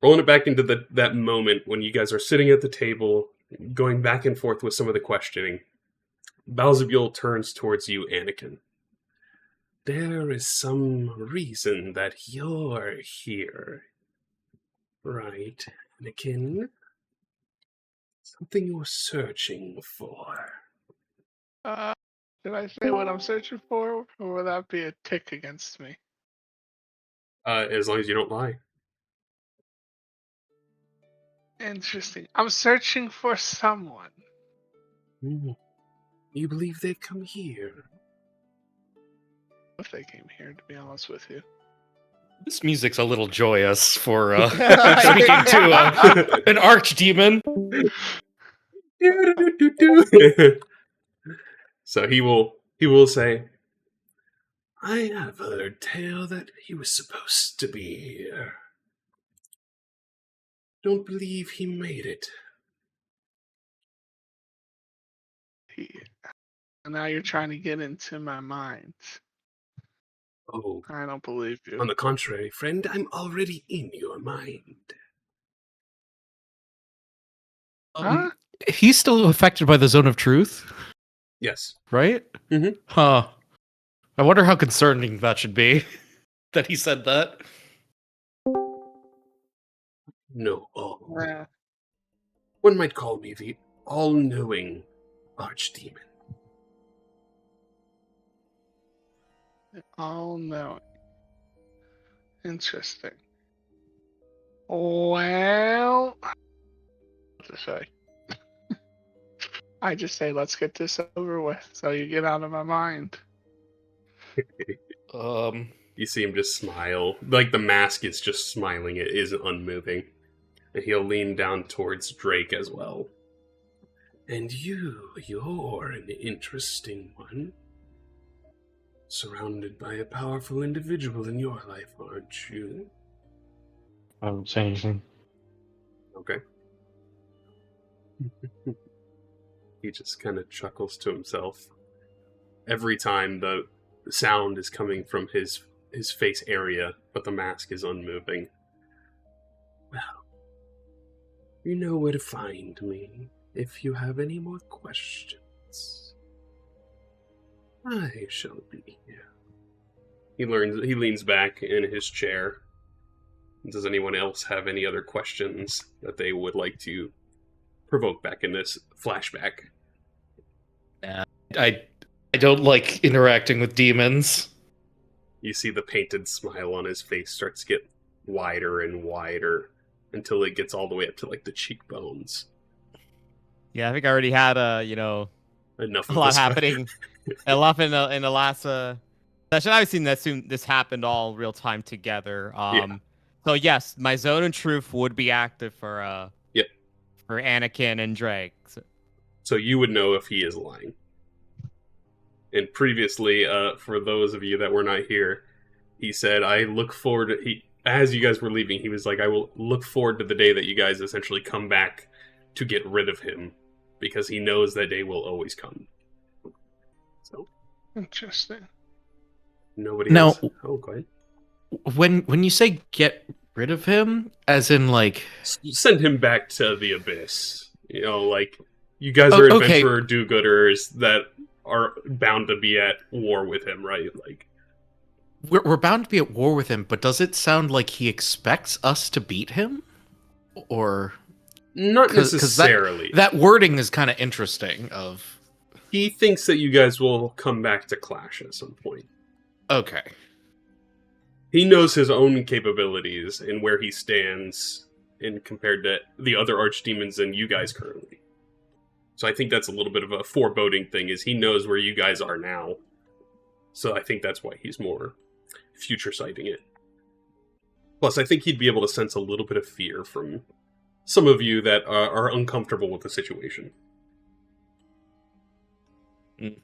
rolling it back into that moment when you guys are sitting at the table, going back and forth with some of the questioning. Balzabul turns towards you, Anakin. There is some reason that you're here, right, Anakin? Something you're searching for. Did I say what I'm searching for, or will that be a tick against me? As long as you don't lie. Interesting. I'm searching for someone. You believe they've come here? If they came here, to be honest with you. This music's a little joyous for speaking to an archdemon. So he will say, I have heard tale that he was supposed to be here. Don't believe he made it. And now you're trying to get into my mind. Oh. I don't believe you. On the contrary, friend, I'm already in your mind. He's still affected by the zone of truth? Yes. Right? Mm-hmm. Huh. I wonder how concerning that should be, that he said that. No, all. One might call me the all-knowing archdemon. All-knowing. Interesting. Well, what to say? I just say, let's get this over with, so you get out of my mind. You see him just smile. Like the mask is just smiling. It isn't unmoving. And he'll lean down towards Drake as well. And you're an interesting one. Surrounded by a powerful individual in your life, aren't you? I won't say anything. Okay. He just kind of chuckles to himself. Every time the sound is coming from his face area, but the mask is unmoving. Well, you know where to find me if you have any more questions. I shall be here. He leans back in his chair. Does anyone else have any other questions that they would like to provoke back in this flashback? I don't like interacting with demons. You see the painted smile on his face starts to get wider and wider until it gets all the way up to like the cheekbones. Yeah, I think I already had enough a lot happening. A lot in the last session. I've seen this happened all real time together. So yes, my zone of truth would be active for Anakin and Drake. So you would know if he is lying. And previously, for those of you that were not here, he said, I look forward to... as you guys were leaving, he was like, I will look forward to the day that you guys essentially come back to get rid of him. Because he knows that day will always come. So... Interesting. Nobody now, else... Oh, go ahead. When you say get rid of him, as in like... Send him back to the abyss. You know, like, you guys are adventurer do-gooders that are bound to be at war with him, right? Like, we're bound to be at war with him, but does it sound like he expects us to beat him? Or... Not necessarily. That wording is kind of interesting. He thinks that you guys will come back to clash at some point. Okay. He knows his own capabilities and where he stands in compared to the other archdemons and you guys currently. So I think that's a little bit of a foreboding thing, is he knows where you guys are now. So I think that's why he's more future-sighting it. Plus, I think he'd be able to sense a little bit of fear from some of you that are uncomfortable with the situation. And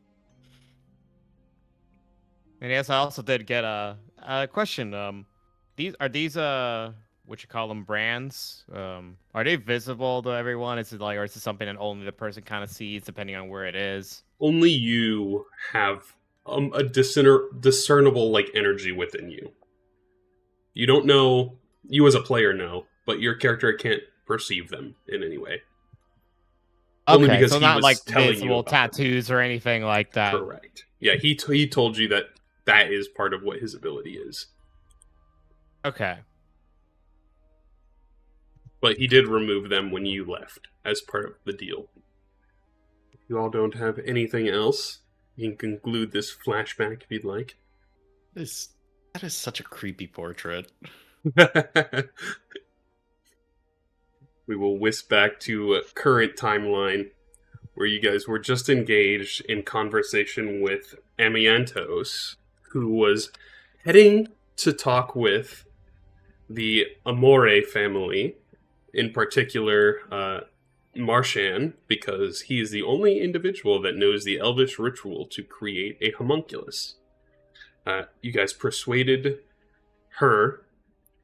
yes, I also did get a question. These what you call them, brands? Are they visible to everyone? Is it like, or is it something that only the person kind of sees, depending on where it is? Only you have a discernible like energy within you. You don't know. You as a player know, but your character can't perceive them in any way. Only Okay, because so he not was like telling you visible about them. tattoos or anything like that. Correct. Yeah, he told you that is part of what his ability is. Okay. But he did remove them when you left as part of the deal. If you all don't have anything else, you can conclude this flashback if you'd like. That is such a creepy portrait. We will whisk back to a current timeline where you guys were just engaged in conversation with Amiantos, who was heading to talk with the Amoure family, in particular Marshan, because he is the only individual that knows the elvish ritual to create a homunculus. You guys persuaded her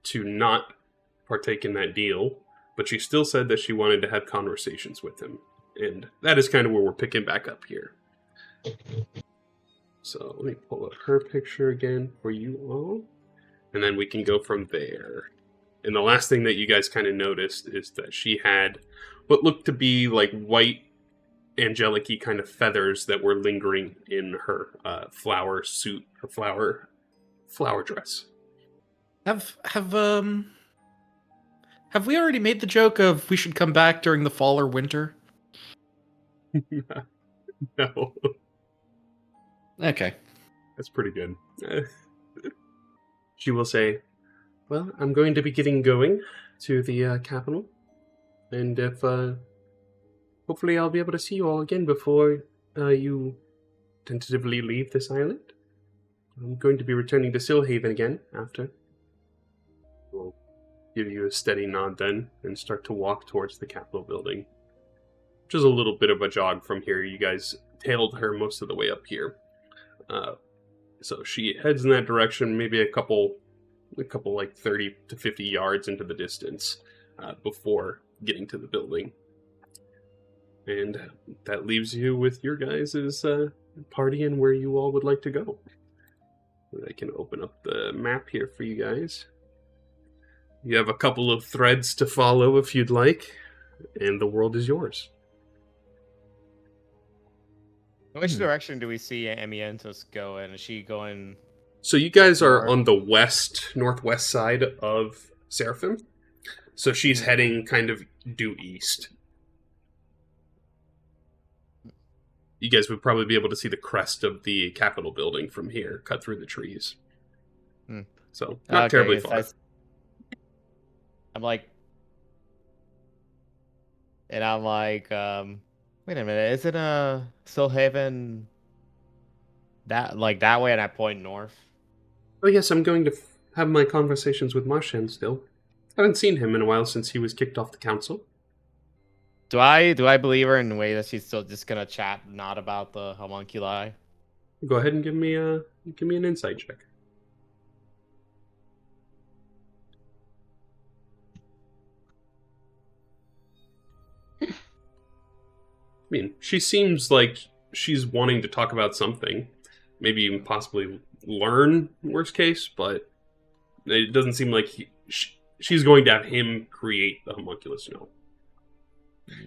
to not partake in that deal, but she still said that she wanted to have conversations with him. And that is kind of where we're picking back up here. So let me pull up her picture again for you all. And then we can go from there. And the last thing that you guys kind of noticed is that she had what looked to be like white, angelic-y kind of feathers that were lingering in her flower suit, her flower dress. Have we already made the joke of we should come back during the fall or winter? No. Okay. That's pretty good. She will say, well, I'm going to be getting going to the capital. And if, hopefully I'll be able to see you all again before you tentatively leave this island. I'm going to be returning to Haven again after. We'll give you a steady nod then and start to walk towards the Capitol building. Which is a little bit of a jog from here. You guys tailed her most of the way up here. So she heads in that direction, maybe a couple like 30 to 50 yards into the distance before getting to the building. And that leaves you with your guys' party and where you all would like to go. I can open up the map here for you guys. You have a couple of threads to follow if you'd like, and the world is yours. Which direction do we see Amiantos go in? Is she going... So you guys are on the northwest side of Seraphim. So she's heading kind of due east. You guys would probably be able to see the crest of the Capitol building from here, cut through the trees. So, not terribly far. I'm like, wait a minute, isn't Haven that way and I point north? Oh yes, I'm going to have my conversations with Marshan still. Haven't seen him in a while since he was kicked off the council. Do I believe her in the way that she's still just gonna chat not about the homunculi? Go ahead and give me an insight check. I mean, she seems like she's wanting to talk about something. Maybe even possibly learn, worst case, but it doesn't seem like she's going to have him create the homunculus, no.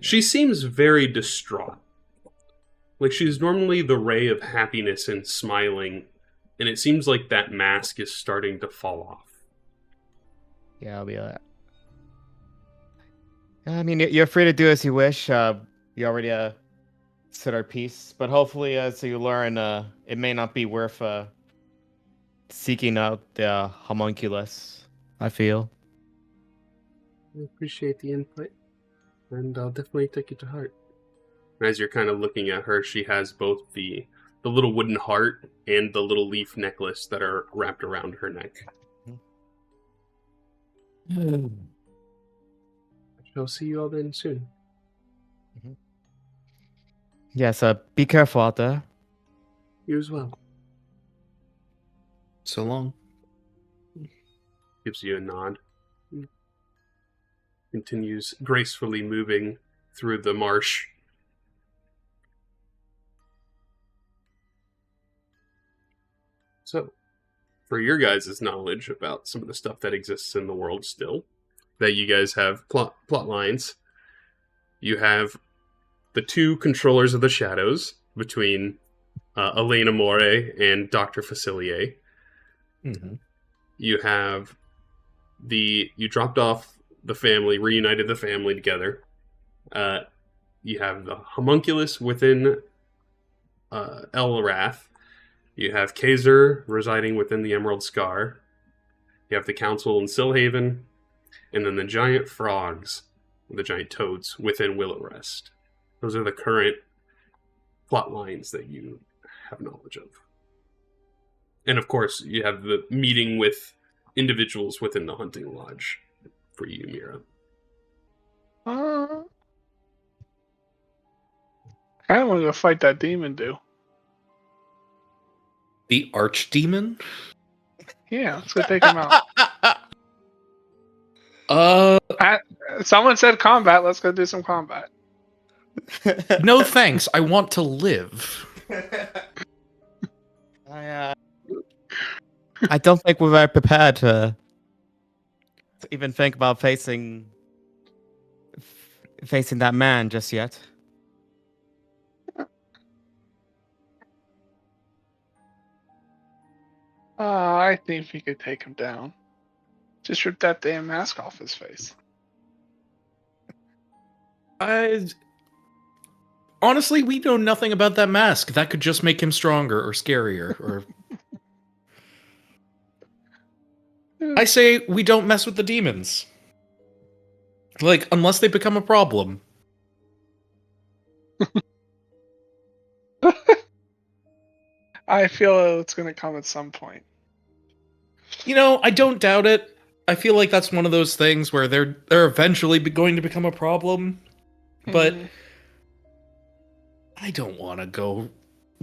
She seems very distraught. Like she's normally the ray of happiness and smiling, and it seems like that mask is starting to fall off. Yeah, I'll be like... I mean, you're free to do as you wish. You already said our piece, but hopefully, as you learn, it may not be worth seeking out the homunculus, I feel. I appreciate the input, and I'll definitely take it to heart. As you're kind of looking at her, she has both the little wooden heart and the little leaf necklace that are wrapped around her neck. I shall see you all then soon. Yes, be careful out there. You as well. So long. Gives you a nod. Continues gracefully moving through the marsh. So, for your guys' knowledge about some of the stuff that exists in the world still, that you guys have plot lines. You have the two controllers of the shadows between Elaine Amoure and Dr. Facilier. Mm-hmm. You have you dropped off the family, reunited the family together. You have the homunculus within El Wrath. You have Kazer residing within the Emerald Scar. You have the council in Sylhaven. And then the giant frogs, the giant toads within Willow Rest. Those are the current plot lines that you have knowledge of. And of course, you have the meeting with individuals within the hunting lodge for you, Mira. I don't want to go fight that demon, dude. The archdemon? Yeah, let's go take him out. Someone said combat. Let's go do some combat. No thanks. I want to live. I don't think we're very prepared to even think about facing that man just yet. I think we could take him down. Just rip that damn mask off his face. Honestly, we know nothing about that mask. That could just make him stronger or scarier. Or I say we don't mess with the demons. Like, unless they become a problem. I feel it's going to come at some point. You know, I don't doubt it. I feel like that's one of those things where they're eventually going to become a problem. But I don't want to go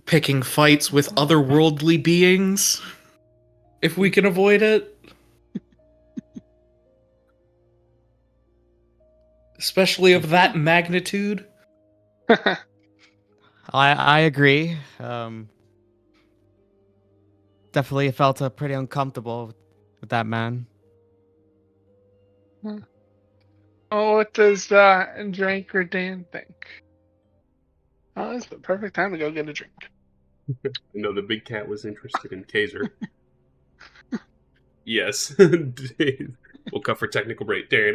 picking fights with otherworldly beings if we can avoid it. Especially of that magnitude. I agree. Definitely felt pretty uncomfortable with that man. Oh, what does Drink or Dan think? Oh, it's the perfect time to go get a drink. No, the big cat was interested in Kazer. Yes. We'll cut for technical break. I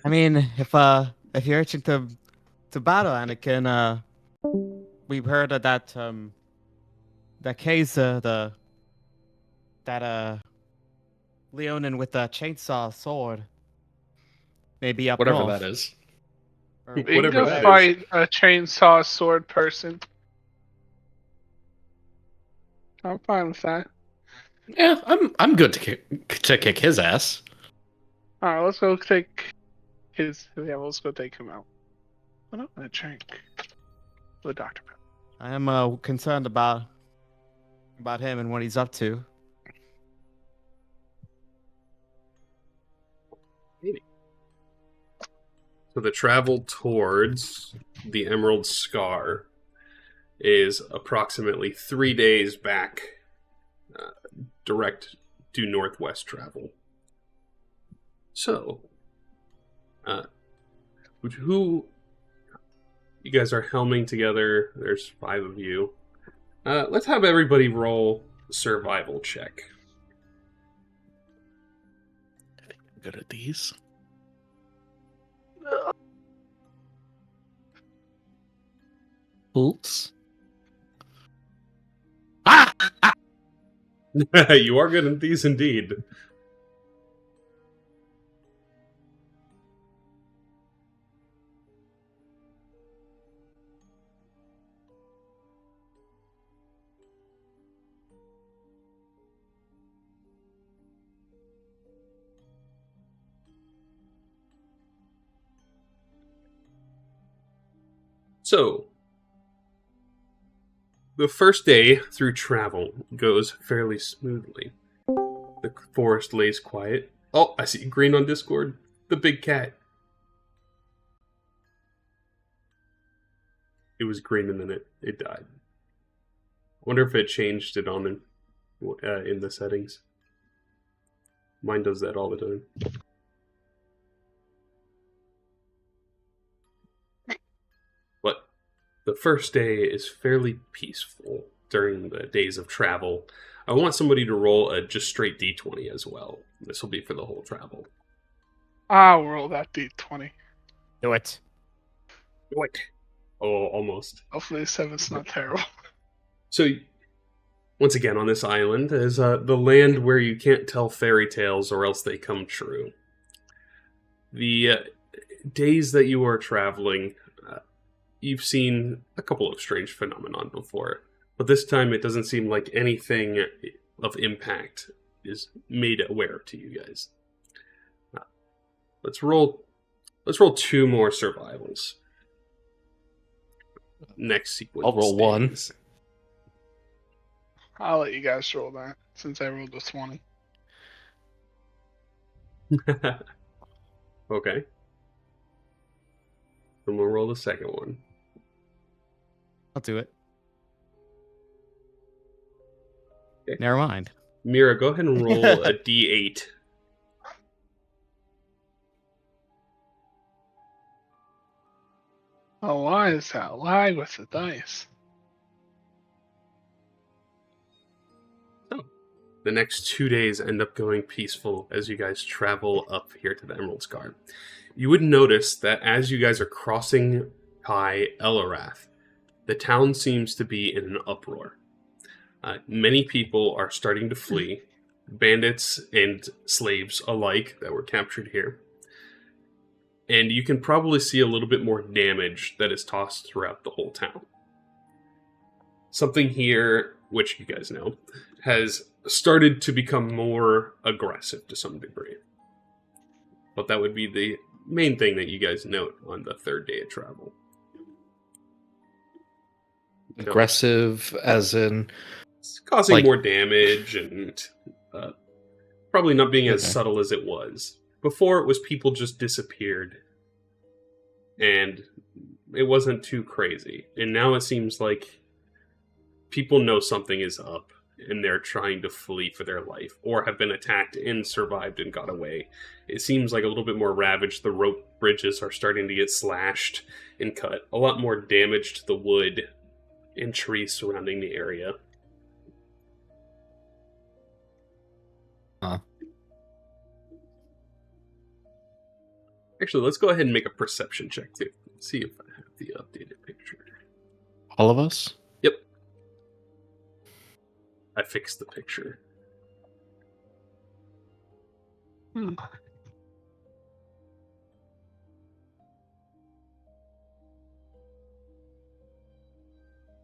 mean, if you're itching to battle Anakin, we've heard of that Kazer, that Leonin with the chainsaw sword. Maybe up Whatever north. that is. Or We can Whatever go that is. fight a chainsaw sword person. I'm fine with that. Yeah, I'm good to kick his ass. Alright, let's go take his. Yeah, let's go take him out. What up, that drink? The Dr. Pepper. I am concerned about him and what he's up to. So the travel towards the Emerald Scar is approximately 3 days back, direct to northwest travel. So, who you guys are helming together? There's 5 of you. Let's have everybody roll survival check. I think I'm good at these. Oops. Ah! You are good at these indeed. So, the first day through travel goes fairly smoothly. The forest lays quiet. Oh, I see green on Discord. The big cat. It was green and then it died. Wonder if it changed it on in the settings. Mine does that all the time. The first day is fairly peaceful during the days of travel. I want somebody to roll a just straight d20 as well. This will be for the whole travel. I'll roll that d20. Do it. Wait. Oh, almost. Hopefully 7's not terrible. So, once again, on this island is the land where you can't tell fairy tales or else they come true. The days that you are traveling, you've seen a couple of strange phenomenon before, but this time it doesn't seem like anything of impact is made aware to you guys. Let's roll 2 more survivals. Next sequence. I'll roll one. I'll let you guys roll that, since I rolled a 20. Okay. And we'll roll the second one. I'll do it. Okay. Never mind. Mira, go ahead and roll a d8. Oh, why is that lag with the dice? The next 2 days end up going peaceful as you guys travel up here to the Emerald Scar. You would notice that as you guys are crossing High Elarath, the town seems to be in an uproar. Many people are starting to flee, bandits and slaves alike that were captured here. And you can probably see a little bit more damage that is tossed throughout the whole town. Something here, which you guys know, has started to become more aggressive to some degree. But that would be the main thing that you guys note on the third day of travel. Aggressive, as in It's causing like- more damage and probably not being as Okay. subtle as it was. Before, it was people just disappeared. And it wasn't too crazy. And now it seems like people know something is up. And they're trying to flee for their life, or have been attacked and survived and got away. It seems like a little bit more ravaged. The rope bridges are starting to get slashed and cut. A lot more damage to the wood and trees surrounding the area. Huh. Actually, let's go ahead and make a perception check too. See if I have the updated picture. all of us. Yep. I fixed the picture.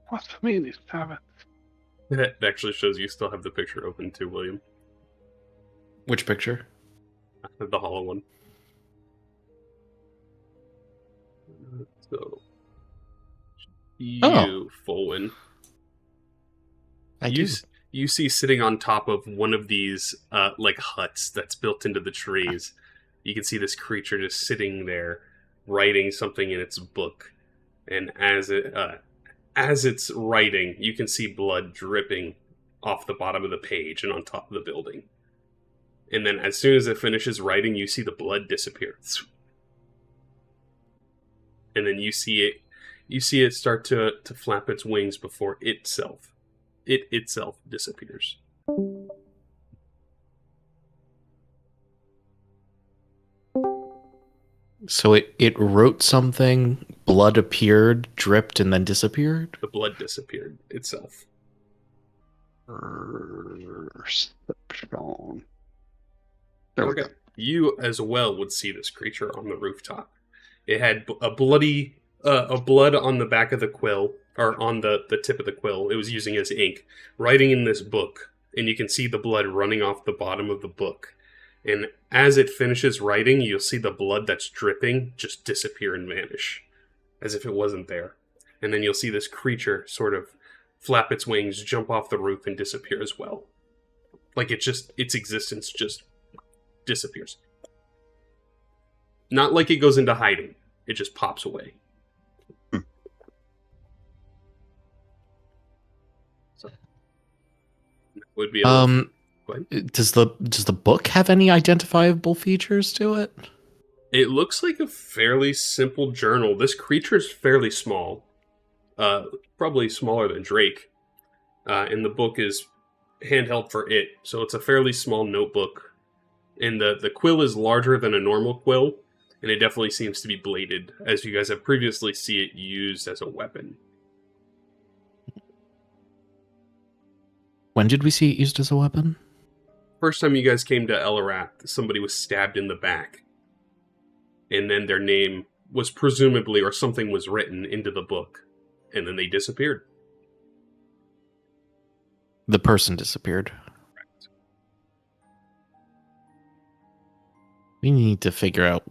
What's the meaning of it? That actually shows you still have the picture open too, William. Which picture? The hollow one. So, you, Fulwin, you see sitting on top of one of these like huts that's built into the trees. You can see this creature just sitting there, writing something in its book, and as it's writing, you can see blood dripping off the bottom of the page and on top of the building. And then as soon as it finishes writing, you see the blood disappear. And then you see it start to flap its wings before it itself disappears. So it wrote something, blood appeared, dripped, and then disappeared? The blood disappeared itself. Perception. There we go. You as well would see this creature on the rooftop. It had a blood on the back of the quill, or on the tip of the quill. It was using as ink, writing in this book, and you can see the blood running off the bottom of the book. And as it finishes writing, you'll see the blood that's dripping just disappear and vanish, as if it wasn't there. And then you'll see this creature sort of flap its wings, jump off the roof, and disappear as well. Like its existence just disappears. Not like it goes into hiding. It just pops away. So, would be does the book have any identifiable features to it? It looks like a fairly simple journal. This creature's fairly small. probably smaller than Drake. And the book is handheld for it, so it's a fairly small notebook. And the quill is larger than a normal quill, and it definitely seems to be bladed, as you guys have previously seen it used as a weapon. When did we see it used as a weapon? First time you guys came to Elarath, somebody was stabbed in the back. And then their name was presumably, or something was written into the book. And then they disappeared. The person disappeared. Correct. We need to figure out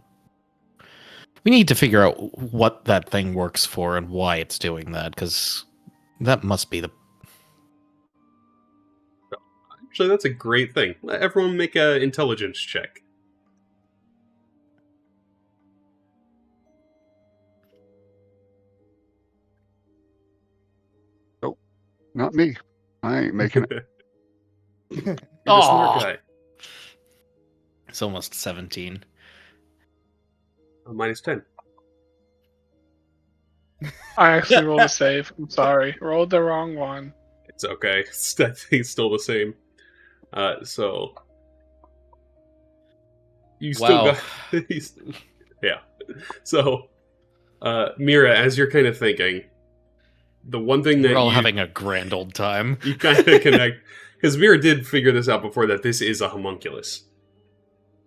what that thing works for and why it's doing that, because that must be the... Actually, that's a great thing. Let everyone make an intelligence check. Not me. I ain't making it. You're a smart guy. It's almost 17. Minus 10. I actually rolled a save. I'm sorry. Rolled the wrong one. It's okay. I think it's still the same. So... You still Wow. got... yeah. So, Mira, as you're kind of thinking, the one thing that We're all having a grand old time. you kind of connect... Because Mira did figure this out before, that this is a homunculus.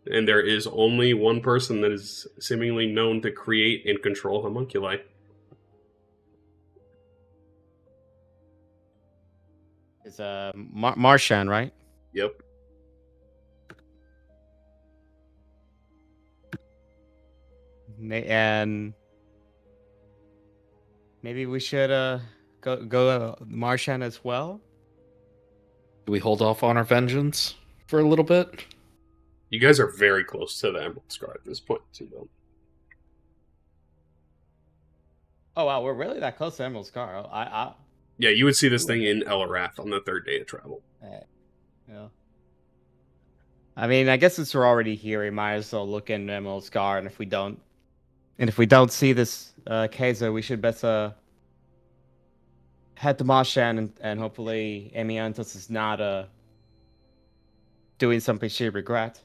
And there is only one person that is seemingly known to create and control homunculi. It's Marshan, right? Yep. And maybe we should go Marshan as well. Do we hold off on our vengeance for a little bit? You guys are very close to the Emerald Scar at this point, too, though. Oh wow, we're really that close to Emerald Scar. Yeah, you would see this thing in Elarath on the third day of travel. Yeah. I mean, I guess since we're already here, we might as well look into Emerald Scar, and if we don't see this Kazer, we should best head to Marshan and hopefully Amiantos is not doing something she regret.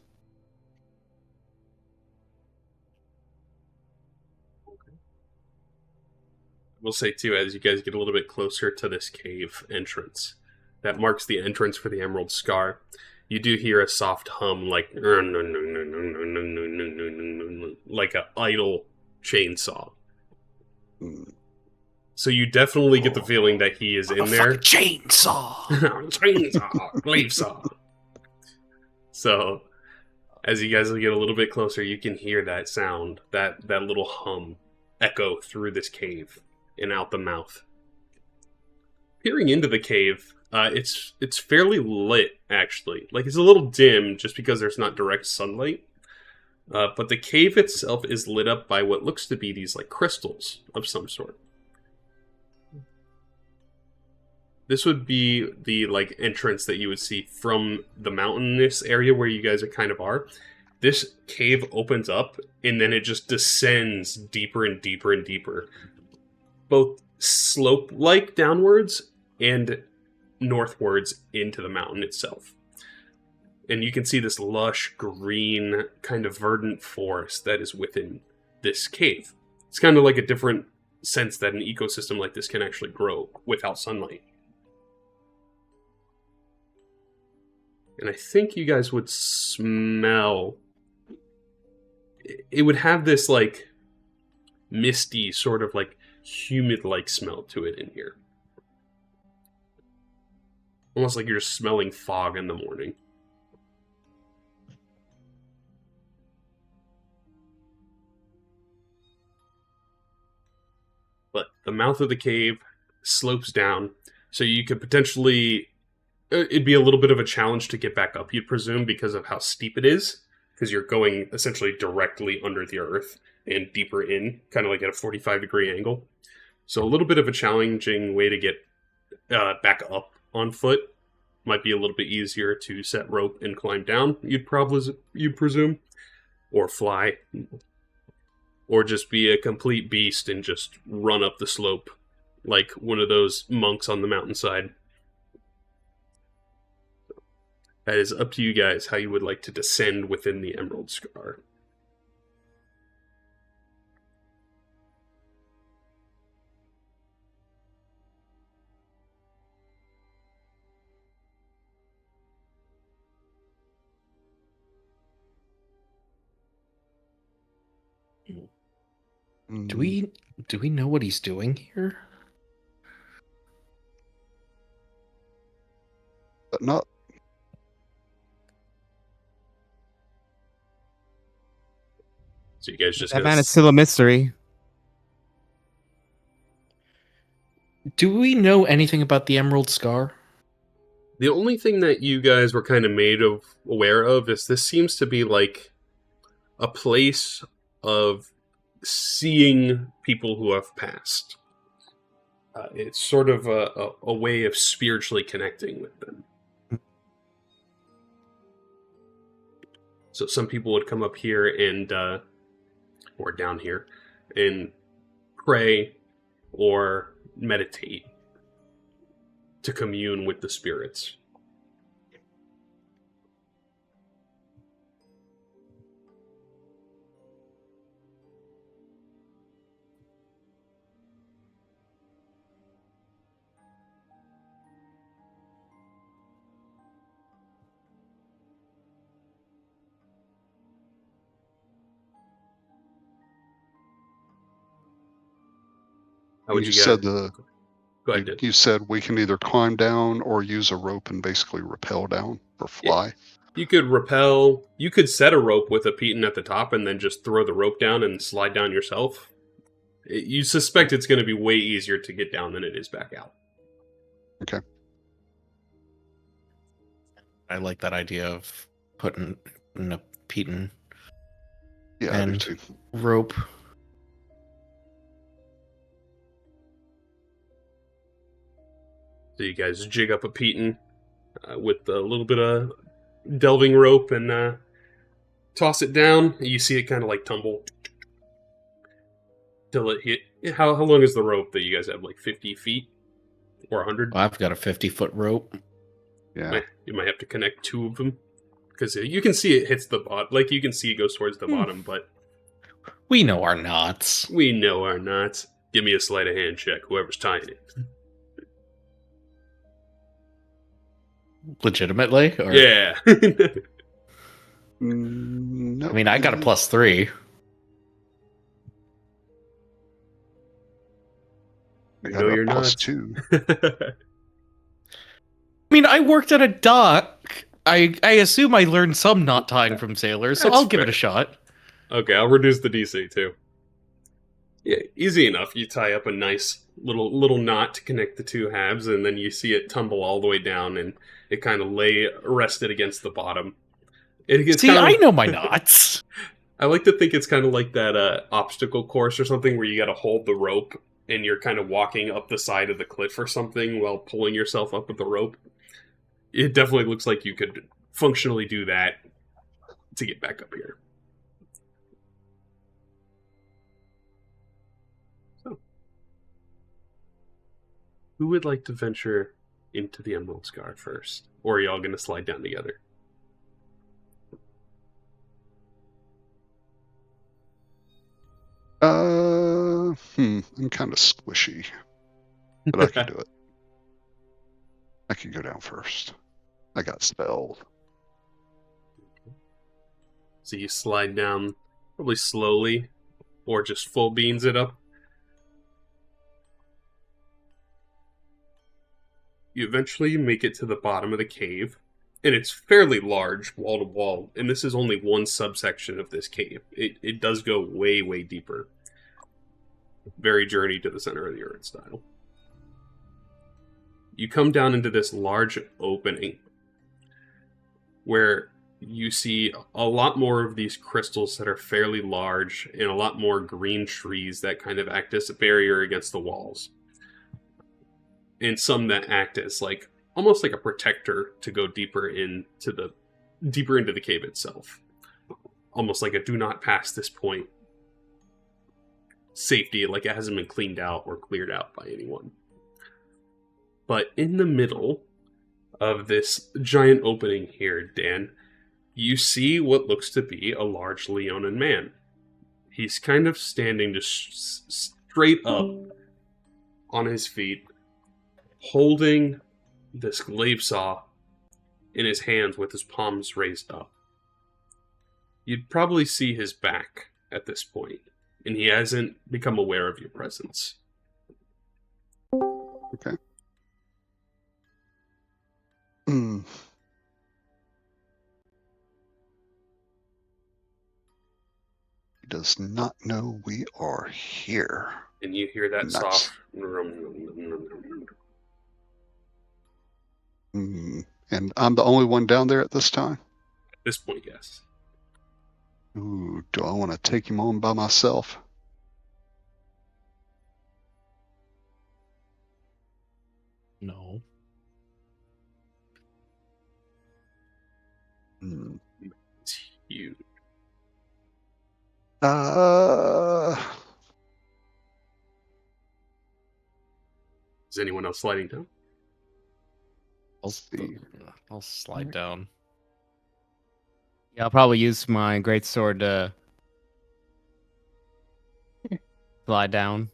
We'll say, too, as you guys get a little bit closer to this cave entrance, that marks the entrance for the Emerald Scar, you do hear a soft hum, like a idle chainsaw. So you definitely get the feeling that he is in there. Chainsaw! Chainsaw! Glaive saw! So, as you guys get a little bit closer, you can hear that sound, that little hum, echo through this cave and out the mouth. Peering into the cave, it's fairly lit, actually. Like, it's a little dim just because there's not direct sunlight. But the cave itself is lit up by what looks to be these, like, crystals of some sort. This would be the, like, entrance that you would see from the mountainous area where you guys are. This cave opens up, and then it just descends deeper and deeper and deeper. Both slope-like downwards and northwards into the mountain itself. And you can see this lush, green, kind of verdant forest that is within this cave. It's kind of like a different sense that an ecosystem like this can actually grow without sunlight. And I think you guys would smell... It would have this, like, misty, sort of, like, humid-like smell to it in here. Almost like you're smelling fog in the morning. But the mouth of the cave slopes down, so you could potentially... It'd be a little bit of a challenge to get back up, you'd presume, because of how steep it is. Because you're going essentially directly under the earth and deeper in, kind of like at a 45-degree angle. So a little bit of a challenging way to get back up on foot. Might be a little bit easier to set rope and climb down, you'd presume. Or fly. Or just be a complete beast and just run up the slope like one of those monks on the mountainside. That is up to you guys how you would like to descend within the Emerald Scar. Do we know what he's doing here? But not. So you guys just That gonna man is still a mystery. Do we know anything about the Emerald Scar? The only thing that you guys were kind of aware of is this seems to be like a place of seeing people who have passed. It's sort of a way of spiritually connecting with them. So some people would come up here and, or down here, and pray or meditate to commune with the spirits. How would You you guys? said Go ahead, Did. You said we can either climb down or use a rope and basically rappel down or fly. You could rappel. You could set a rope with a Peton at the top and then just throw the rope down and slide down yourself. You suspect it's going to be way easier to get down than it is back out. Okay. I like that idea of putting in a Peton Yeah, I do and too. rope. So you guys jig up a Peton with a little bit of delving rope and toss it down. You see it kind of like tumble till it hit. How long is the rope that you guys have? Like 50 feet or 100? Well, I've got a 50-foot rope. Yeah. You might have to connect two of them because you can see it hits the bottom. Like you can see it goes towards the bottom, but We know our knots. we know our knots. Give me a sleight of hand check, whoever's tying it. Legitimately? Or... Yeah. No. I mean, I got a +3. I You got know a you're not. +2. I mean, I worked at a dock. I assume I learned some knot tying from sailors, so That's I'll give it fair. a shot. Okay, I'll reduce the DC too. Yeah, easy enough. You tie up a nice little knot to connect the two halves, and then you see it tumble all the way down, and it kind of lay rested against the bottom. It gets See, kinda, I know my knots. I like to think it's kind of like that obstacle course or something where you got to hold the rope, and you're kind of walking up the side of the cliff or something while pulling yourself up with the rope. It definitely looks like you could functionally do that to get back up here. So, who would like to venture into the Emerald Scar first? Or are y'all going to slide down together? I'm kind of squishy, but I can do it. I can go down first. I got spelled. So you slide down probably slowly, or just full beans it up. You eventually make it to the bottom of the cave, and it's fairly large, wall to wall, and this is only one subsection of this cave. It does go way, way deeper. Very Journey to the Center of the Earth style. You come down into this large opening where you see a lot more of these crystals that are fairly large and a lot more green trees that kind of act as a barrier against the walls. And some that act as like almost like a protector to go deeper into the cave itself. Almost like a do not pass this point. safety, like it hasn't been cleaned out or cleared out by anyone. But in the middle of this giant opening here, Dan, you see what looks to be a large Leonin man. He's kind of standing just straight up on his feet, holding this glaive saw in his hands with his palms raised up. You'd probably see his back at this point, and he hasn't become aware of your presence. Okay. Hmm. He does not know we are here. And you hear that Nice. soft... And I'm the only one down there at this time? At this point, yes. Ooh, do I want to take him on by myself? No. It's huge. Is anyone else sliding down? I'll slide down. Yeah, I'll probably use my greatsword to slide down.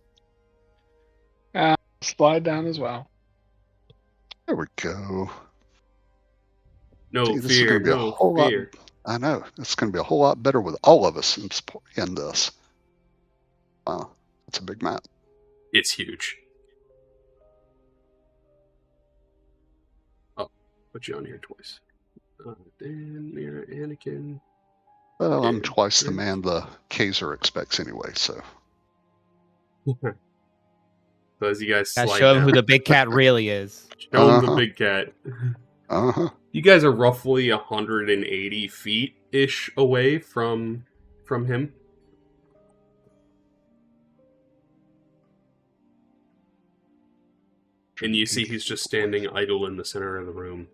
Slide down as well. There we go. No See, this is fear, gonna be a no whole lot- fear. I know. It's going to be a whole lot better with all of us in this. Wow, that's a big map. It's huge. Oh, put you on here twice. Dan, near Anakin. Well, I'm Yeah, twice the great. man the Kazer expects anyway, so. So as you guys Gotta slide show him down, who the big cat really is. show him the Uh-huh. big cat. Uh-huh. You guys are roughly 180 feet-ish away from him. And you see he's just standing idle in the center of the room.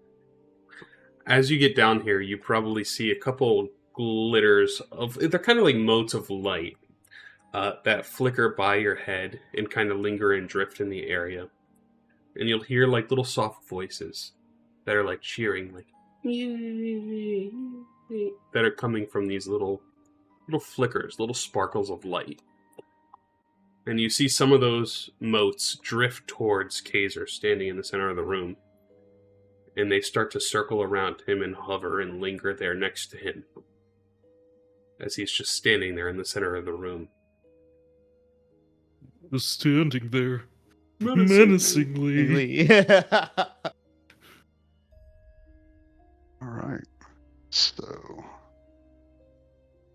As you get down here, you probably see a couple glitters of... They're kind of like motes of light that flicker by your head and kind of linger and drift in the area. And you'll hear like little soft voices that are like cheering, like, yay, that are coming from these little flickers, little sparkles of light. And you see some of those motes drift towards Kazer, standing in the center of the room. And they start to circle around him and hover and linger there next to him, as he's just standing there in the center of the room. Just standing there, Menacingly. menacingly. All right. So.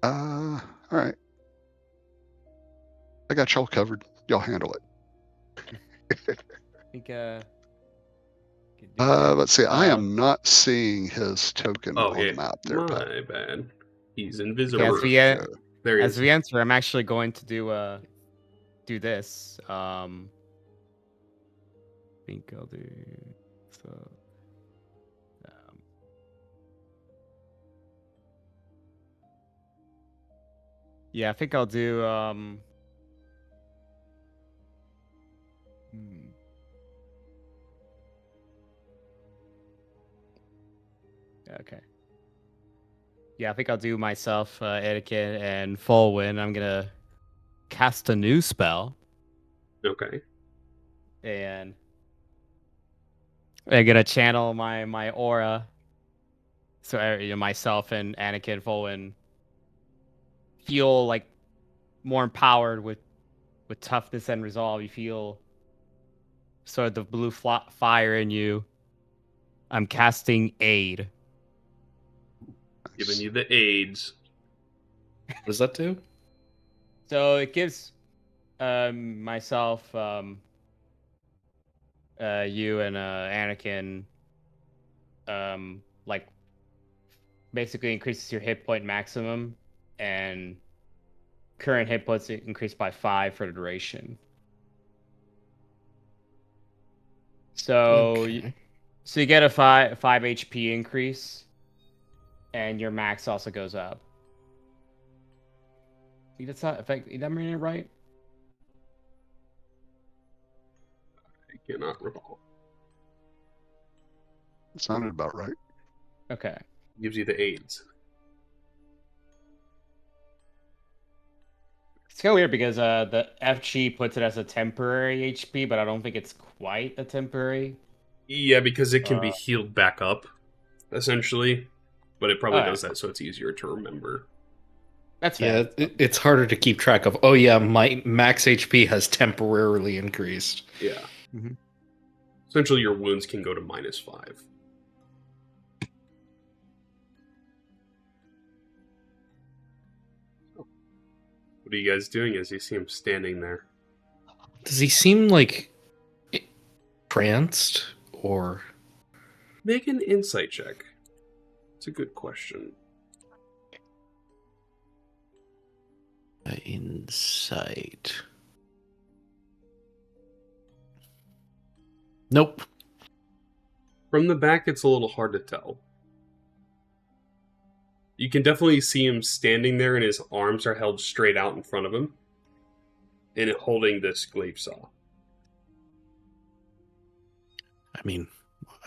All right. I got y'all covered. Y'all handle it. I think, Let's see. I am not seeing his token Oh, on yeah. the map there, Pat. My bad. He's invisible. as we Yeah. There he as is. we enter, I'm actually going to do this. I think I'll do so. Yeah, I think I'll do Okay. Yeah, I think I'll do myself, Etiquette, and Fulwin. I'm gonna cast a new spell, Okay. and I'm gonna channel my aura. So myself and Anakin and Fulwin feel like more empowered with toughness and resolve. You feel sort of the blue fire in you. I'm casting aid. Giving you the AIDS. What does that do? So it gives myself, you and Anakin, like basically increases your hit point maximum, and current hit points increase by 5 for the duration. So, Okay. so you get a 5 HP increase, and your max also goes up. That's not effect. Did I mean it right? They cannot revolve. It sounded about right. Okay. Gives you the aids. It's kind of weird because the FG puts it as a temporary HP, but I don't think it's quite a temporary. Yeah, because it can be healed back up, essentially. But it probably Alright. does that so it's easier to remember. That's fair. Yeah, it's harder to keep track of. Oh yeah, my max HP has temporarily increased. Yeah. Mhm. Essentially, your wounds can go to -5. What are you guys doing as you see him standing there? Does he seem like tranced or? Make an insight check. It's a good question. Insight. Nope. From the back, it's a little hard to tell. You can definitely see him standing there, and his arms are held straight out in front of him, and holding this glaive saw. I mean,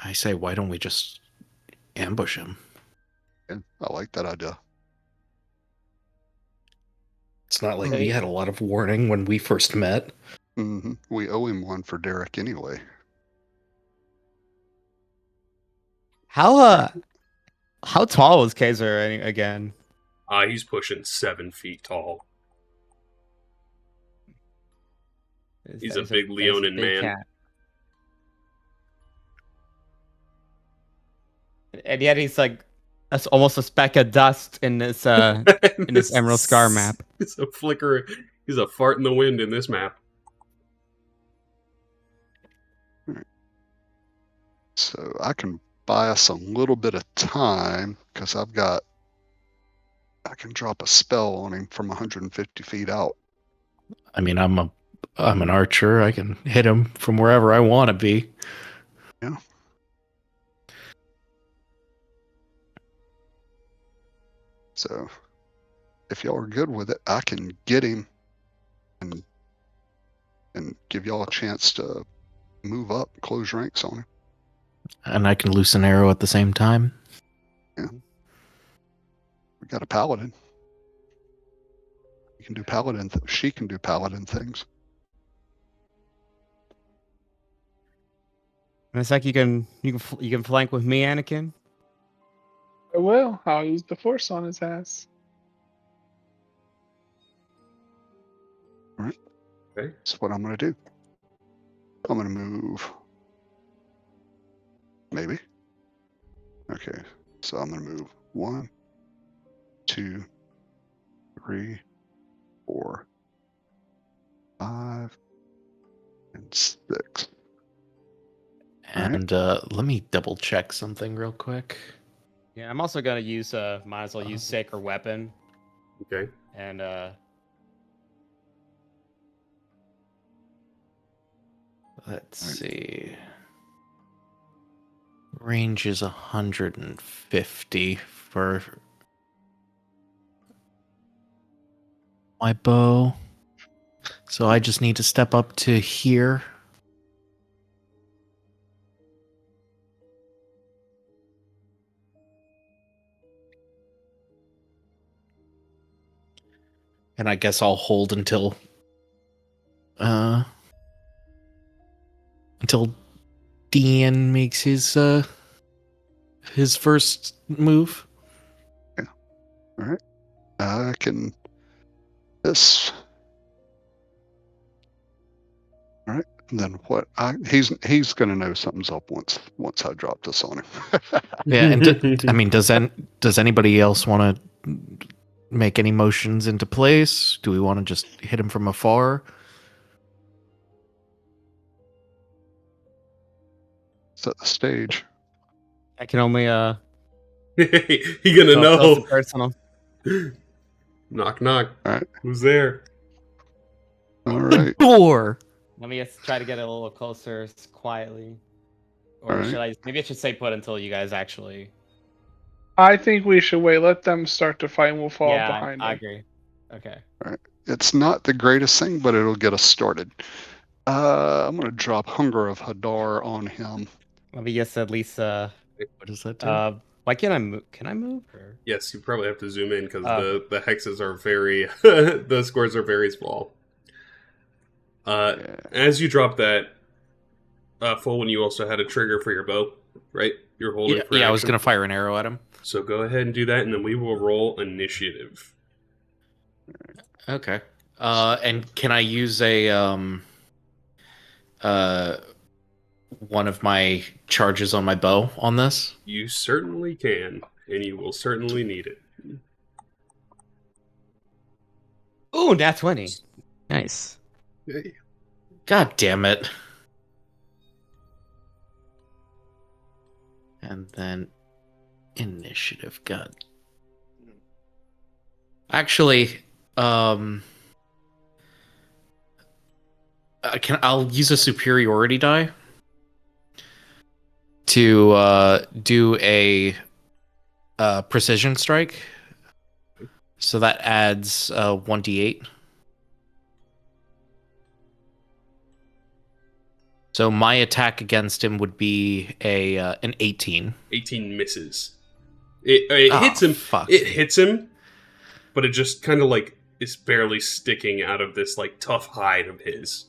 I say, why don't we just ambush him? Yeah, I like that idea. It's not like we had a lot of warning when we first met. We owe him one for Derek anyway. How tall is Kazer again? He's pushing 7 feet tall. He's a big Leonin man. Cat. And yet he's like that's almost a speck of dust in this in this Emerald Scar map. It's a flicker. He's a fart in the wind in this map. So I can buy us a little bit of time because I can drop a spell on him from 150 feet out. I mean, I'm an archer. I can hit him from wherever I want to be. Yeah. So if y'all are good with it, I can get him and give y'all a chance to move up, close ranks on him. And I can loose an arrow at the same time. Yeah. We got a paladin. You can do paladin. She can do paladin things. And it's like you can flank with me, Anakin. I will. I'll use the force on his ass. All right. Okay. That's what I'm going to do. I'm going to move. Maybe. Okay. So I'm going to move 1, 2, 3, 4, 5, and 6. And let me double check something real quick. Yeah, I'm also gonna use might as well use Sacred Weapon. Okay. And Let's see. Range is 150 for my bow. So I just need to step up to here. And I guess I'll hold until Dean makes his first move. Yeah. All right. I can this. All right. And then what? He's gonna know something's up once I drop this on him. Yeah, and I mean, does anybody else want to make any motions into place? Do we want to just hit him from afar? Set the stage. I can only He gonna know. Personal. Knock knock. All right. Who's there? All right. Door. Let me just try to get a little closer quietly. Or Alright. should I maybe I should stay put until you guys actually I think we should wait. Let them start to fight and we'll fall Yeah, behind I them. agree. Okay. It's not the greatest thing, but it'll get us started. I'm going to drop Hunger of Hadar on him. Let me just at least. What does that do? Why can't I move? Can I move? Or... Yes, you probably have to zoom in because Oh. the hexes are very the scores are very small. As you drop that, Fulwin, you also had a trigger for your bow, right? You're holding for I was action. gonna fire an arrow at him. So go ahead and do that, and then we will roll initiative. Okay. And can I use a one of my charges on my bow on this? You certainly can, and you will certainly need it. Ooh, nat 20. Nice. God damn it. And then initiative. God. Actually, I'll use a superiority die to do a precision strike. So that adds 1d8. So my attack against him would be an 18. 18 misses. It hits him. Fuck. It hits him, but it just kind of like is barely sticking out of this like tough hide of his.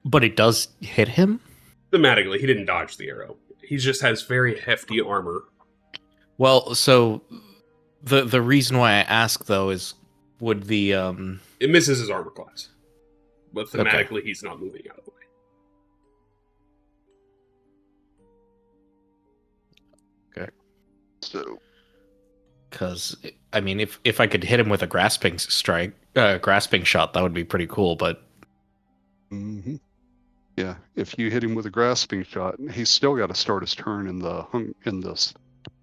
But it does hit him? Thematically, he didn't dodge the arrow. He just has very hefty armor. Well, so the reason why I ask though is would the It misses his armor class. But thematically, he's not moving out of the way. Okay. So, because I mean, if I could hit him with a grasping strike, grasping shot, that would be pretty cool. But yeah, if you hit him with a grasping shot, he's still got to start his turn in this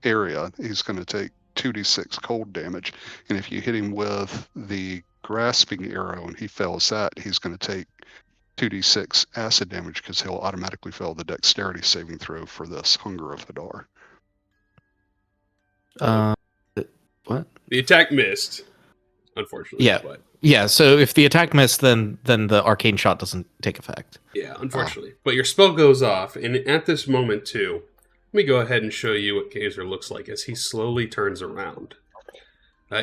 area. He's going to take 2d6 cold damage, and if you hit him with the grasping arrow and he fails that, he's going to take 2d6 acid damage because he'll automatically fail the dexterity saving throw for this Hunger of Hadar. What? The attack missed, unfortunately. Yeah. But Yeah, so if the attack missed, then the arcane shot doesn't take effect. yeah, unfortunately. But your spell goes off, and at this moment too, let me go ahead and show you what Kazer looks like as he slowly turns around.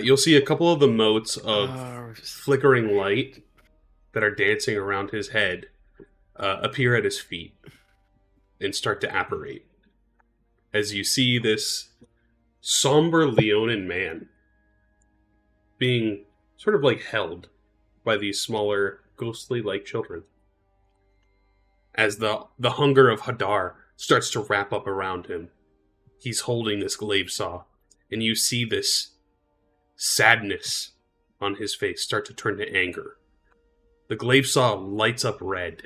You'll see a couple of the motes of flickering light that are dancing around his head appear at his feet and start to apparate. As you see this somber Leonin man being sort of like held by these smaller, ghostly-like children. As the hunger of Hadar starts to wrap up around him, he's holding this glaive saw, and you see this sadness on his face start to turn to anger. The glaive saw lights up red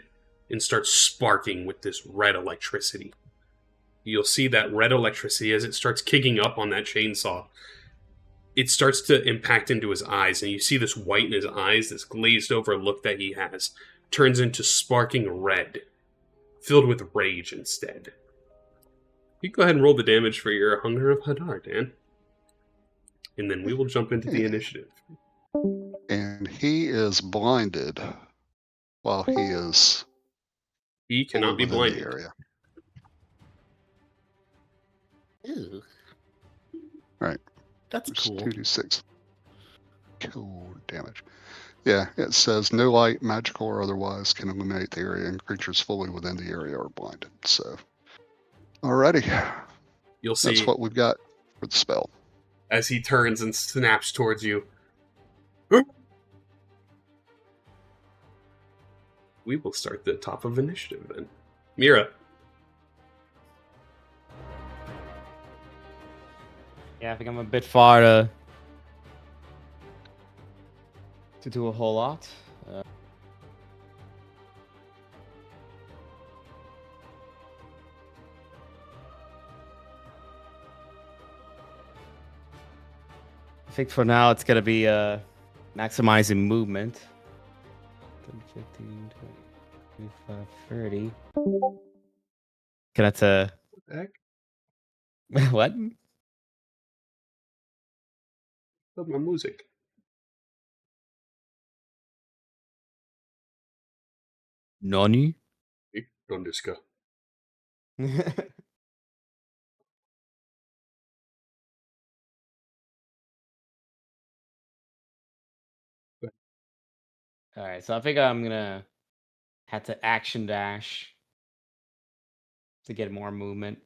and starts sparking with this red electricity. You'll see that red electricity as it starts kicking up on that chainsaw. It starts to impact into his eyes, and you see this white in his eyes, this glazed over look that he has, turns into sparking red, filled with rage instead. You go ahead and roll the damage for your Hunger of Hadar, Dan. And then we will jump into the initiative. And he is blinded while he is... He cannot be within the blinded. area. Ew. Right. That's Which is cool. 2d6 cold damage. Yeah, it says no light, magical or otherwise, can illuminate the area, and creatures fully within the area are blinded. So, alrighty. You'll see That's what we've got for the spell. as he turns and snaps towards you. We will start the top of initiative then. Mira. Yeah, I think I'm a bit far to do a whole lot. I think for now it's gonna be maximizing movement. 10, 15, 20, 25, 30. Can I what? Love my music. Nani? Dondiska. All right, so I think I'm gonna have to action dash to get more movement.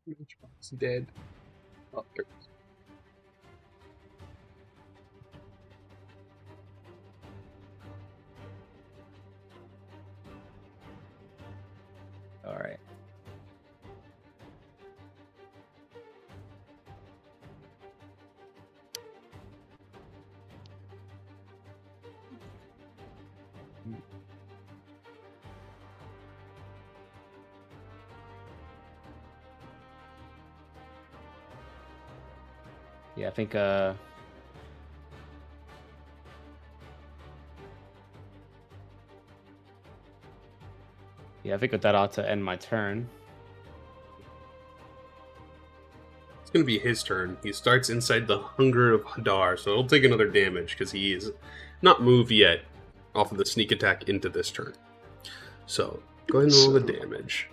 Matchbox dead. Oh, there it is. All right. Yeah, I think with that ought to end my turn. It's going to be his turn. He starts inside the Hunger of Hadar, so he'll take another damage because he is not moved yet off of the sneak attack into this turn. So, go ahead and roll the damage.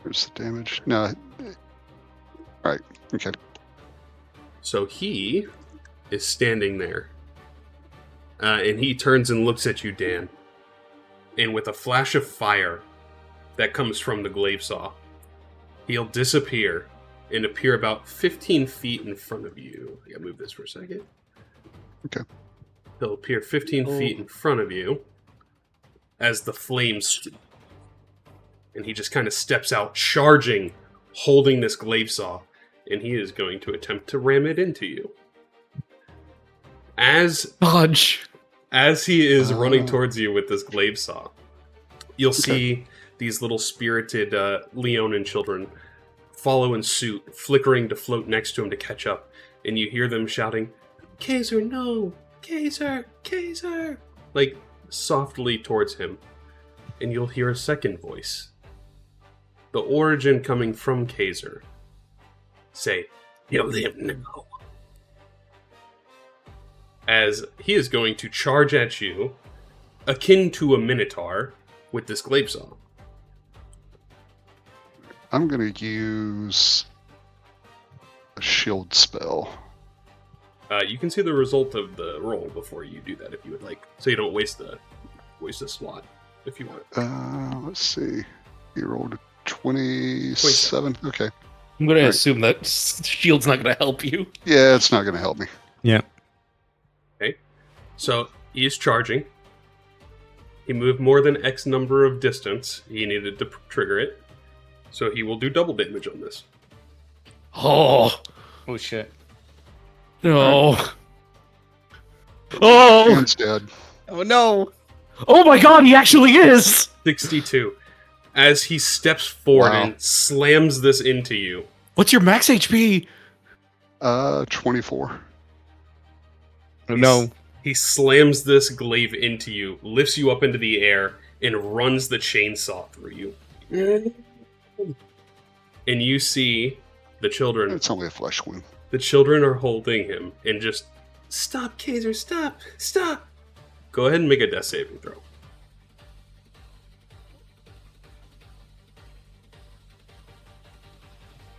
Where's the damage? No. Alright, okay. So he is standing there. And he turns and looks at you, Dan. And with a flash of fire that comes from the glaive saw, he'll disappear and appear about 15 feet in front of you. I gotta move this for a second. Okay. He'll appear 15 feet in front of you as the flames. And he just kind of steps out, charging, holding this glaive saw. And he is going to attempt to ram it into you. As he is running towards you with this glaive saw, you'll see these little spirited Leonin children follow in suit, flickering to float next to him to catch up. And you hear them shouting, "Kazer, no! Kazer! Kazer!" Like, softly towards him. And you'll hear a second voice. The origin coming from Kazer. Say, "You live now." As he is going to charge at you, akin to a minotaur, with this glaive saw. I'm going to use a shield spell. You can see the result of the roll before you do that, if you would like, so you don't waste the slot, if you want. Let's see. You rolled a 27. Okay. I'm going to assume that shield's not going to help you. Yeah, it's not going to help me. Yeah. Okay. So, he is charging. He moved more than X number of distance. He needed to trigger it. So he will do double damage on this. Oh, shit. no. Oh, Dan's dead. Oh no! oh my god, he actually is! 62. As he steps forward Wow. and slams this into you. What's your max HP? 24. No. He slams this glaive into you, lifts you up into the air, and runs the chainsaw through you. And you see the children. It's only a flesh wound. The children are holding him and just, "Stop, Kazer, stop, stop." Go ahead and make a death saving throw.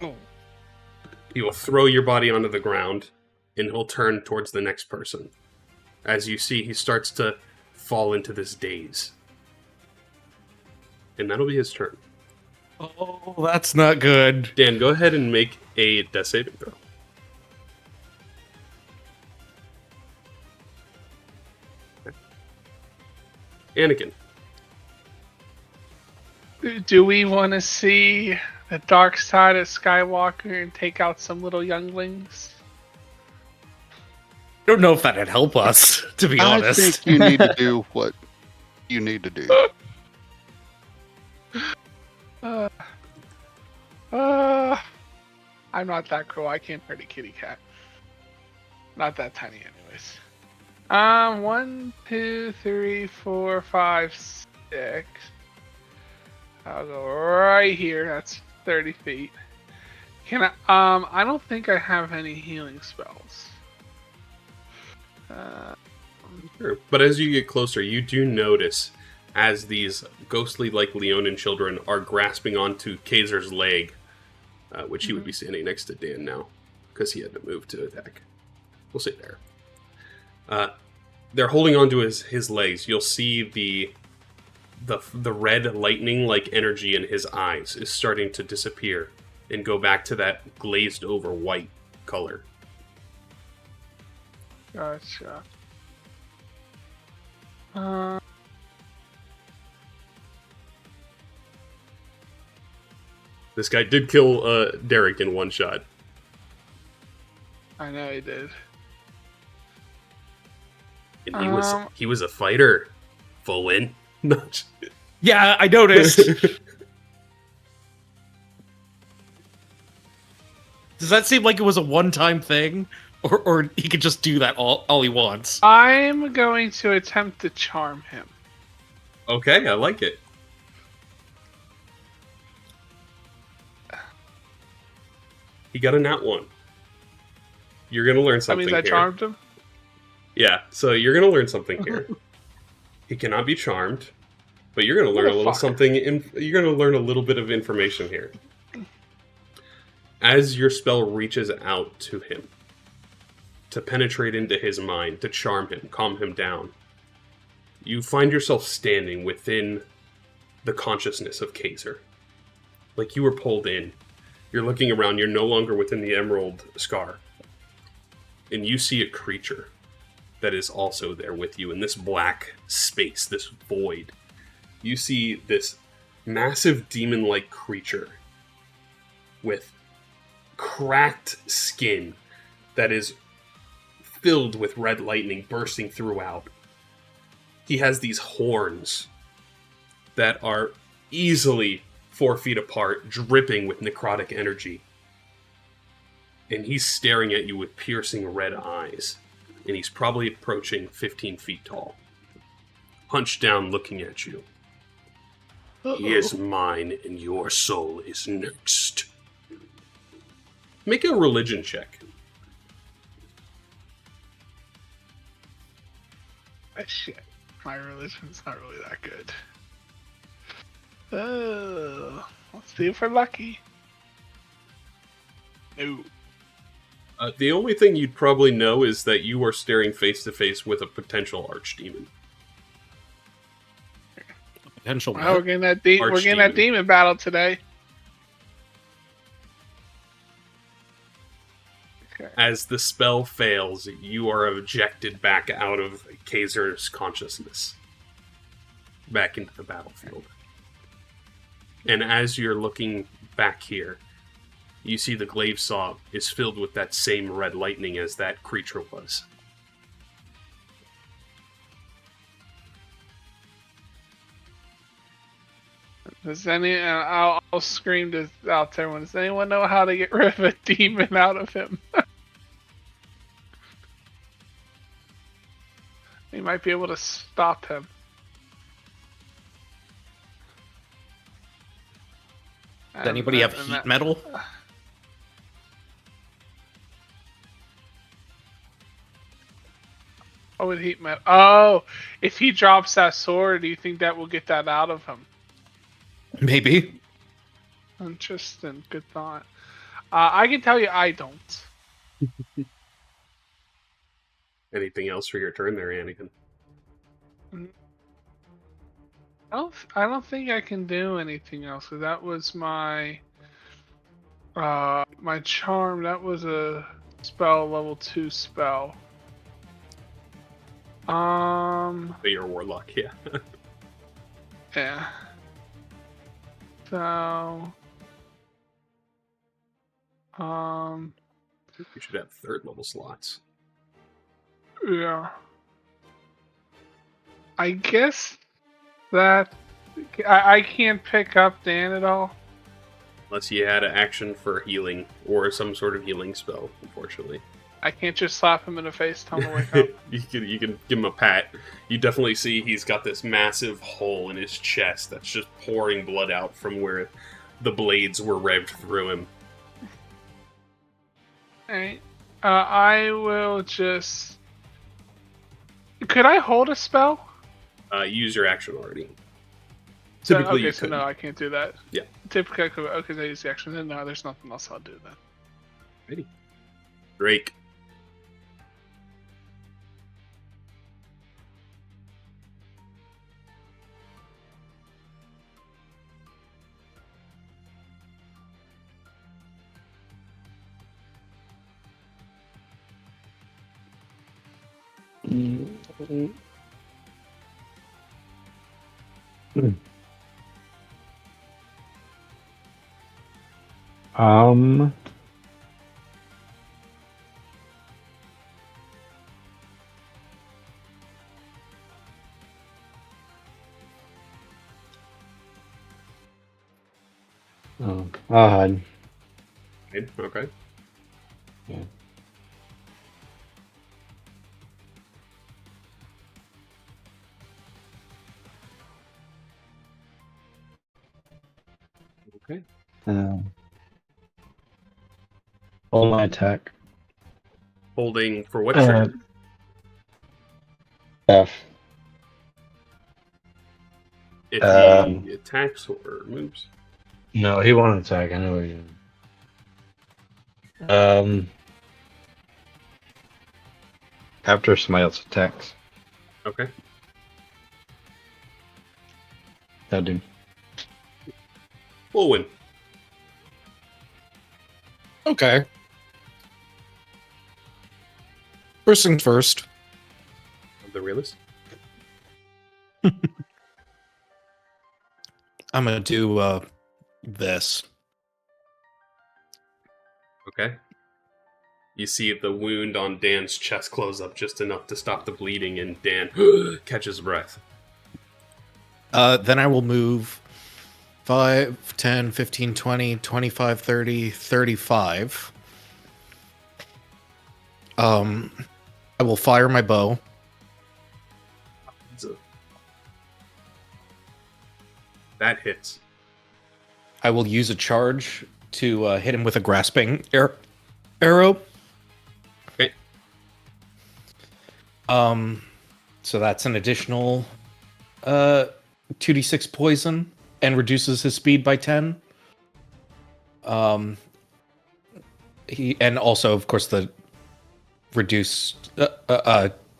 Oh. He will throw your body onto the ground, and he'll turn towards the next person. As you see, he starts to fall into this daze. And that'll be his turn. Oh, that's not good. Dan, go ahead and make a death saving throw. Okay. Anakin. Do we want to see the dark side of Skywalker and take out some little younglings? I don't know if that'd help us, to be I honest. think you need to do what you need to do. I'm not that cool. I can't hurt a kitty cat. Not that tiny, anyways. 1, 2, 3, 4, 5, 6. I'll go right here. That's 30 feet. Can I? I don't think I have any healing spells. Sure. But as you get closer, you do notice as these ghostly-like Leonin children are grasping onto Kazer's leg, which he would be standing next to Dan now, because he had to move to attack. We'll say there. They're holding onto his legs. You'll see the red lightning-like energy in his eyes is starting to disappear and go back to that glazed-over white color. Gotcha. This guy did kill Derek in one shot. I know he did. And he was a fighter. Full win. Yeah, I noticed. Does that seem like it was a one-time thing? Or he could just do that all he wants? I'm going to attempt to charm him. Okay, I like it. He got a nat 1. You're going to learn That something means I here. charmed him? Yeah, so you're going to learn something here. He cannot be charmed, but you're going to learn a little something. You're going to learn a little bit of information here. As your spell reaches out to him, to penetrate into his mind, to charm him, calm him down, you find yourself standing within the consciousness of Kazer. Like you were pulled in. You're looking around, you're no longer within the Emerald Scar. And you see a creature that is also there with you in this black space, this void. You see this massive demon-like creature with cracked skin that is filled with red lightning bursting throughout. He has these horns that are easily 4 feet apart, dripping with necrotic energy. And he's staring at you with piercing red eyes. And he's probably approaching 15 feet tall. Hunched down looking at you. He is mine and your soul is next. Make a religion check. Shit. My religion's not really that good. Oh, let's see if we're lucky. No. The only thing you'd probably know is that you are staring face to face with a potential archdemon. Potential. Well, we're getting that demon battle today. Okay. As the spell fails, you are ejected back out of Kazer's consciousness. Back into the battlefield. And as you're looking back here, you see the glaive saw is filled with that same red lightning as that creature was. Does I'll scream this out there. Does anyone know how to get rid of a demon out of him? We might be able to stop him. Does anybody have heat metal? Oh, with heat metal. Oh, if he drops that sword, do you think that will get that out of him? Maybe. Interesting. Good thought. I can tell you I don't. Anything else for your turn there, Anakin? I don't think I can do anything else. So that was my my charm. That was a spell, level 2 spell. But you're a warlock, yeah. Yeah. So You should have 3rd level slots. yeah. I guess that I can't pick up Dan at all. Unless you had an action for healing or some sort of healing spell, unfortunately. I can't just slap him in the face, tell him to wake up. You can give him a pat. You definitely see he's got this massive hole in his chest that's just pouring blood out from where the blades were revved through him. Alright. I will just. Could I hold a spell? Use your action already. So, Typically, okay, you so could. no, I can't do that. Yeah. Typically, I could. Okay, I use the action. Then no, there's nothing else I'll do then. Ready. Drake. Um. Oh, I'll hide. Okay. Yeah. Okay. All my attack. Holding for what Uh, turn? F. If um, he attacks or moves. No, he won't attack. I know he did. After somebody else attacks. Okay. That dude. We'll win. Okay. First things first. The realist. I'm gonna do this. Okay. You see the wound on Dan's chest close up just enough to stop the bleeding, and Dan catches breath. Then I will move 5, 10, 15, 20, 25, 30, 35. I will fire my bow. That hits. I will use a charge to hit him with a grasping arrow. Okay. So that's an additional 2d6 poison and reduces his speed by 10. He and also, of course, the reduced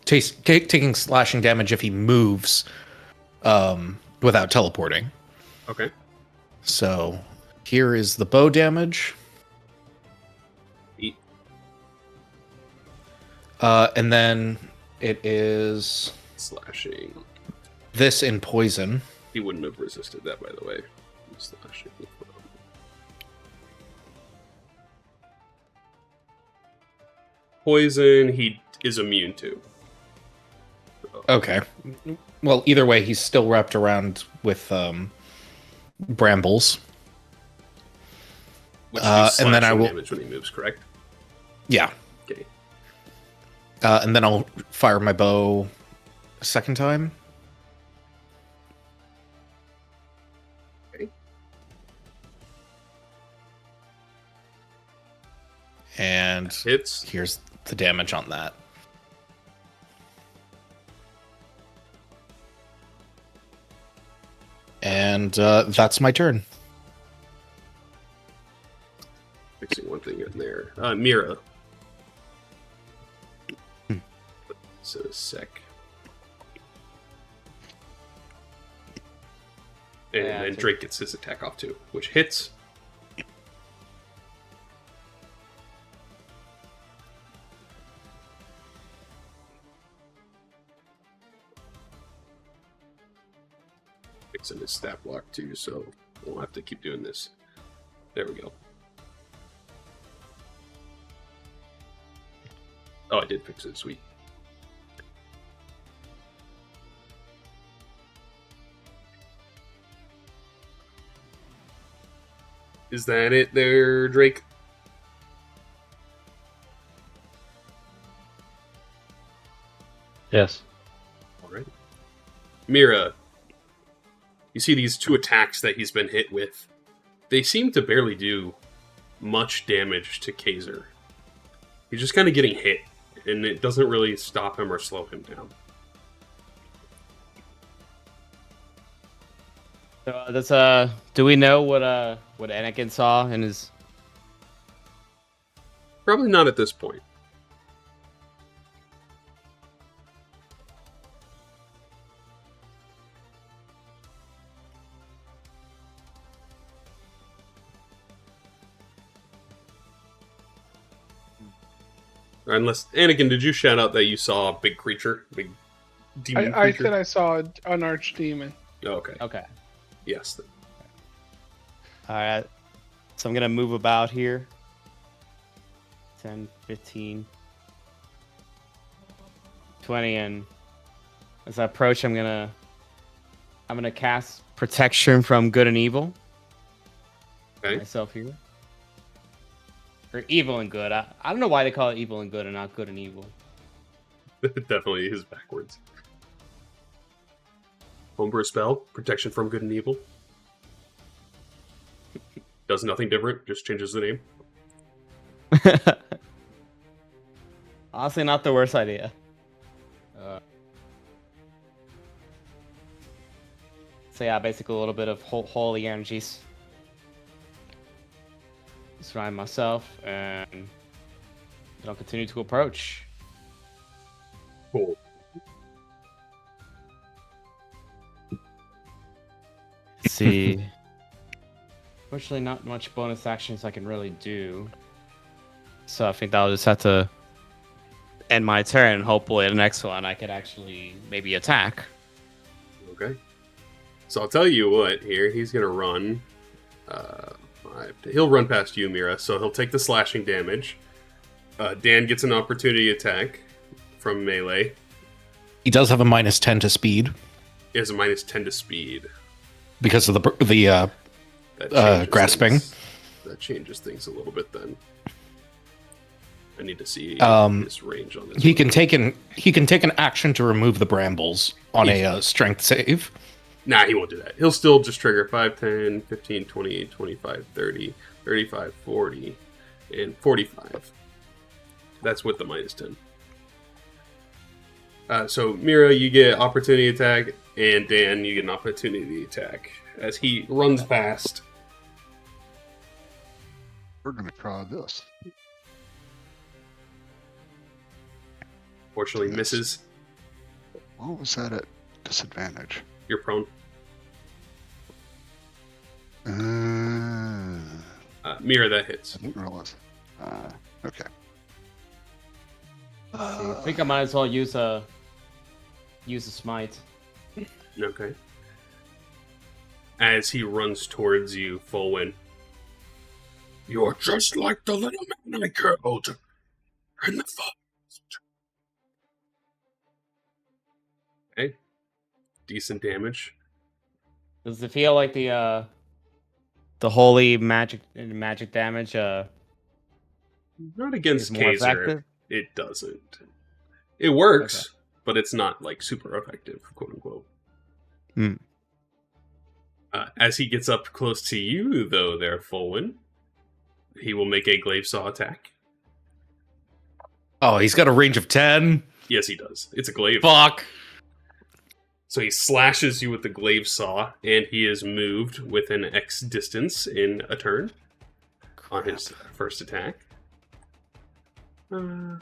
taking slashing damage if he moves without teleporting. Okay. So here is the bow damage. Eat. And then it is Slashing. this in poison. He wouldn't have resisted that, by the way. Slashing. Poison, he is immune to. Okay. Well, either way, he's still wrapped around with brambles. Which does and then I slashing will. damage when he moves, correct? Yeah. Okay. And then I'll fire my bow a second time. Okay. And Hits. here's the damage on that. And that's my turn. Fixing one thing in there. Mira. So a sec. And Yeah, then Drake gets his attack off too, which hits. Fixing his stat block too, so we'll have to keep doing this. There we go. Oh, I did fix it. Sweet. Is that it there, Drake? Yes. Alright. Mira, you see these two attacks that he's been hit with. They seem to barely do much damage to Kazer. He's just kind of getting hit, and it doesn't really stop him or slow him down. So do we know what Anakin saw in his? Probably not at this point. Unless, Anakin, did you shout out that you saw a big creature? Big demon I creature? said I saw an archdemon. Oh, okay. Okay. Yes. All right. So I'm gonna move about here. 10, 15, 20, and as I approach, I'm gonna cast protection from good and evil. Okay. Myself here. Or evil and good. I don't know why they call it evil and good and not good and evil. Definitely is backwards. Homebrew spell, protection from good and evil. Does nothing different, just changes the name. Honestly, not the worst idea. So yeah, basically a little bit of holy energies. Surround myself, and I'll continue to approach. Cool. Let's see. Fortunately, not much bonus actions I can really do. So I think I'll just have to end my turn, and hopefully the next one I could actually maybe attack. Okay. So I'll tell you what here. He's going to run. He'll run past you, Mira, so he'll take the slashing damage. Dan gets an opportunity attack from melee. He does have a -10 to speed He has a -10 to speed. because of the That changes grasping. things. That changes things a little bit then. I need to see his range on this. He can take an action to remove the brambles on a strength save. Nah, he won't do that. He'll still just trigger 5, 10, 15, 20, 25, 30, 35, 40, and 45. That's with the -10. So, Mira, you get opportunity attack, and Dan, you get an opportunity attack. As he runs past. We're going to try this. Fortunately, misses. What was that at disadvantage? You're prone. Mira, that hits. I didn't realize. Okay. I think I might as well use a smite. Okay. As he runs towards you, Fulwin. You're just like the little man I killed in the forest. Okay. Decent damage. Does it feel like the holy magic damage Not against is more Kazer. effective? It doesn't. It works, Okay. but it's not like super effective, quote unquote. Hmm. As he gets up close to you, though, there, Fulwin, he will make a glaive saw attack. Oh, he's got a range of 10. Yes, he does. It's a glaive. Fuck. So he slashes you with the glaive saw, and he is moved within X distance in a turn on his first attack. Yeah,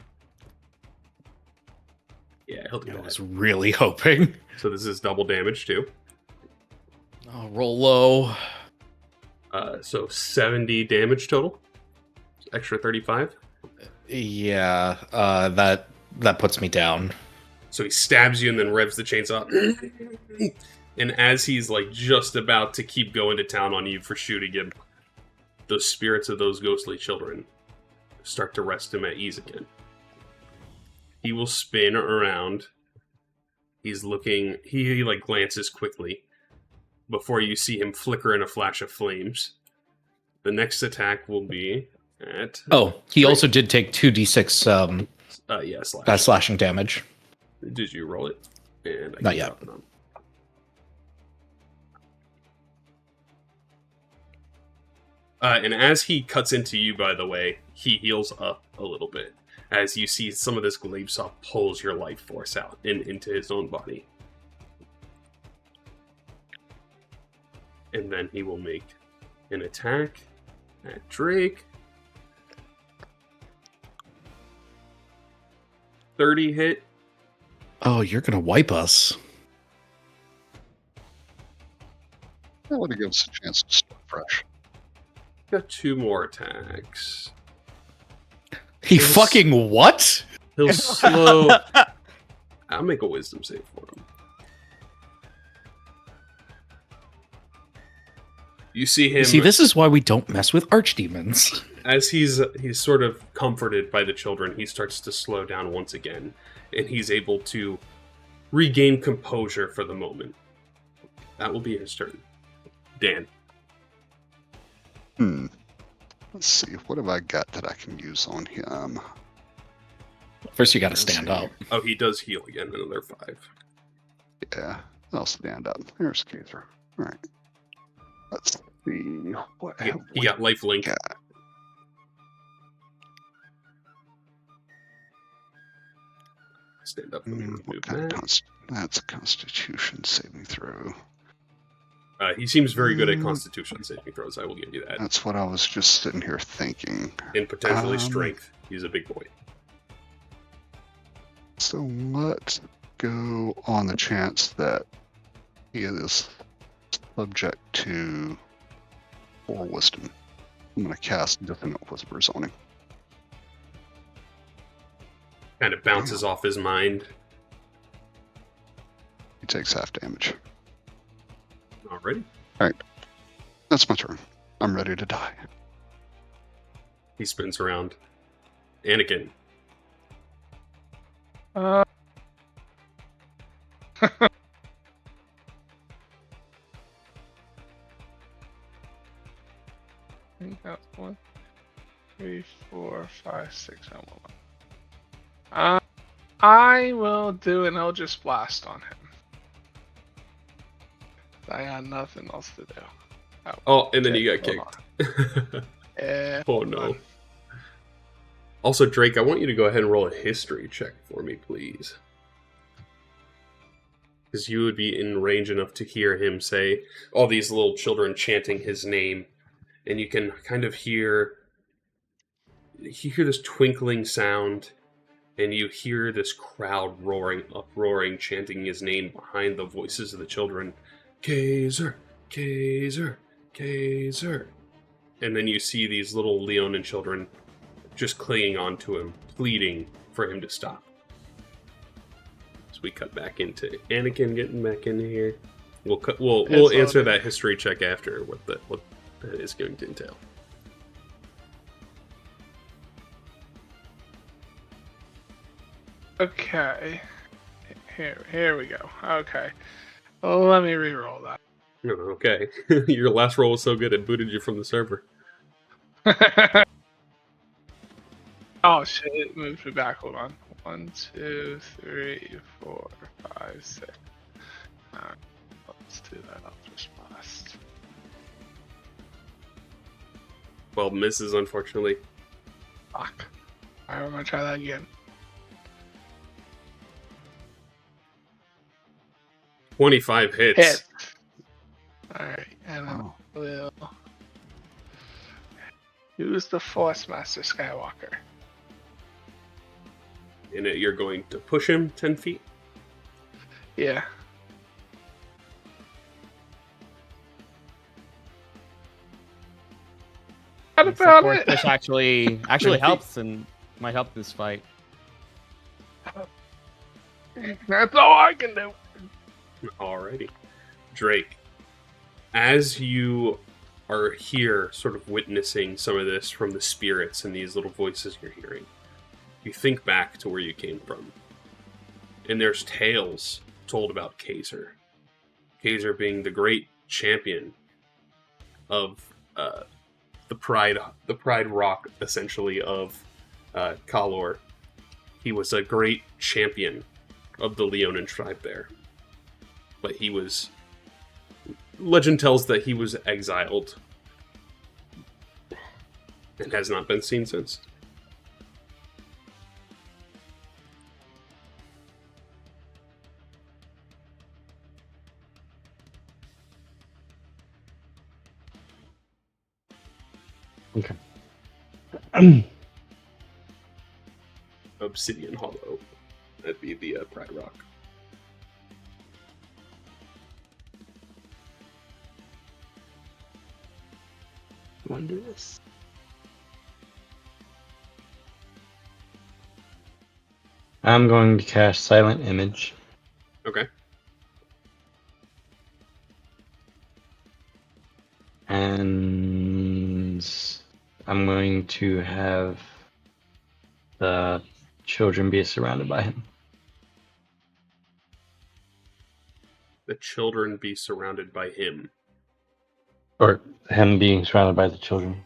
he'll do I that. was really hoping. So this is double damage too. Oh, roll low. So 70 damage total. Extra 35. Yeah, that puts me down. So he stabs you and then revs the chainsaw. And as he's like just about to keep going to town on you for shooting him, the spirits of those ghostly children start to rest him at ease again. He will spin around. He's looking. He like glances quickly before you see him flicker in a flash of flames. The next attack will be at. Oh, he also did take 2d6 yeah, slash. slashing damage. Did you roll it? And I Not can yet. drop it on. And as he cuts into you, by the way, he heals up a little bit. as you see some of this glaive saw pulls your life force out into his own body. And then he will make an attack at Drake. 30 hit. Oh, you're gonna wipe us. That would give us a chance to start fresh. Got 2 more attacks. He Yes. fucking what? He'll slow. I'll make a wisdom save for him. You see him. See, this is why we don't mess with archdemons. As he's sort of comforted by the children, he starts to slow down once again, and he's able to regain composure for the moment. That will be his turn. Dan. Let's see. What have I got that I can use on him? First, you gotta stand up. Oh, he does heal again, another 5. Yeah, I'll stand up. There's Kazer. All right. Let's see. What have He we got life link. got? Stand up. Let me remove What kind that. of that's a Constitution saving throw. He seems very good at Constitution saving throws. I will give you that. That's what I was just sitting here thinking. And potentially Um, strength. He's a big boy. So let's go on the chance that he is subject to 4 wisdom. I'm going to cast Dissonant Whispers on him. Kind of bounces off his mind. He takes half damage. Already. That's my turn. I'm ready to die. He spins around. Anakin. Uh, I think that's 1, 3, 4, 5, 6, 7, 1. I will do an Eldritch Blast on him. I got nothing else to do. Oh, and then okay, you got hold kicked. Yeah. Oh no. Also, Drake, I want you to go ahead and roll a history check for me, please. Because you would be in range enough to hear him say all these little children chanting his name, and you can kind of hear this twinkling sound, and you hear this crowd uproaring, chanting his name behind the voices of the children. Kazer, Kazer, Kazer. And then you see these little Leonin children just clinging onto him, pleading for him to stop. So we cut back into Anakin getting back in here. We'll answer that history check after what that is going to entail. Okay. Here we go. Okay. Let me re-roll that. Oh, okay. Your last roll was so good it booted you from the server. Oh shit, it moved me back. Hold on. 1, 2, 3, 4, 5, 6. Alright, let's do that Eldritch Blast. 12 misses, unfortunately. Fuck. Alright, I'm gonna try that again. 25 hits. Hit. Alright, and then Oh. we'll use the Force Master Skywalker. And you're going to push him 10 feet. Yeah. What about Support it? push actually helps and might help this fight. That's all I can do. Alrighty. Drake, as you are here sort of witnessing some of this from the spirits and these little voices you're hearing, you think back to where you came from. And there's tales told about Kazer. Kazer being the great champion of the pride rock, essentially, of Kalor. He was a great champion of the Leonin tribe there. But he was... Legend tells that he was exiled and has not been seen since. Okay. Obsidian Hollow. That'd be the Pride Rock. Want to do this? I'm going to cast Silent Image. Okay. And I'm going to have the children be surrounded by him. The children be surrounded by him. Or him being surrounded by the children.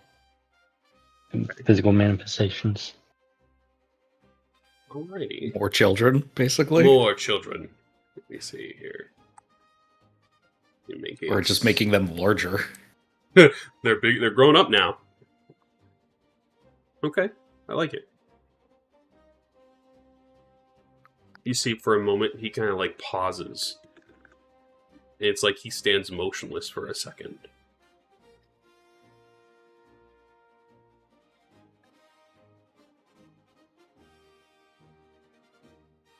And physical manifestations. Alrighty. More children, basically. More children. Let me see here. Or just making them larger. They're big. They're grown up now. Okay, I like it. You see, for a moment, he kind of like pauses. It's like he stands motionless for a second.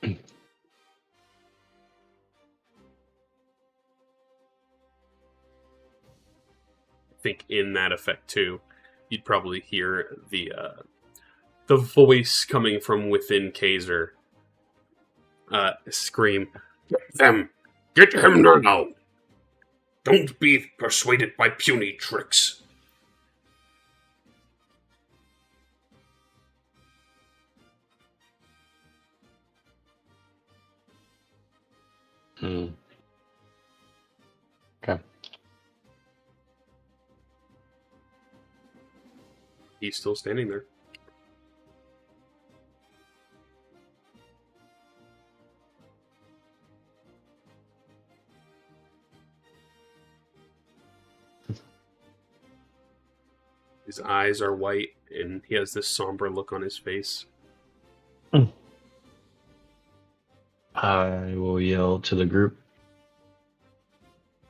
I think in that effect too, you'd probably hear the voice coming from within Kazer scream, "Get them! Get him now! Don't be persuaded by puny tricks." Hmm. Okay. He's still standing there. His eyes are white, and he has this somber look on his face. I will yell to the group.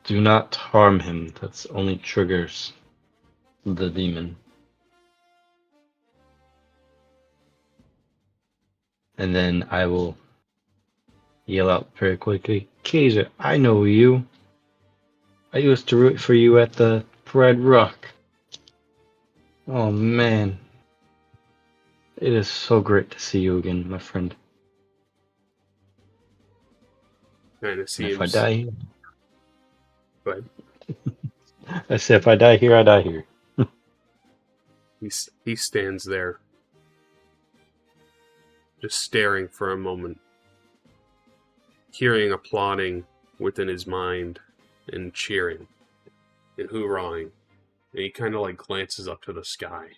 Do not harm him. That's only triggers the demon. And then I will yell out very quickly, Kazer, I know you. I used to root for you at the Red Rock. Oh man. It is so great to see you again, my friend. Kind of And seems. if I die here, Go ahead. I say if I die here, I die here. He stands there, just staring for a moment, hearing applauding within his mind, and cheering, and hoorahing. And he kind of like glances up to the sky.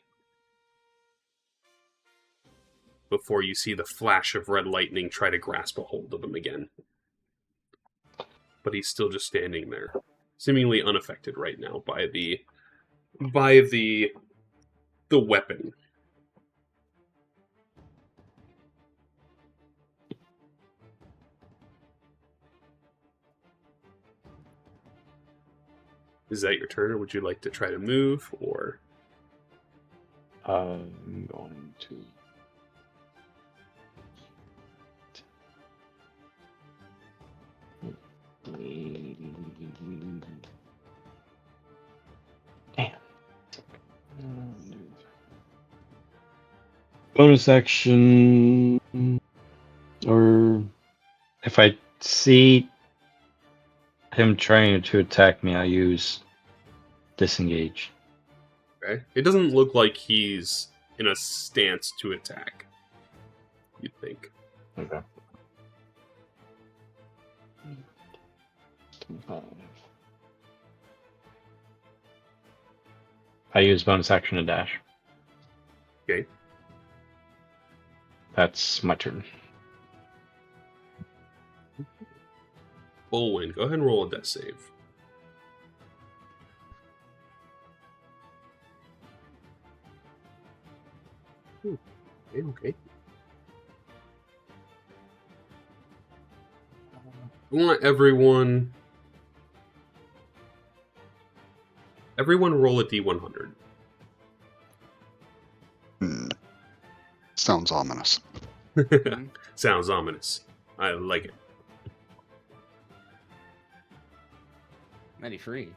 Before you see the flash of red lightning try to grasp a hold of him again. But he's still just standing there, seemingly unaffected right now by the weapon. Is that your turn, or would you like to try to move, or? I'm going to. Damn. Bonus action, or if I see him trying to attack me, I use disengage. Okay. It doesn't look like he's in a stance to attack. You'd think. Okay. I use bonus action to dash. Okay. That's my turn. Bolwyn, go ahead and roll a death save. Okay. I want everyone roll a d100. Sounds ominous. Sounds ominous. I like it. Mighty free.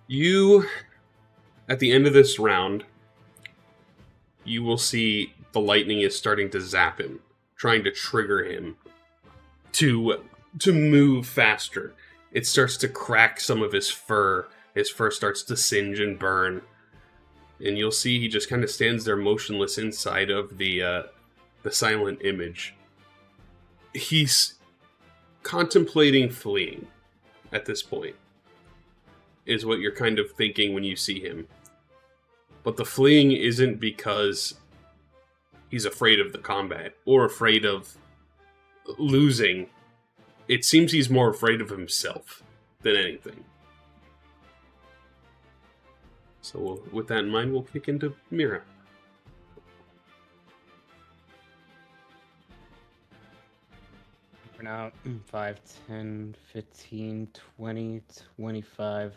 You, at the end of this round, you will see the lightning is starting to zap him, trying to trigger him to move faster. It starts to crack some of his fur. His fur starts to singe and burn. And you'll see he just kind of stands there motionless inside of the silent image. He's contemplating fleeing at this point, is what you're kind of thinking when you see him. But the fleeing isn't because he's afraid of the combat or afraid of losing. It seems he's more afraid of himself than anything. So with that in mind, we'll kick into Mira. For now, 5, 10, 15, 20, 25.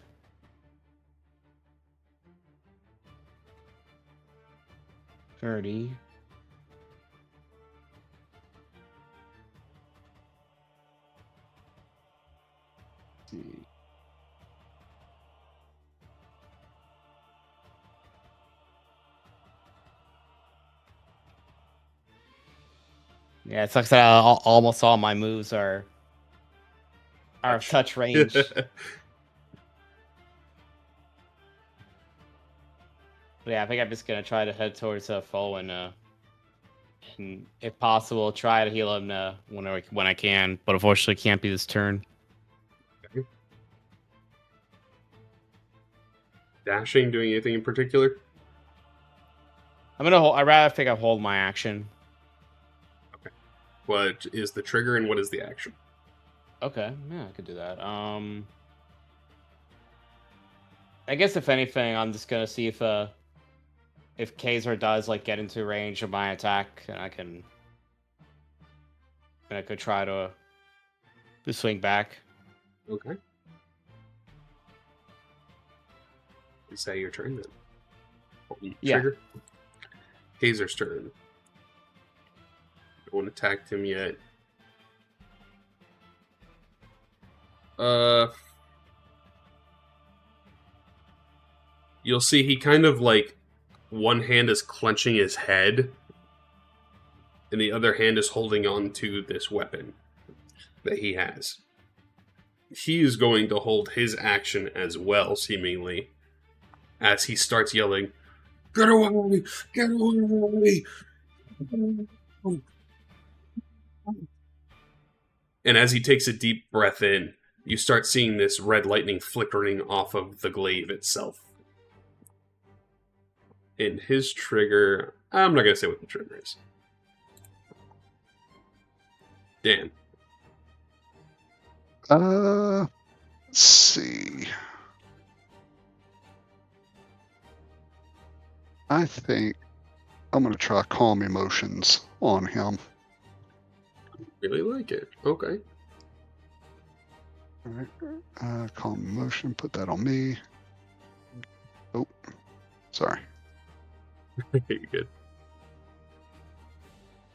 30. See. Yeah, it sucks that almost all my moves are of touch range. But yeah, I think I'm just gonna try to head towards foe and if possible, try to heal him when I can. But unfortunately, can't be this turn. Okay. Dashing, doing anything in particular? I'm gonna hold. I rather think I hold my action. Okay. What is the trigger and what is the action? Okay, yeah, I could do that. I guess if anything, I'm just gonna see if Kazer does like get into range of my attack, and I could try to swing back. Okay. Is that your turn then? Trigger? Yeah. Kazer's turn. No one attacked him yet. You'll see he kind of like one hand is clenching his head and the other hand is holding on to this weapon that he has. He is going to hold his action as well, seemingly, as he starts yelling, "Get away! Get away!" And as he takes a deep breath in, you start seeing this red lightning flickering off of the glaive itself. And his trigger, I'm not going to say what the trigger is. Dan. Let's see. I think I'm going to try calm emotions on him. Really like it. Okay. All right. Calm emotion. Put that on me. Oh, sorry. You're good.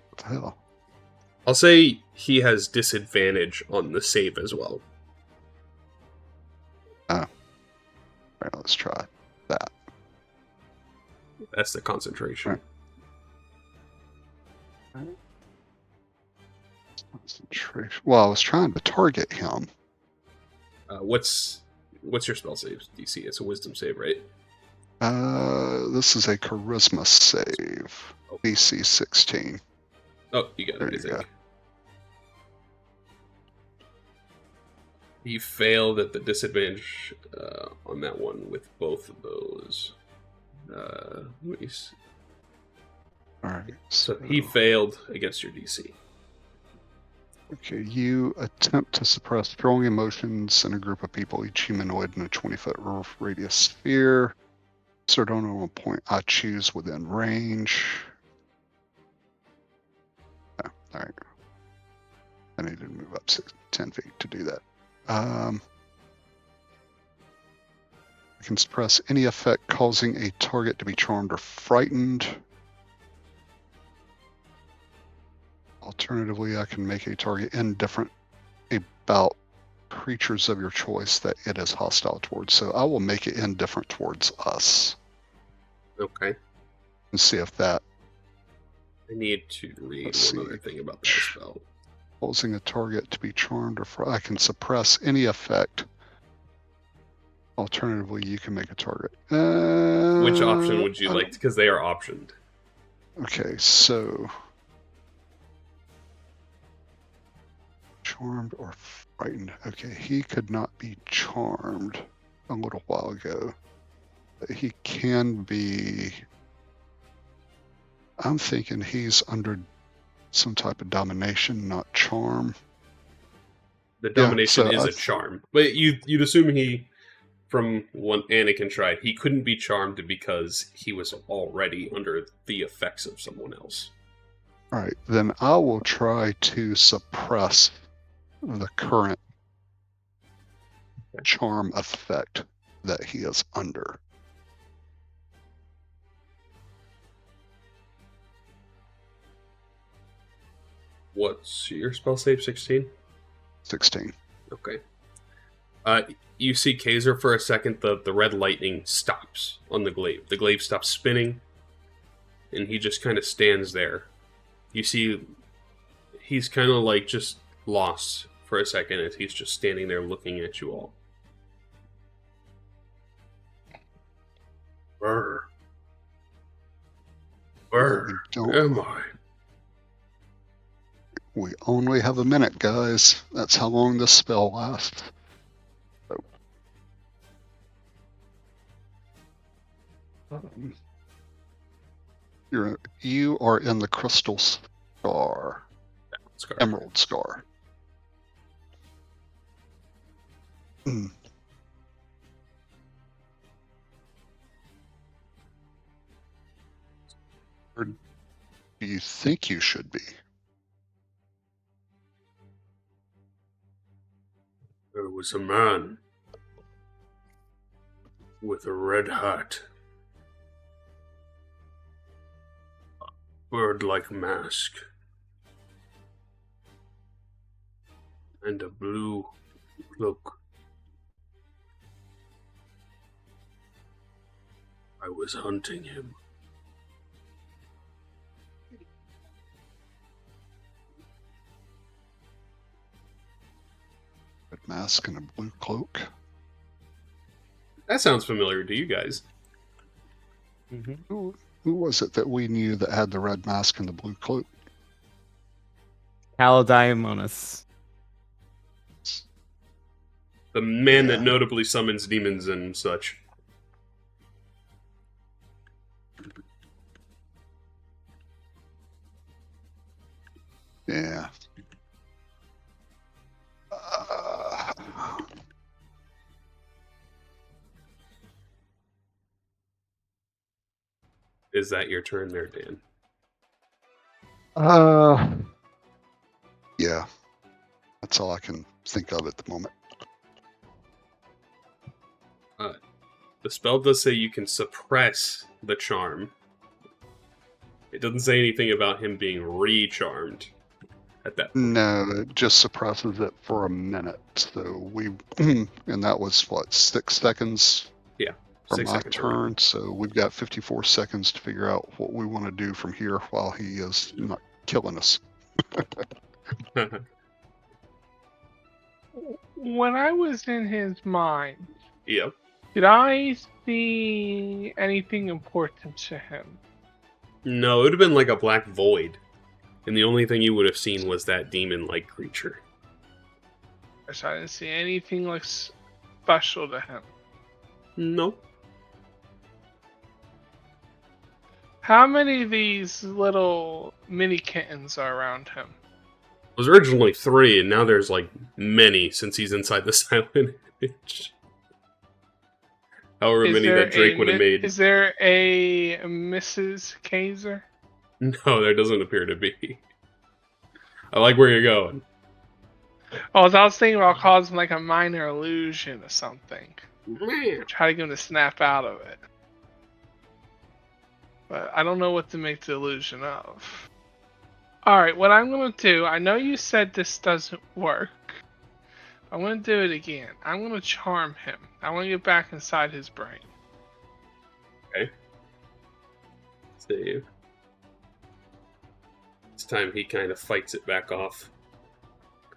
What the hell? I'll say he has disadvantage on the save as well. Oh. All right, let's try that. That's the concentration. Right. Concentration. Well, I was trying to target him. What's your spell save DC? It's a wisdom save, right? This is a charisma save. Oh. DC 16. Oh, you got it. There you go. He failed at the disadvantage on that one with both of those. Let me see. All right. So he failed against your DC. Okay, you attempt to suppress strong emotions in a group of people, each humanoid in a 20-foot radius sphere. Start on a point I choose within range. Oh, all right. I need to move up 10 feet to do that. I can suppress any effect causing a target to be charmed or frightened. Alternatively, I can make a target indifferent about creatures of your choice that it is hostile towards. So I will make it indifferent towards us. Okay. And see if that. I need to read Let's one other see. thing about that spell. Causing a target to be charmed or I can suppress any effect. Alternatively, you can make a target. Which option would you like? Because they are optioned. Okay, so charmed or frightened. Okay, he could not be charmed a little while ago. But he can be. I'm thinking he's under some type of domination, not charm. The domination so is a charm. But you'd assume he, from what Anakin tried, he couldn't be charmed because he was already under the effects of someone else. All right, then I will try to suppress the current charm effect that he is under. What's your spell save? 16? 16. Okay. You see Kazer for a second, the red lightning stops on the glaive. The glaive stops spinning, and he just kind of stands there. You see, he's kind of like just lost for a second as he's just standing there looking at you all. Where am I? We only have a minute, guys. That's how long this spell lasts. You are in the crystal scar. Emerald scar. Or do you think you should be? There was a man with a red hat, a bird-like mask, and a blue cloak. I was hunting him. Red mask and a blue cloak. That sounds familiar to you guys. Mm-hmm. Who was it that we knew that had the red mask and the blue cloak? Caladiamonus. The man that notably summons demons and such. Yeah. Is that your turn there, Dan? Yeah. That's all I can think of at the moment. The spell does say you can suppress the charm. It doesn't say anything about him being re-charmed at that point. No, it just suppresses it for a minute. So and that was what, 6 seconds? Yeah, for 6 my seconds. turn. So we've got 54 seconds to figure out what we want to do from here while he is not killing us. When I was in his mind, Yep. did I see anything important to him? No, it would have been like a black void. And the only thing you would have seen was that demon-like creature. So I didn't see anything like special to him. No. How many of these little mini kittens are around him? It was originally 3, and now there's like many since he's inside the silent image. However many that Drake would have made. Is there a Mrs. Kazer? No, there doesn't appear to be. I like where you're going. Oh, I was thinking about causing like a minor illusion or something. Try to get him to snap out of it. But I don't know what to make the illusion of. Alright, what I'm going to do, I know you said this doesn't work. I'm going to do it again. I'm going to charm him. I want to get back inside his brain. Okay. Save. This time he kind of fights it back off.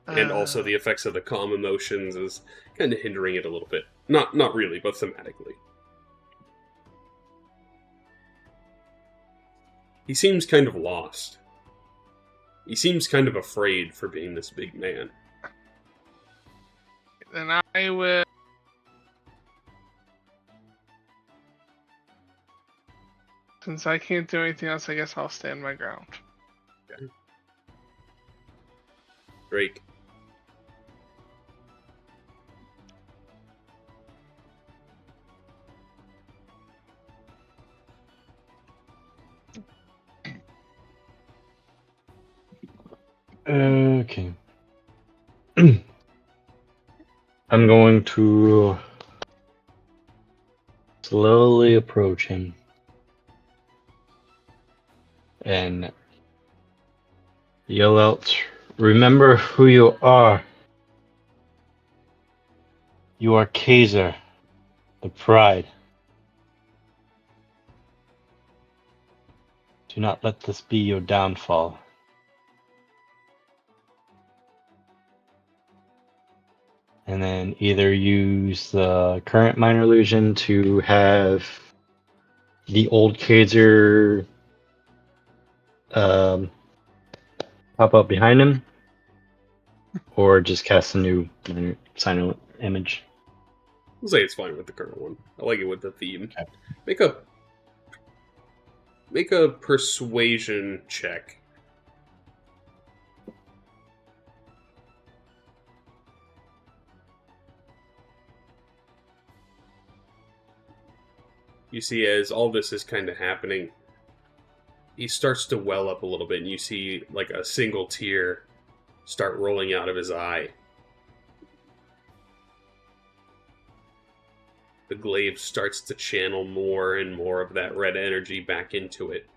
And also the effects of the calm emotions is kind of hindering it a little bit. Not really, but thematically. He seems kind of lost. He seems kind of afraid for being this big man. Then I will... Since I can't do anything else, I guess I'll stand my ground. Okay. Drake. Okay. I'm going to slowly approach him and yell out, "Remember who you are. You are Kazer, the Pride. Do not let this be your downfall." And then either use the current minor illusion to have the old Kazer pop up behind him, or just cast a new minor silent image. I'll say it's fine with the current one. I like it with the theme. Okay. Make a persuasion check. You see, as all this is kind of happening, he starts to well up a little bit, and you see like a single tear start rolling out of his eye. The glaive starts to channel more and more of that red energy back into it.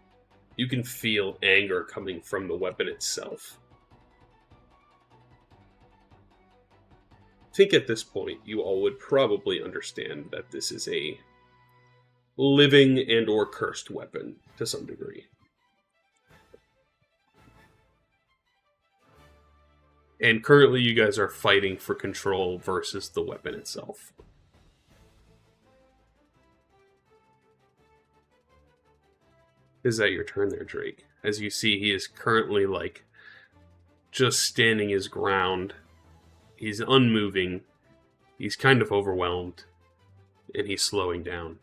You can feel anger coming from the weapon itself. I think at this point, you all would probably understand that this is a living and or cursed weapon to some degree. And currently you guys are fighting for control versus the weapon itself. Is that your turn there, Drake? As you see, he is currently like just standing his ground. He's unmoving. He's kind of overwhelmed. And he's slowing down.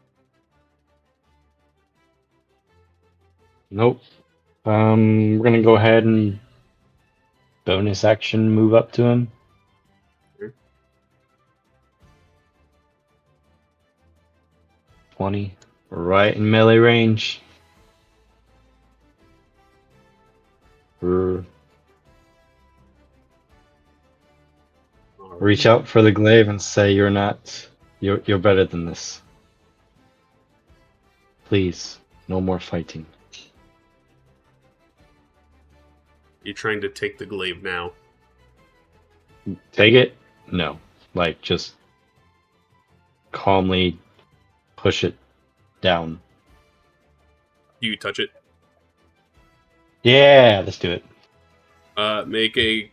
Nope. We're gonna go ahead and bonus action move up to him. Sure. 20, right in melee range. Reach out for the glaive and say, "You're better than this. Please, no more fighting." You're trying to take the glaive now. Take it? No. Like, just calmly push it down. Do you touch it? Yeah, let's do it. Make a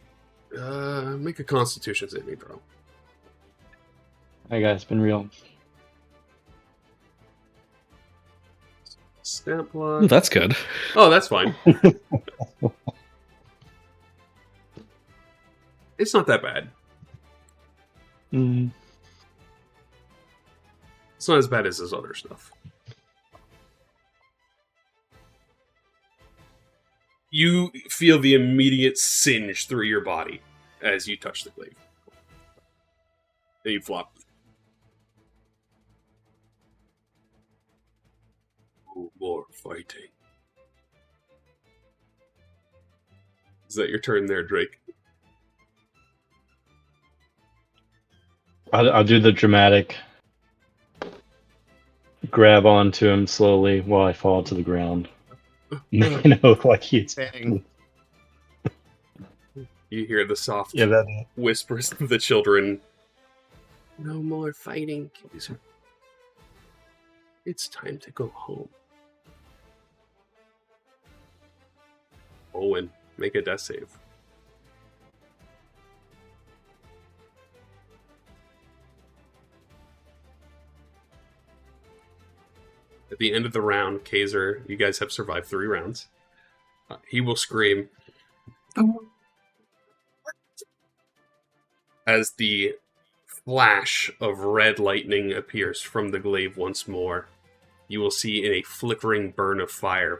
Constitution saving throw. Hi guys, it's been real. Stat block. Ooh, that's good. Oh, that's fine. It's not that bad. Mm. It's not as bad as his other stuff. You feel the immediate singe through your body as you touch the glaive. And you flop. No more fighting. Is that your turn there, Drake? I'll do the dramatic grab onto him slowly while I fall to the ground. Making it look like he's... Dang. You hear the soft Yeah, whispers of the children. No more fighting, Kazer. It's time to go home. Owen, make a death save. At the end of the round, Kazer, you guys have survived 3 rounds. He will scream as the flash of red lightning appears from the glaive once more. You will see in a flickering burn of fire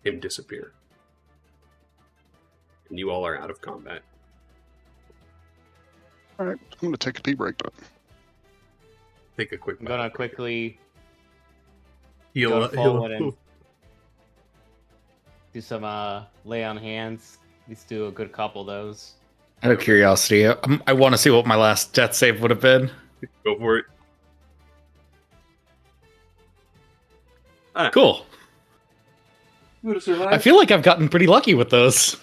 him disappear. And you all are out of combat. All right, I'm going to take a pee break. Take a quick I'm gonna quickly heal go up. forward and do some lay on hands. Let's do a good couple of those. Out of curiosity, I want to see what my last death save would have been. Go for it. Cool. You would have survived. I feel like I've gotten pretty lucky with those.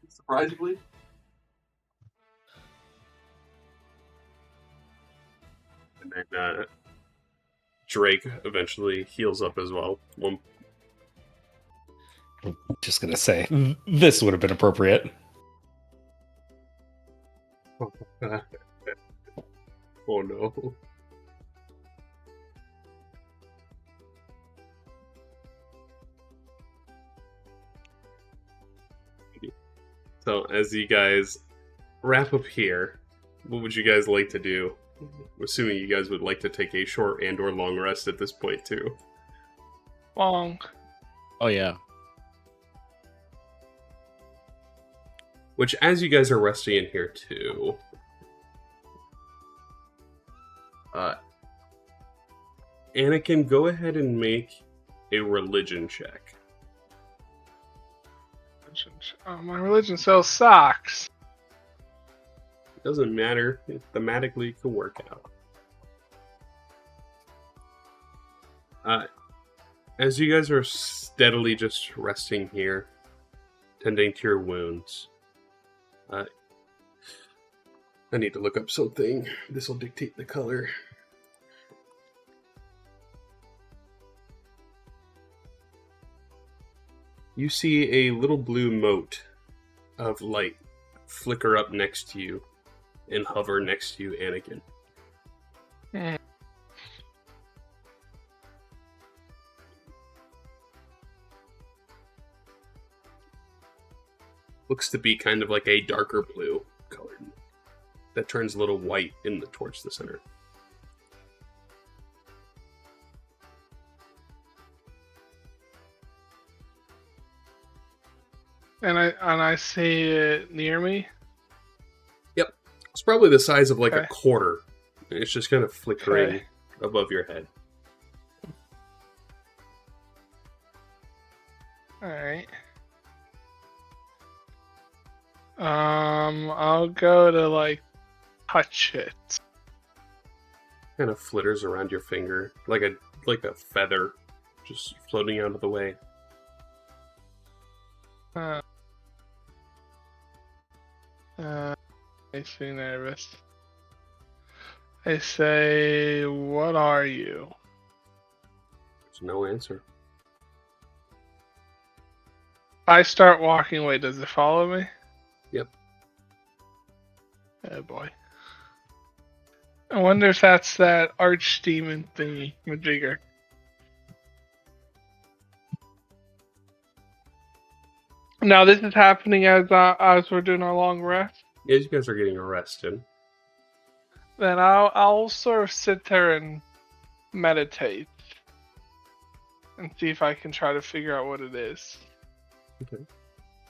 Surprisingly. And then Drake eventually heals up as well. Just gonna say, this would have been appropriate. Oh no. So, as you guys wrap up here, what would you guys like to do? Assuming you guys would like to take a short and or long rest at this point, too. Long. Oh yeah. Which, as you guys are resting in here, too... Anakin, go ahead and make a religion check. Oh, my religion sells socks. It doesn't matter. Thematically, it could work out. As you guys are steadily just resting here, tending to your wounds, I need to look up something. This will dictate the color. You see a little blue mote of light flicker up next to you and hover next to you, Anakin. Looks to be kind of like a darker blue color that turns a little white towards the center. And I see it near me. Yep. It's probably the size of like Okay. a quarter. It's just kind of flickering above your head. Alright. I'll go to like touch it. Kind of flitters around your finger like a feather just floating out of the way. Makes me nervous. I say, what are you? There's no answer. I start walking away, does it follow me? Yep. Oh boy. I wonder if that's that archdemon thingy, Majigger. Now this is happening as we're doing our long rest. As you guys are getting arrested. Then I'll sort of sit there and meditate and see if I can try to figure out what it is. Okay.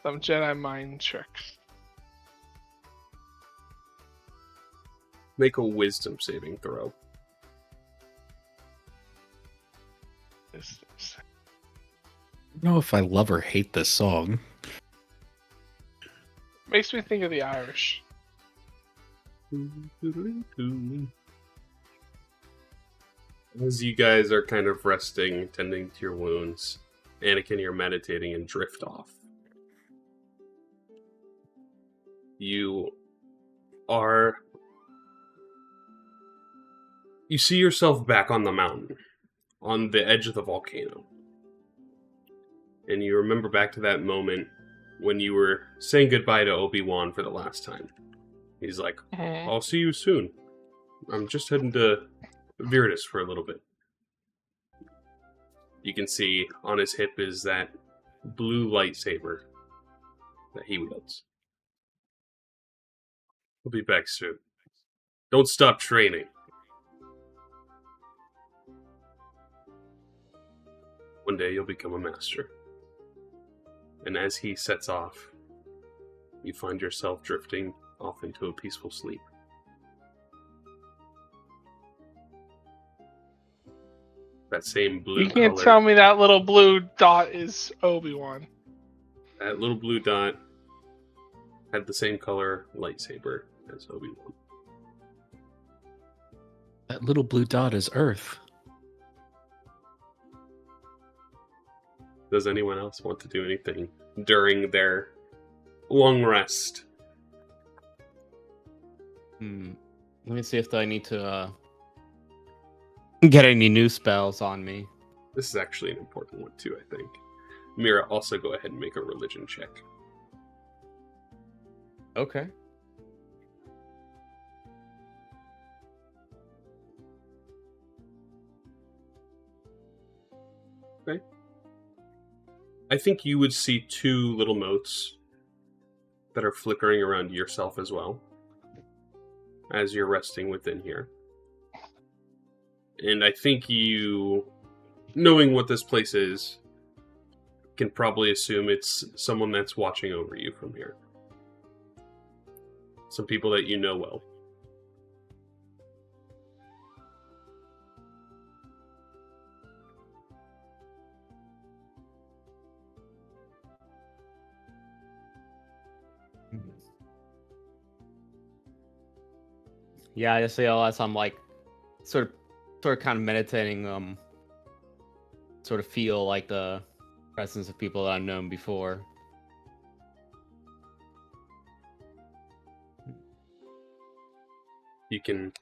Some Jedi mind tricks. Make a wisdom saving throw. I don't know if I love or hate this song. Makes me think of the Irish. As you guys are kind of resting, tending to your wounds, Anakin, you're meditating and drift off. You see yourself back on the mountain, on the edge of the volcano. And you remember back to that moment when you were saying goodbye to Obi-Wan for the last time. He's like, I'll see you soon. I'm just heading to Viridis for a little bit. You can see on his hip is that blue lightsaber that he wields. We'll be back soon. Don't stop training. One day you'll become a master. And as he sets off, you find yourself drifting off into a peaceful sleep. That same blue You can't color, tell me that little blue dot is Obi-Wan. that little blue dot had the same color lightsaber as Obi-Wan. That little blue dot is Earth. Does anyone else want to do anything during their long rest? Let me see if I need to get any new spells on me. This is actually an important one too, I think. Mira, also go ahead and make a religion check. Okay. Okay. I think you would see two little motes that are flickering around yourself as well as you're resting within here. And I think you, knowing what this place is, can probably assume it's someone that's watching over you from here. Some people that you know well. Yeah, I just feel as I'm like sort of kind of meditating, sort of feel like the presence of people that I've known before. You can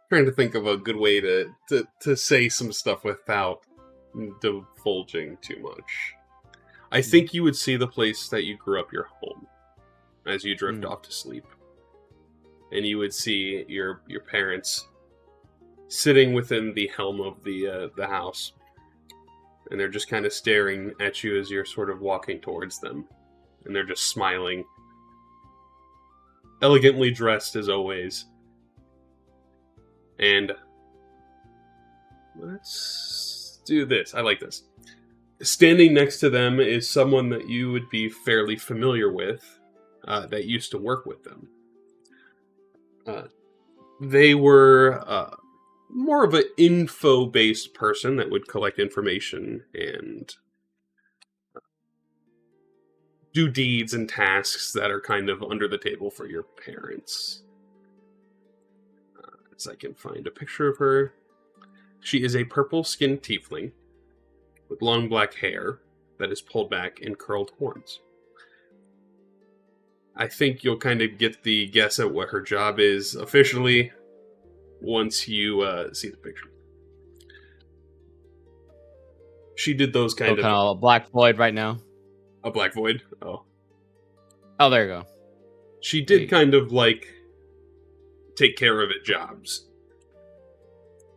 trying to think of a good way to say some stuff without divulging too much. I think you would see the place that you grew up, your home, as you drift off to sleep. And you would see your parents sitting within the helm of the house. And they're just kind of staring at you as you're sort of walking towards them. And they're just smiling. Elegantly dressed as always. And let's do this. I like this. Standing next to them is someone that you would be fairly familiar with, that used to work with them. They were more of an info-based person that would collect information and do deeds and tasks that are kind of under the table for your parents. As I can find a picture of her. She is a purple-skinned tiefling with long black hair that is pulled back in curled horns. I think you'll kind of get the guess at what her job is officially once you see the picture. She did those kind of a black void right now. A black void? Oh, there you go. She did kind of like take care of it jobs.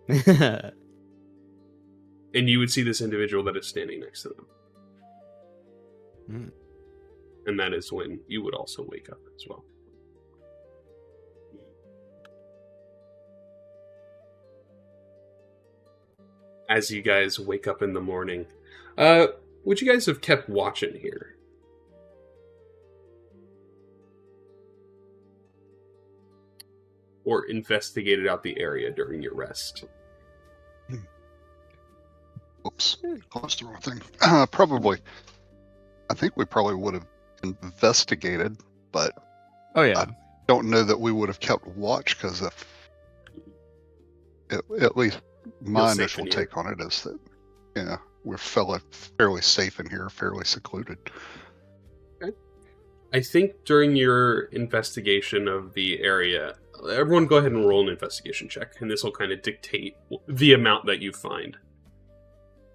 And you would see this individual that is standing next to them. And that is when you would also wake up as well. As you guys wake up in the morning, would you guys have kept watching here? Or investigated out the area during your rest? Oops, close the wrong thing. Probably. I think we probably would have investigated, but Oh yeah. I don't know that we would have kept watch because at least my safe initial in here. take on it is that, yeah, we're fairly safe in here, fairly secluded. I think during your investigation of the area, everyone go ahead and roll an investigation check, and this will kind of dictate the amount that you find.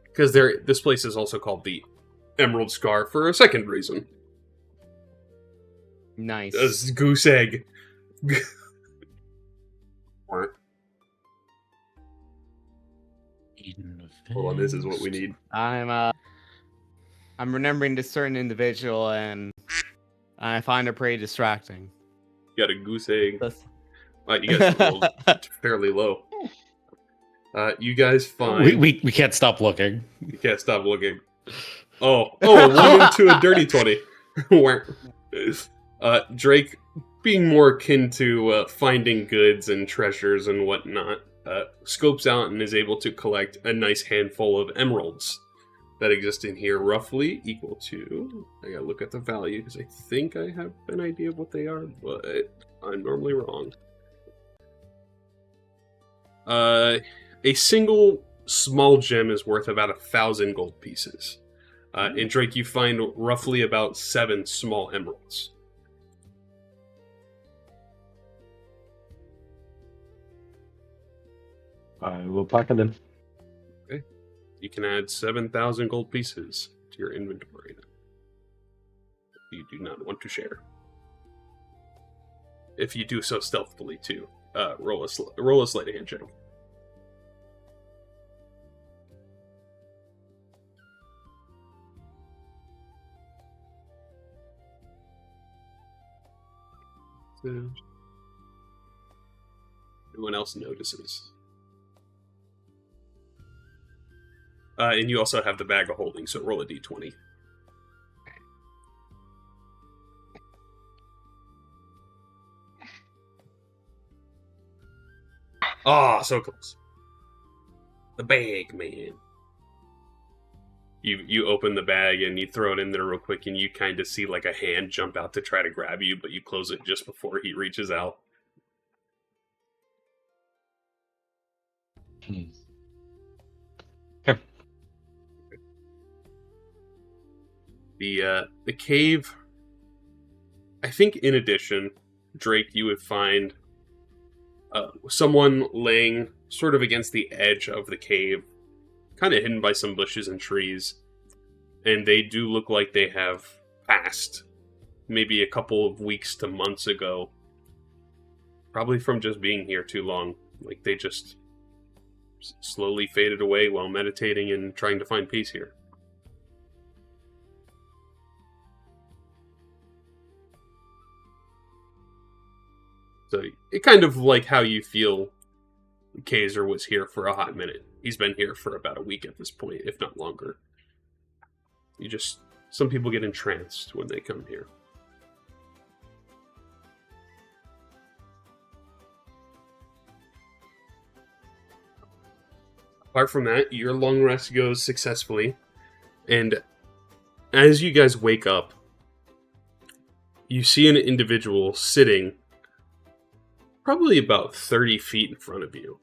Because this place is also called the Emerald Scar for a second reason. Nice. As goose egg. Hold on, this is what we need. I'm remembering this certain individual, and I find it pretty distracting. You got a goose egg. That's- You guys rolled fairly low. You guys find... We can't stop looking. You can't stop looking. Oh, a 1 into a dirty 20. Drake, being more akin to finding goods and treasures and whatnot, scopes out and is able to collect a nice handful of emeralds that exist in here, roughly equal to... I gotta look at the value, because I think I have an idea of what they are, but I'm normally wrong. A single small gem is worth about 1,000 gold pieces. And Drake, you find roughly about 7 small emeralds. I will pocket them. Okay. You can add 7,000 gold pieces to your inventory. You do not want to share. If you do so stealthily, too, roll a sleight of hand check. No one else notices. And you also have the bag of holding, so roll a d20. Ah, so close. The bag, man. You open the bag and you throw it in there real quick, and you kind of see like a hand jump out to try to grab you, but you close it just before he reaches out. Okay. The cave. I think in addition, Drake, you would find someone laying sort of against the edge of the cave, kind of hidden by some bushes and trees, and they do look like they have passed maybe a couple of weeks to months ago, probably from just being here too long. Like they just slowly faded away while meditating and trying to find peace here. So it kind of like how you feel Kazer was here for a hot minute. He's been here for about a week at this point, if not longer. Some people get entranced when they come here. Apart from that, your long rest goes successfully, and as you guys wake up, you see an individual sitting probably about 30 feet in front of you.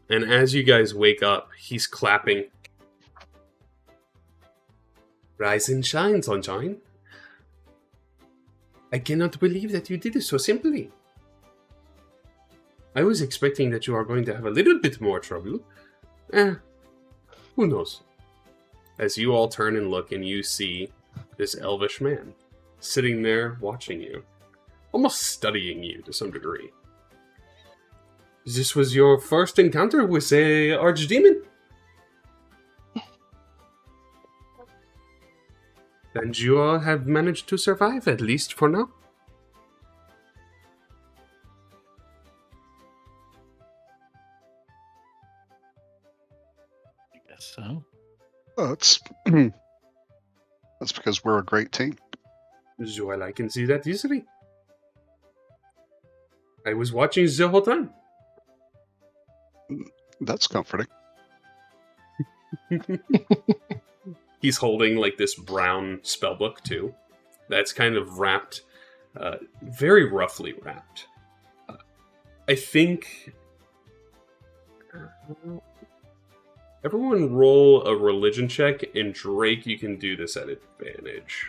And as you guys wake up, he's clapping. Rise and shine, sunshine. I cannot believe that you did it so simply. I was expecting that you are going to have a little bit more trouble. Who knows? As you all turn and look, and you see this elvish man sitting there watching you, almost studying you to some degree. This was your first encounter with a archdemon? And you all have managed to survive, at least for now? I guess so. Well, That's because we're a great team. Well, I can see that easily. I was watching the whole time. That's comforting. He's holding like this brown spellbook too. That's kind of wrapped, very roughly wrapped. I think everyone roll a religion check, and Drake, you can do this at advantage.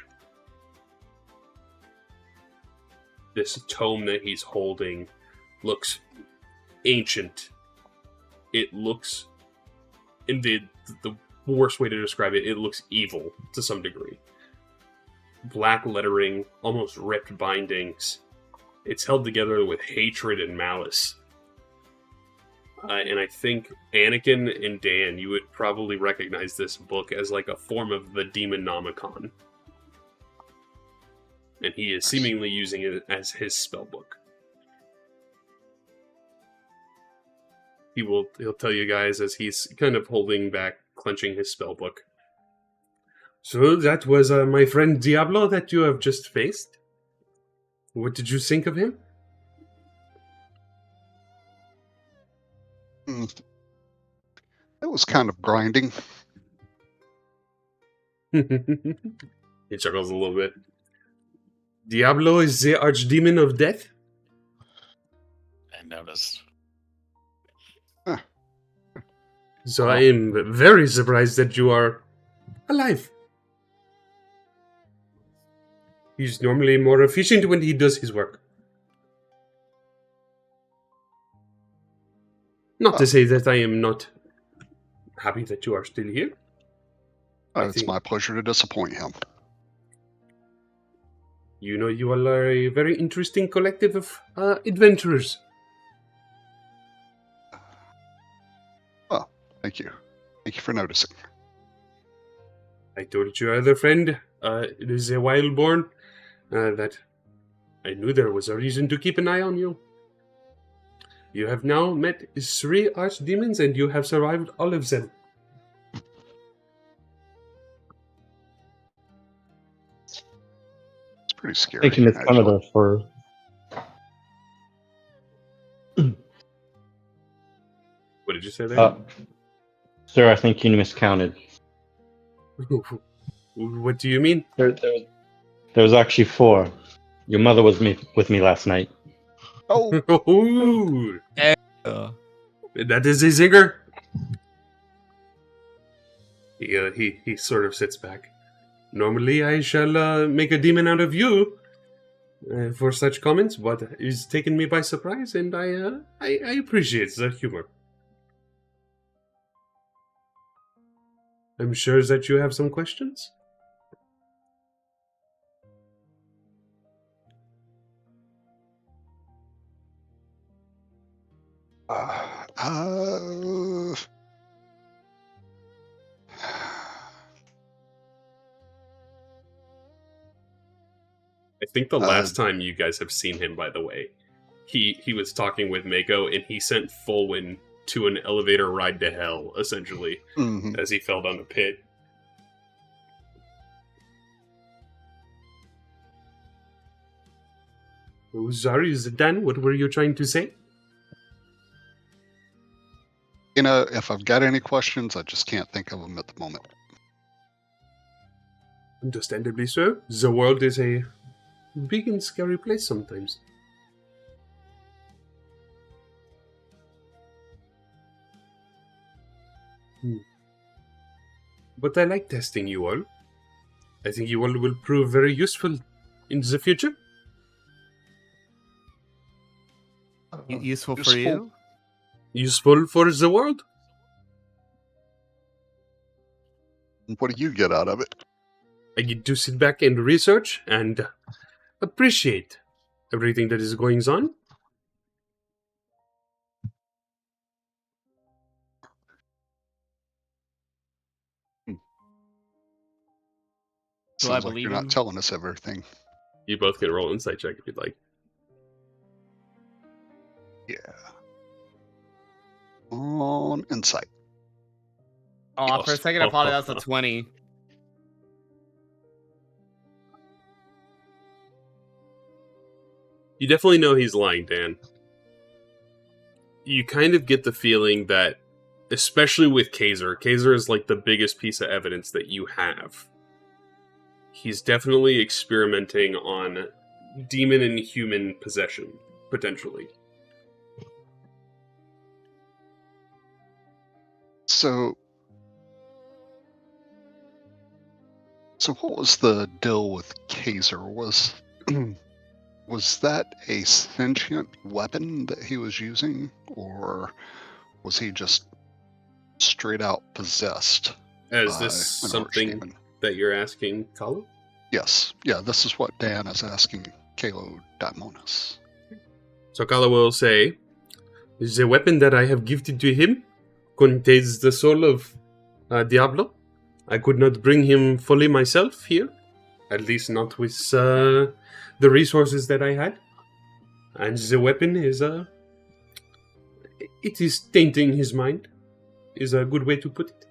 This tome that he's holding looks ancient. It looks, in the worst way to describe it, it looks evil to some degree. Black lettering, almost ripped bindings. It's held together with hatred and malice. And I think Anakin and Dan, you would probably recognize this book as like a form of the Demonomicon. And he is seemingly using it as his spellbook. He'll tell you guys as he's kind of holding back, clenching his spellbook. So that was my friend Diablo that you have just faced. What did you think of him? It was kind of grinding. He chuckles a little bit. Diablo is the archdemon of death? I noticed. So I am very surprised that you are alive. He's normally more efficient when he does his work. Not to say that I am not happy that you are still here. It's my pleasure to disappoint him. You know, you all are a very interesting collective of adventurers. Oh, thank you. Thank you for noticing. I told your other friend, it is a wildborn, that I knew there was a reason to keep an eye on you. You have now met 3 archdemons and you have survived all of them. It's pretty scary. Thank you, Miss Canada, for... What did you say there? Sir, I think you miscounted. What do you mean? There was actually 4. Your mother was with me last night. Oh, Ooh. That is a zinger. He sort of sits back. Normally I shall make a demon out of you for such comments, but it's taken me by surprise, and I appreciate the humor. I'm sure that you have some questions. I think the last time you guys have seen him, by the way, he was talking with Mako, and he sent Fulwin to an elevator ride to hell, essentially, as he fell down a pit. Oh, sorry, Zidane, what were you trying to say? You know, if I've got any questions, I just can't think of them at the moment. Understandably so. The world is a big and scary place sometimes. But I like testing you all. I think you all will prove very useful in the future. Useful for you? Useful for the world. What do you get out of it? I get to sit back and research and appreciate everything that is going on. Do I Sounds like believe you're him? not telling us everything. You both can roll insight check if you'd like. Yeah. On insight. Oh, for a second I thought that was a 20. You definitely know he's lying, Dan. You kind of get the feeling that, especially with Kazer is like the biggest piece of evidence that you have. He's definitely experimenting on demon and human possession, potentially. So what was the deal with Kazer? Was that a sentient weapon that he was using, or was he just straight out possessed? Is this something that you're asking Kalo? Yes. Yeah, this is what Dan is asking Kalo Daimonis. So Kalo will say, the weapon that I have gifted to him contains the soul of Diablo. I could not bring him fully myself here, at least not with the resources that I had. And the weapon is it is tainting his mind, is a good way to put it.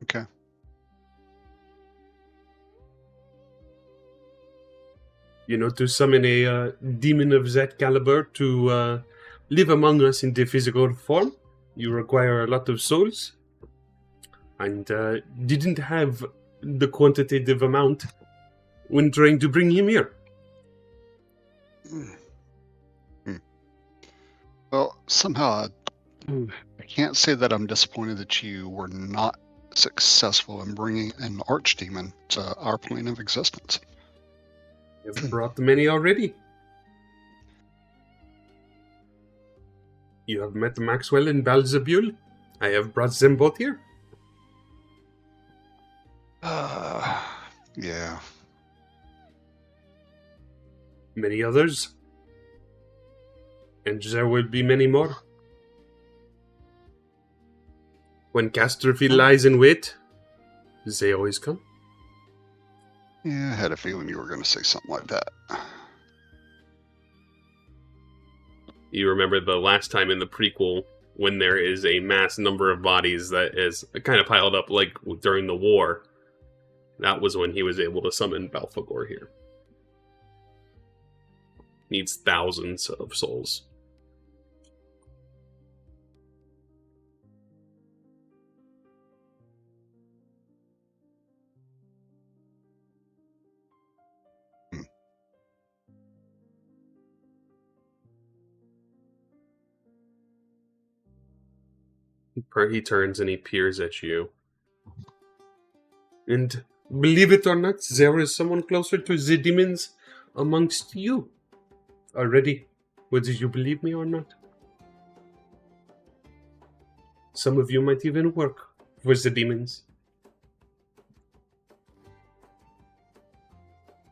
Okay. To summon a demon of that caliber to live among us in the physical form, you require a lot of souls. And didn't have the quantitative amount when trying to bring him here. Well, somehow I can't say that I'm disappointed that you were not successful in bringing an archdemon to our plane of existence. You've brought many already. You have met Maxwell and Balzabul. I have brought them both here. Yeah. Many others. And there will be many more. When Casterfield lies in wait, they always come. Yeah, I had a feeling you were going to say something like that. You remember the last time in the prequel when there is a mass number of bodies that is kind of piled up like during the war. That was when he was able to summon Balfagor here. Needs thousands of souls. He turns and he peers at you. And believe it or not, there is someone closer to the demons amongst you already, whether you believe me or not. Some of you might even work for the demons.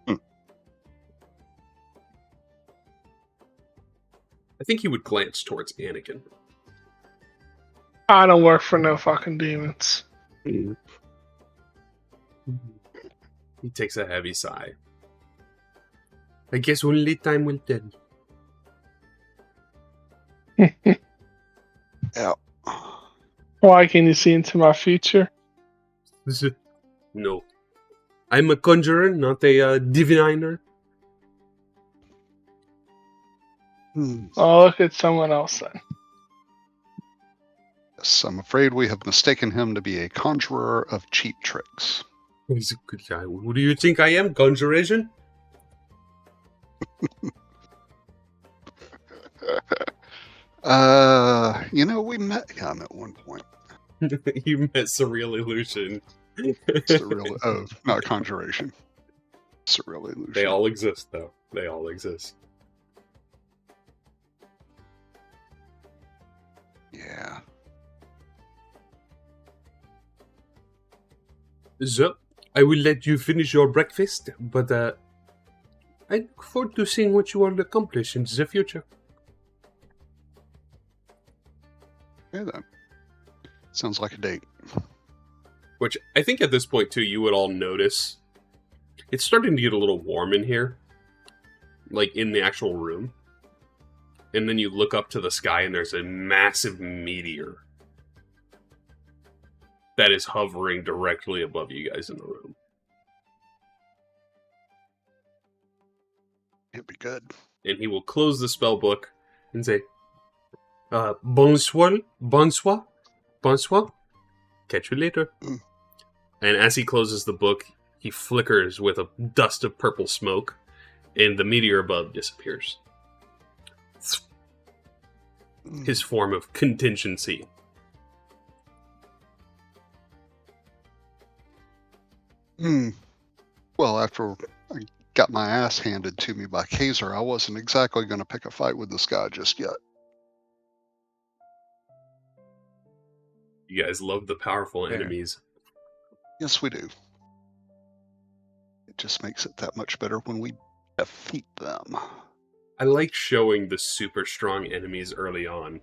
I think he would glance towards Anakin. I don't work for no fucking demons. He takes a heavy sigh. I guess only time will tell. Yeah. Why, can you see into my future? No. I'm a conjurer, not a diviner. Oh, look at someone else then. Yes, I'm afraid we have mistaken him to be a conjurer of cheap tricks. He's a good guy. Who do you think I am, conjuration? We met him at one point. You met Surreal Illusion. Not conjuration. Surreal Illusion. They all exist, though. They all exist. Yeah. So, I will let you finish your breakfast, but I look forward to seeing what you will accomplish in the future. Okay then. Sounds like a date. Which I think at this point, too, you would all notice. It's starting to get a little warm in here. Like, in the actual room. And then you look up to the sky and there's a massive meteor that is hovering directly above you guys in the room. It'd be good. And he will close the spell book and say, bonsoir, bonsoir, bonsoir. Catch you later. Mm. And as he closes the book, he flickers with a dust of purple smoke, and the meteor above disappears. His form of contingency. Well, after I got my ass handed to me by Kazer, I wasn't exactly going to pick a fight with this guy just yet. You guys love the powerful Fair. enemies. Yes, we do. It just makes it that much better when we defeat them. I like showing the super strong enemies early on,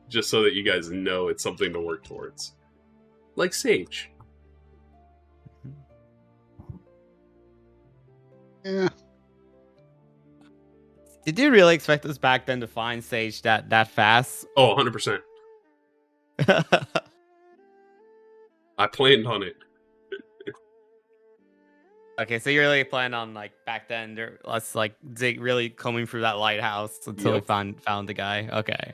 just so that you guys know it's something to work towards. Like Sage. Yeah. Did you really expect us back then to find Sage that fast? Oh, 100%. I planned on it. Okay, so you really planned on like back then us like really combing through that lighthouse until we found the guy. Okay.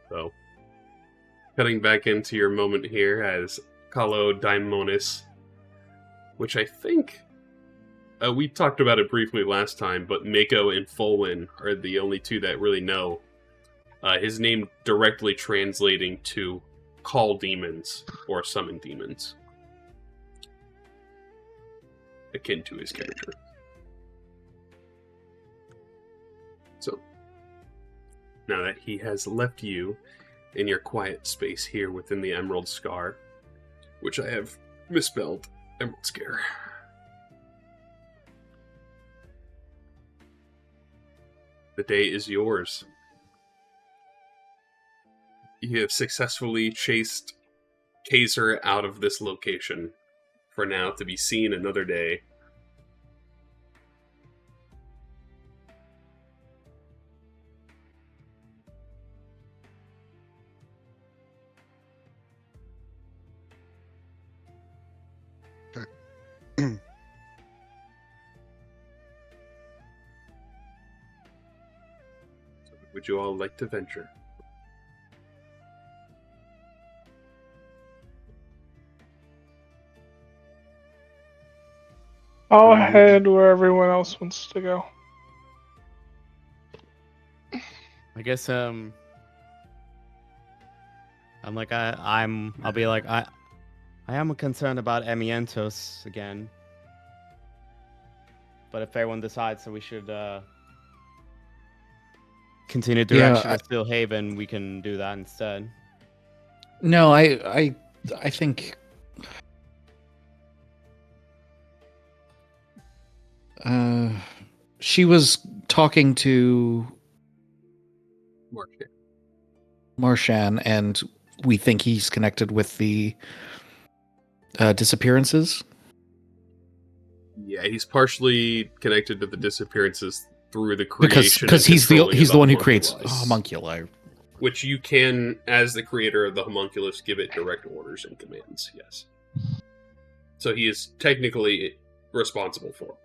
So, cutting back into your moment here as Kalo Daimonis, which I think we talked about it briefly last time, but Mako and Folwyn are the only two that really know. His name directly translating to call demons or summon demons. Akin to his character. So, now that he has left you in your quiet space here within the Emerald Scar, which I have misspelled Emerald Scare. The day is yours. You have successfully chased Kazer out of this location for now to be seen another day. Would you all like to venture? I'll head where everyone else wants to go. I guess I'm like I'll be like I am concerned about Emientos again. But if everyone decides that we should continue direction of Sevenfold Haven, we can do that instead. No, I think she was talking to Marshan, and we think he's connected with the disappearances. Yeah, he's partially connected to the disappearances through the creation because he's the one who creates homunculi, which you can, as the creator of the homunculus, give it direct orders and commands. Yes, so he is technically responsible for it.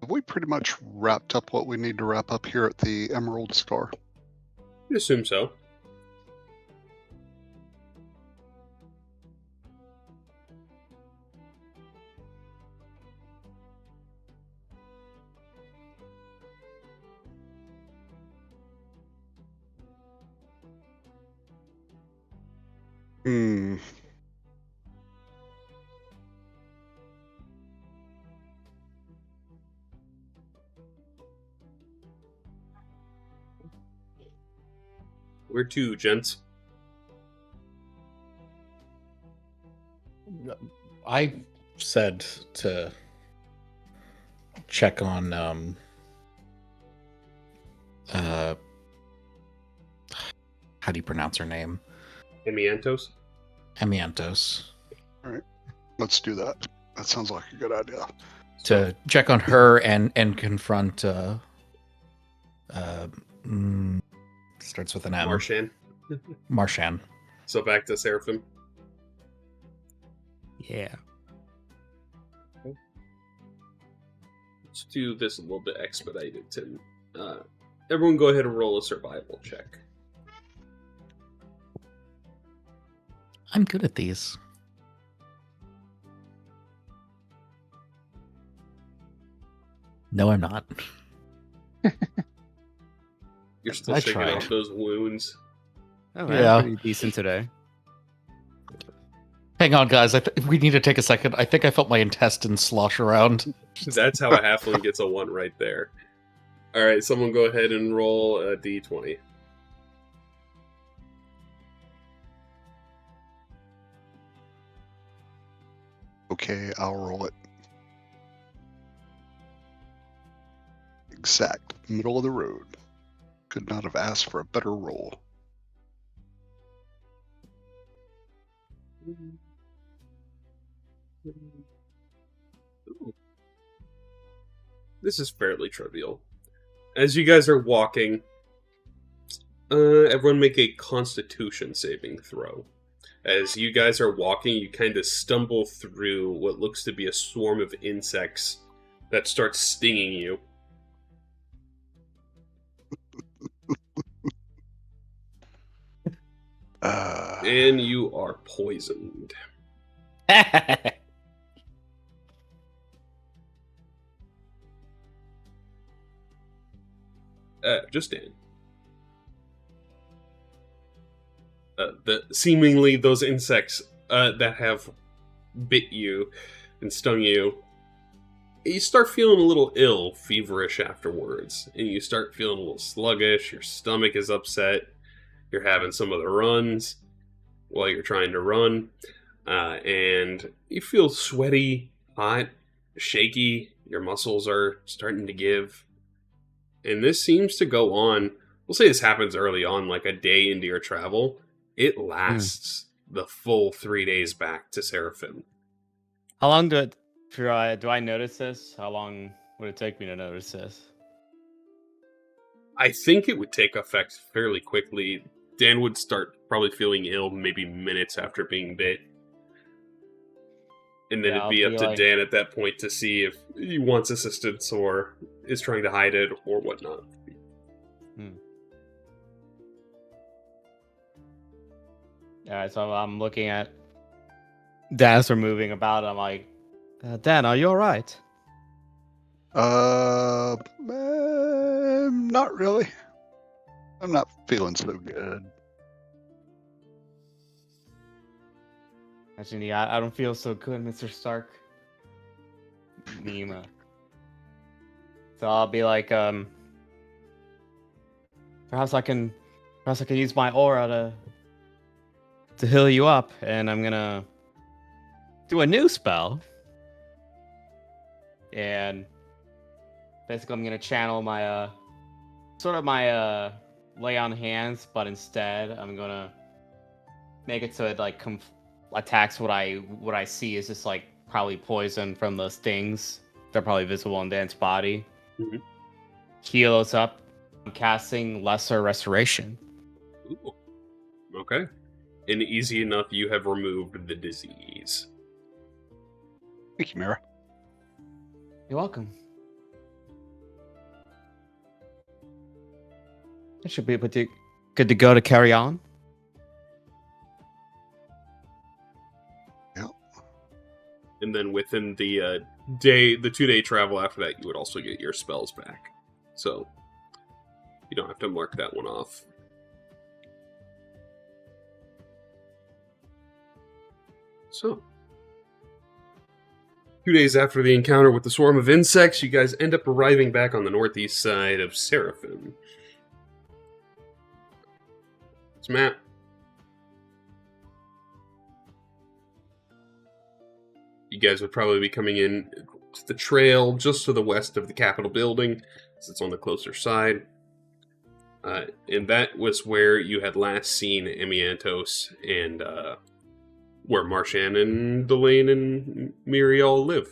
Have we pretty much wrapped up what we need to wrap up here at the Emerald Scar? I assume so. Where to, gents? I said to check on how do you pronounce her name? Emiantos? Emiantos. All right, let's do that. That sounds like a good idea. To check on her and confront starts with an M. Marshan. Marshan. So back to Seraphim. Yeah. Let's do this a little bit expedited, Tim. Everyone go ahead and roll a survival check. I'm good at these. No, I'm not. You're still I shaking tried. off those wounds. Oh, Yeah. pretty decent today. Hang on, guys. We need to take a second. I think I felt my intestines slosh around. That's how a halfling gets a 1 right there. Alright, someone go ahead and roll a d20. Okay, I'll roll it. Exact middle of the road. Could not have asked for a better roll. Ooh. This is fairly trivial. As you guys are walking, everyone make a Constitution saving throw. As you guys are walking, you kind of stumble through what looks to be a swarm of insects that start stinging you. And you are poisoned. Just Dan. Seemingly those insects that have bit you and stung you, you start feeling a little ill, feverish afterwards, and you start feeling a little sluggish, your stomach is upset, you're having some of the runs while you're trying to run, and you feel sweaty, hot, shaky, your muscles are starting to give, and this seems to go on. We'll say this happens early on, like a day into your travel. It lasts the full 3 days back to Seraphim. How long do I notice this? How long would it take me to notice this? I think it would take effect fairly quickly. Dan would start probably feeling ill maybe minutes after being bit. And then it'd be up to Dan at that point to see if he wants assistance or is trying to hide it or whatnot. Alright, so I'm looking at Dan as we're moving about. I'm like, Dan, are you alright? Not really. I'm not feeling so good. Actually, I don't feel so good, Mr. Stark. Nima. So I'll be like, perhaps I can use my aura to heal you up, and I'm gonna do a new spell. And basically I'm gonna channel my my lay on hands, but instead I'm gonna make it so it like attacks what I see is just like probably poison from the stings. They're probably visible on Dan's body. Mm-hmm. Heal us up. I'm casting Lesser Restoration. Ooh. Okay. And easy enough, you have removed the disease. Thank you, Mira. You're welcome. It should be pretty good to go to carry on. Yep. And then within the 2-day travel after that, you would also get your spells back. So you don't have to mark that one off. So 2 days after the encounter with the swarm of insects, you guys end up arriving back on the northeast side of Seraphim. this map. You guys would probably be coming in to the trail just to the west of the Capitol building, since it's on the closer side. And that was where you had last seen Amiantos and where Marshan and Delane and Miri all live.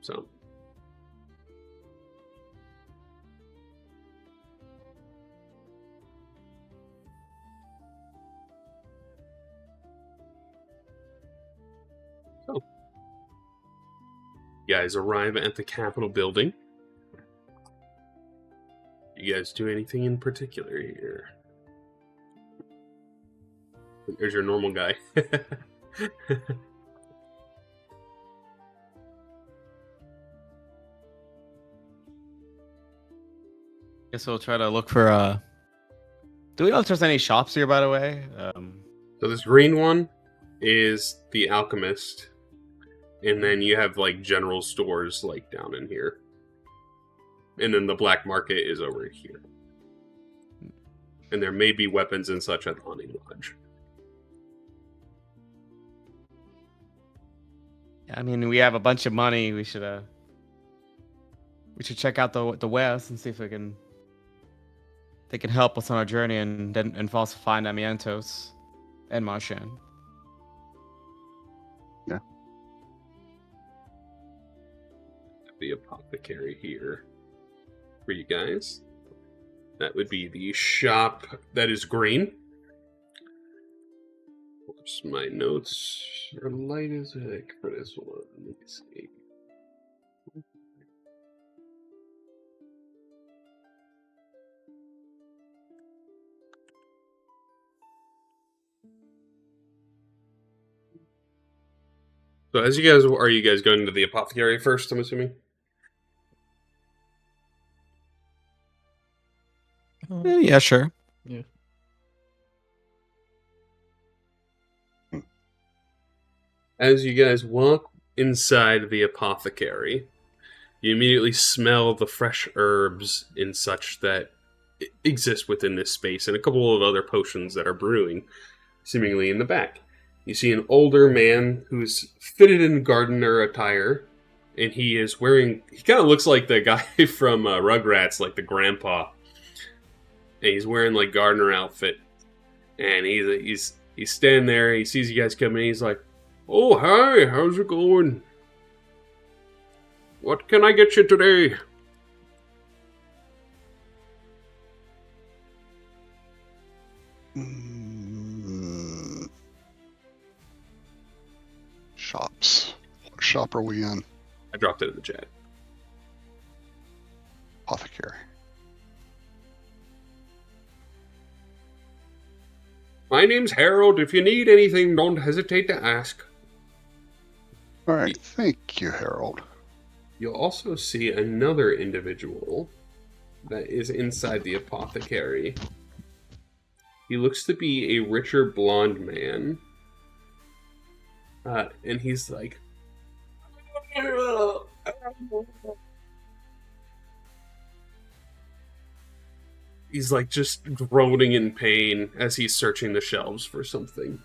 So. You guys arrive at the Capitol building. You guys do anything in particular here? There's your normal guy. Guess we'll try to look for. Do we know if there's any shops here, by the way? So this green one is the Alchemist. And then you have, like, general stores, like, down in here. And then the black market is over here. And there may be weapons and such at the Hunting Lodge. I mean, we have a bunch of money. We should check out the West and see if they can help us on our journey and also find Amiantos and Marshan. Yeah. The apothecary here for you guys. That would be the shop that is green. Whoops, my notes are light as heck for this one. Let me see. So as you guys, are you guys going to the apothecary first, I'm assuming? Yeah, sure. Yeah. As you guys walk inside the apothecary, you immediately smell the fresh herbs and such that exist within this space, and a couple of other potions that are brewing, seemingly in the back. You see an older man who's fitted in gardener attire, and he kind of looks like the guy from Rugrats, like the grandpa. And he's wearing, like, gardener outfit. And he's standing there, he sees you guys coming, he's like, "Oh, hi, how's it going? What can I get you today?" Shops. What shop are we in? I dropped it in the chat. Apothecary. My name's Harold. If you need anything, don't hesitate to ask. All right, thank you, Harold. You'll also see another individual that is inside the apothecary. He looks to be a richer blonde man. And he's like... He's like just groaning in pain as he's searching the shelves for something.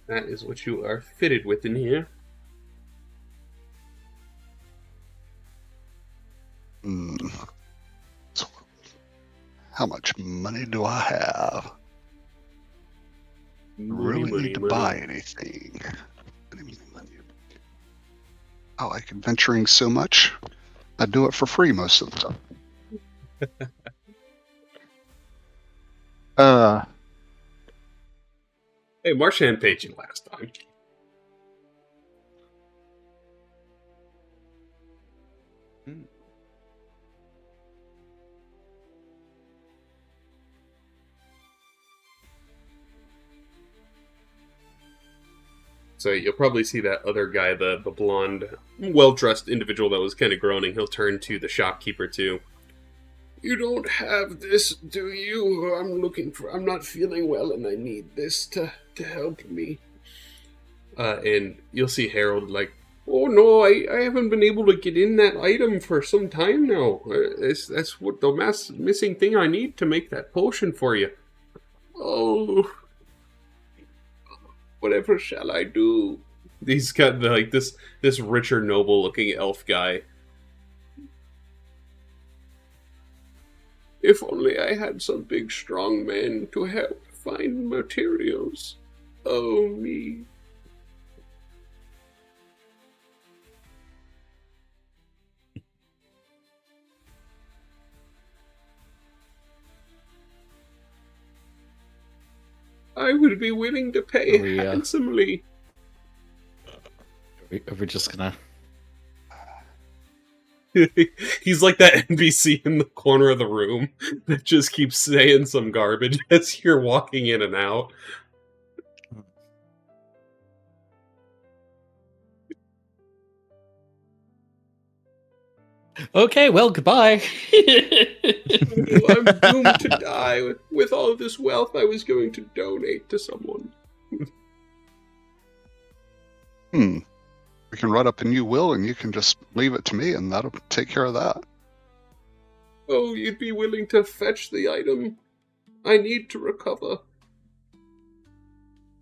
That is what you are fitted with in here. So, how much money do I have? Really need to buy anything. Money. I like adventuring so much, I do it for free most of the time. Hey, Marshan paid you last time. So you'll probably see that other guy, the blonde, well-dressed individual that was kind of groaning. He'll turn to the shopkeeper too. You don't have this, do you? I'm not feeling well and I need this to help me. And you'll see Harold like, oh no, I haven't been able to get in that item for some time now. That's what the missing thing I need to make that potion for you. Oh, whatever shall I do? He's got like this richer, noble-looking elf guy. If only I had some big, strong man to help find materials. Oh, me. I would be willing to pay handsomely. Are we just gonna... He's like that NPC in the corner of the room that just keeps saying some garbage as you're walking in and out. Okay, well, goodbye. I'm doomed to die. With all of this wealth, I was going to donate to someone. We can write up a new will and you can just leave it to me and that'll take care of that. Oh, you'd be willing to fetch the item I need to recover.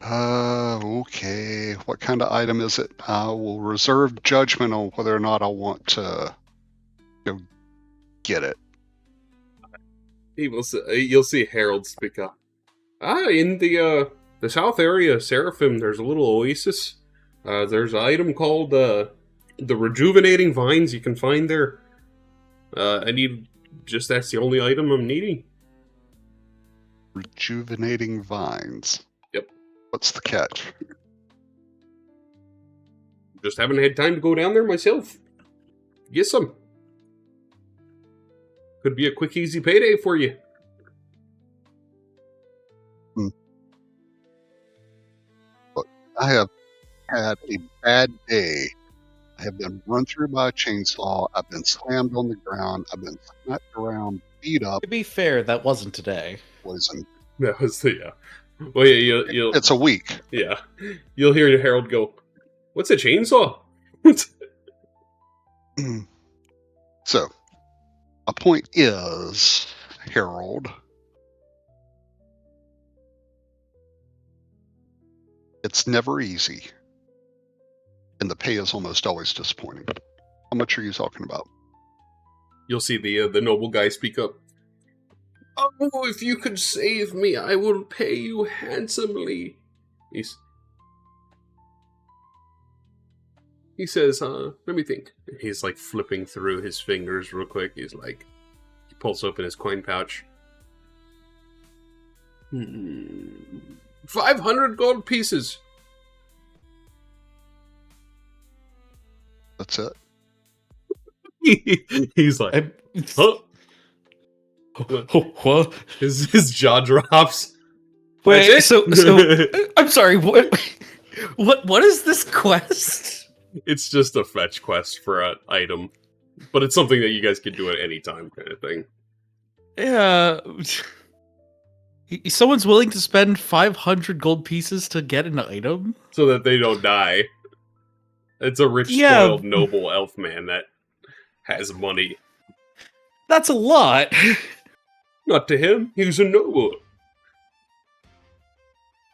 Okay. What kind of item is it? I will reserve judgment on whether or not I want to go get it. You'll see Harold speak up. In the south area of Seraphim, there's a little oasis. There's an item called the rejuvenating vines you can find there. That's the only item I'm needing. Rejuvenating vines. Yep. What's the catch? Just haven't had time to go down there myself. Get some. Could be a quick, easy payday for you. Look, I have had a bad day. I have been run through by a chainsaw. I've been slammed on the ground. I've been smacked around, beat up, To be fair, that wasn't today. poisoned. That was Well, yeah, you'll It's a week. yeah, you'll hear Harold go, "What's a chainsaw?" So, a point is, Harold, it's never easy. And the pay is almost always disappointing. How much are you talking about? You'll see the noble guy speak up. Oh, if you could save me, I will pay you handsomely. He says, let me think. He's like flipping through his fingers real quick. He pulls open his coin pouch. 500 gold pieces. That's it. He's like, huh? What? His jaw drops. Wait, so I'm sorry. What is this quest? It's just a fetch quest for an item, but it's something that you guys can do at any time, kind of thing. Yeah. Someone's willing to spend 500 gold pieces to get an item? So that they don't die. It's a rich, spoiled, noble elf man that has money. That's a lot. Not to him. He's a noble.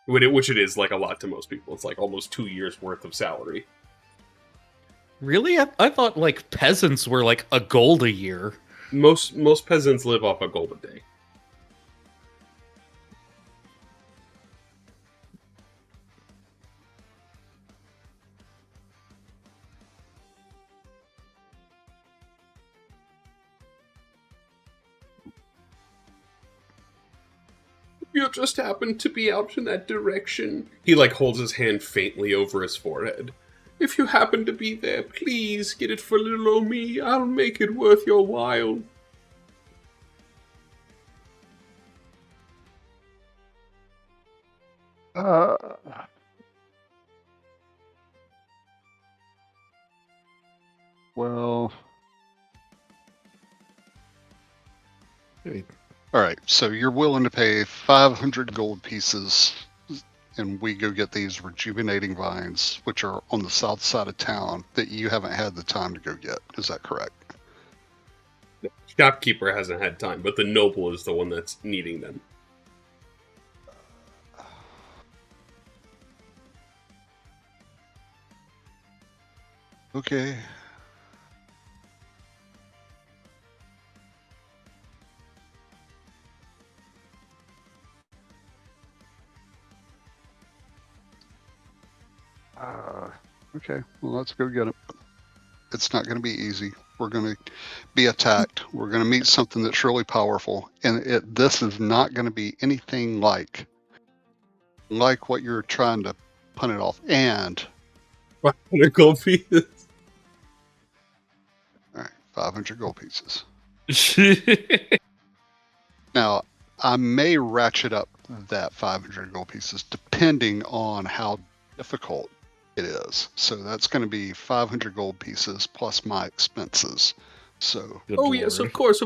Which it is like a lot to most people. It's like almost 2 years worth of salary. Really? I thought like peasants were like a gold a year. Most peasants live off a gold a day. You just happened to be out in that direction. He holds his hand faintly over his forehead. If you happen to be there, please get it for little old me. I'll make it worth your while. Well. Wait. All right, so you're willing to pay 500 gold pieces, and we go get these rejuvenating vines, which are on the south side of town, that you haven't had the time to go get. Is that correct? The shopkeeper hasn't had time, but the noble is the one that's needing them. Okay. Okay, well, let's go get it. It's not going to be easy. We're going to be attacked. We're going to meet something that's really powerful, and this is not going to be anything like what you're trying to punt it off. And 500 gold pieces. all right, 500 gold pieces. Now, I may ratchet up that 500 gold pieces depending on how difficult it is. So that's going to be 500 gold pieces plus my expenses. So. Good Oh, Lord. yes, of course.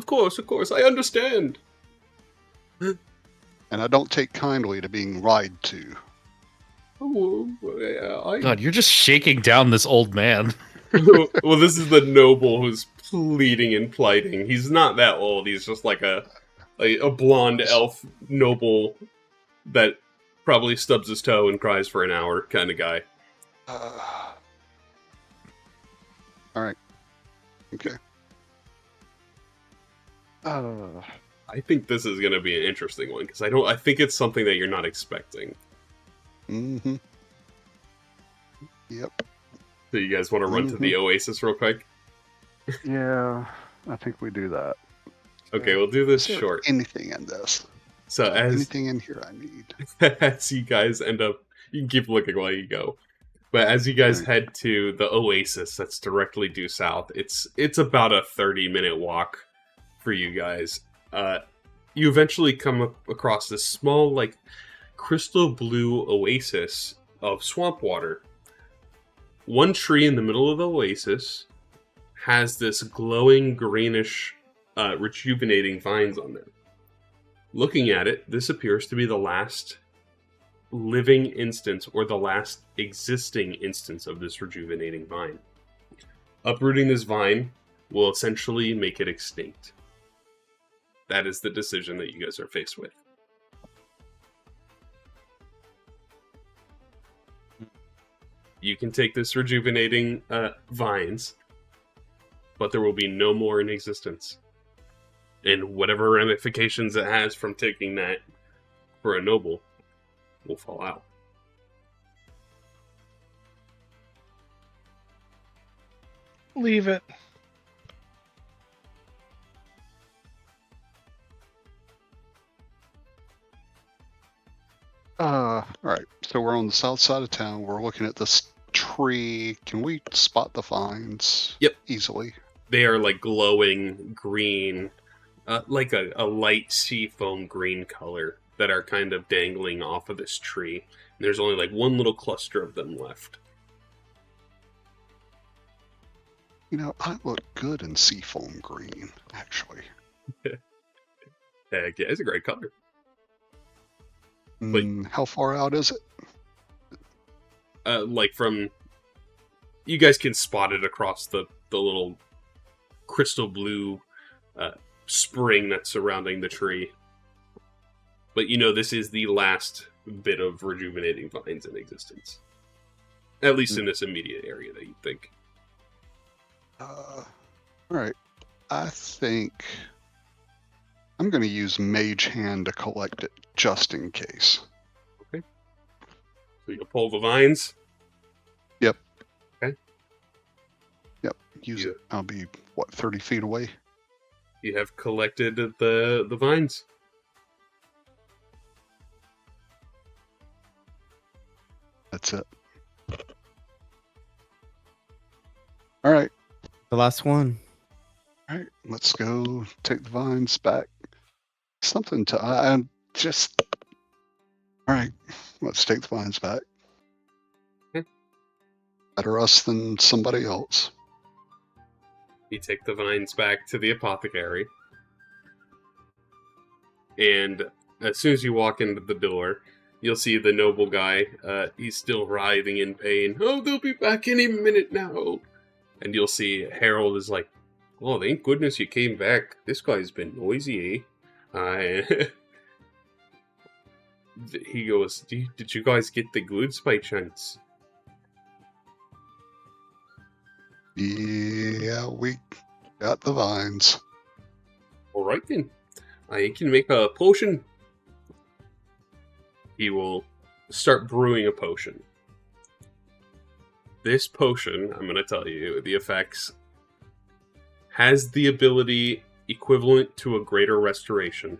I understand. And I don't take kindly to being lied to. Oh, yeah, God, you're just shaking down this old man. Well, this is the noble who's pleading and plighting. He's not that old. He's just like a blonde elf noble that probably stubs his toe and cries for an hour kind of guy. All right. Okay. I think this is going to be an interesting one because I think it's something that you're not expecting. Mm-hmm. Yep. So you guys want to run to the Oasis real quick? Yeah, I think we do that. Okay, we'll do this Is there short. anything in this? So Anything in here I need? as you guys end up, you can keep looking while you go. But as you guys head to the Oasis that's directly due south, it's about a 30-minute walk for you guys. You eventually come across this small, like, crystal blue oasis of swamp water. One tree in the middle of the oasis has this glowing greenish, rejuvenating vines on them. Looking at it, this appears to be the last living instance or the last existing instance of this rejuvenating vine. Uprooting this vine will essentially make it extinct. That is the decision that you guys are faced with. You can take this rejuvenating vines, but there will be no more in existence. And whatever ramifications it has from taking that for a noble will fall out. Leave it. All right. So we're on the south side of town. We're looking at this tree. Can we spot the vines? Yep. Easily. They are like glowing green, like a light sea foam green color that are kind of dangling off of this tree. And there's only like one little cluster of them left. You know, I look good in seafoam green, actually. Heck yeah, it's a great color. How far out is it? Like from... You guys can spot it across the little crystal blue spring that's surrounding the tree. But you know this is the last bit of rejuvenating vines in existence. At least in this immediate area that you think. All right. I think I'm going to use Mage Hand to collect it just in case. Okay. So you can pull the vines? Yep. Okay. Yep. Use it. I'll be, 30 feet away? You have collected the vines. That's it. All right. The last one. All right. Let's go take the vines back. Something to... I'm just... All right. Let's take the vines back. Okay. Better us than somebody else. You take the vines back to the apothecary. And as soon as you walk into the door, you'll see the noble guy. He's still writhing in pain. Oh, they'll be back any minute now. And you'll see Harold is like, oh, thank goodness you came back. This guy's been noisy, eh? He goes, did you guys get the goods by chance? Yeah, we got the vines. Alright then. I can make a potion. He will start brewing a potion. This potion, I'm going to tell you, the effects, has the ability equivalent to a greater restoration.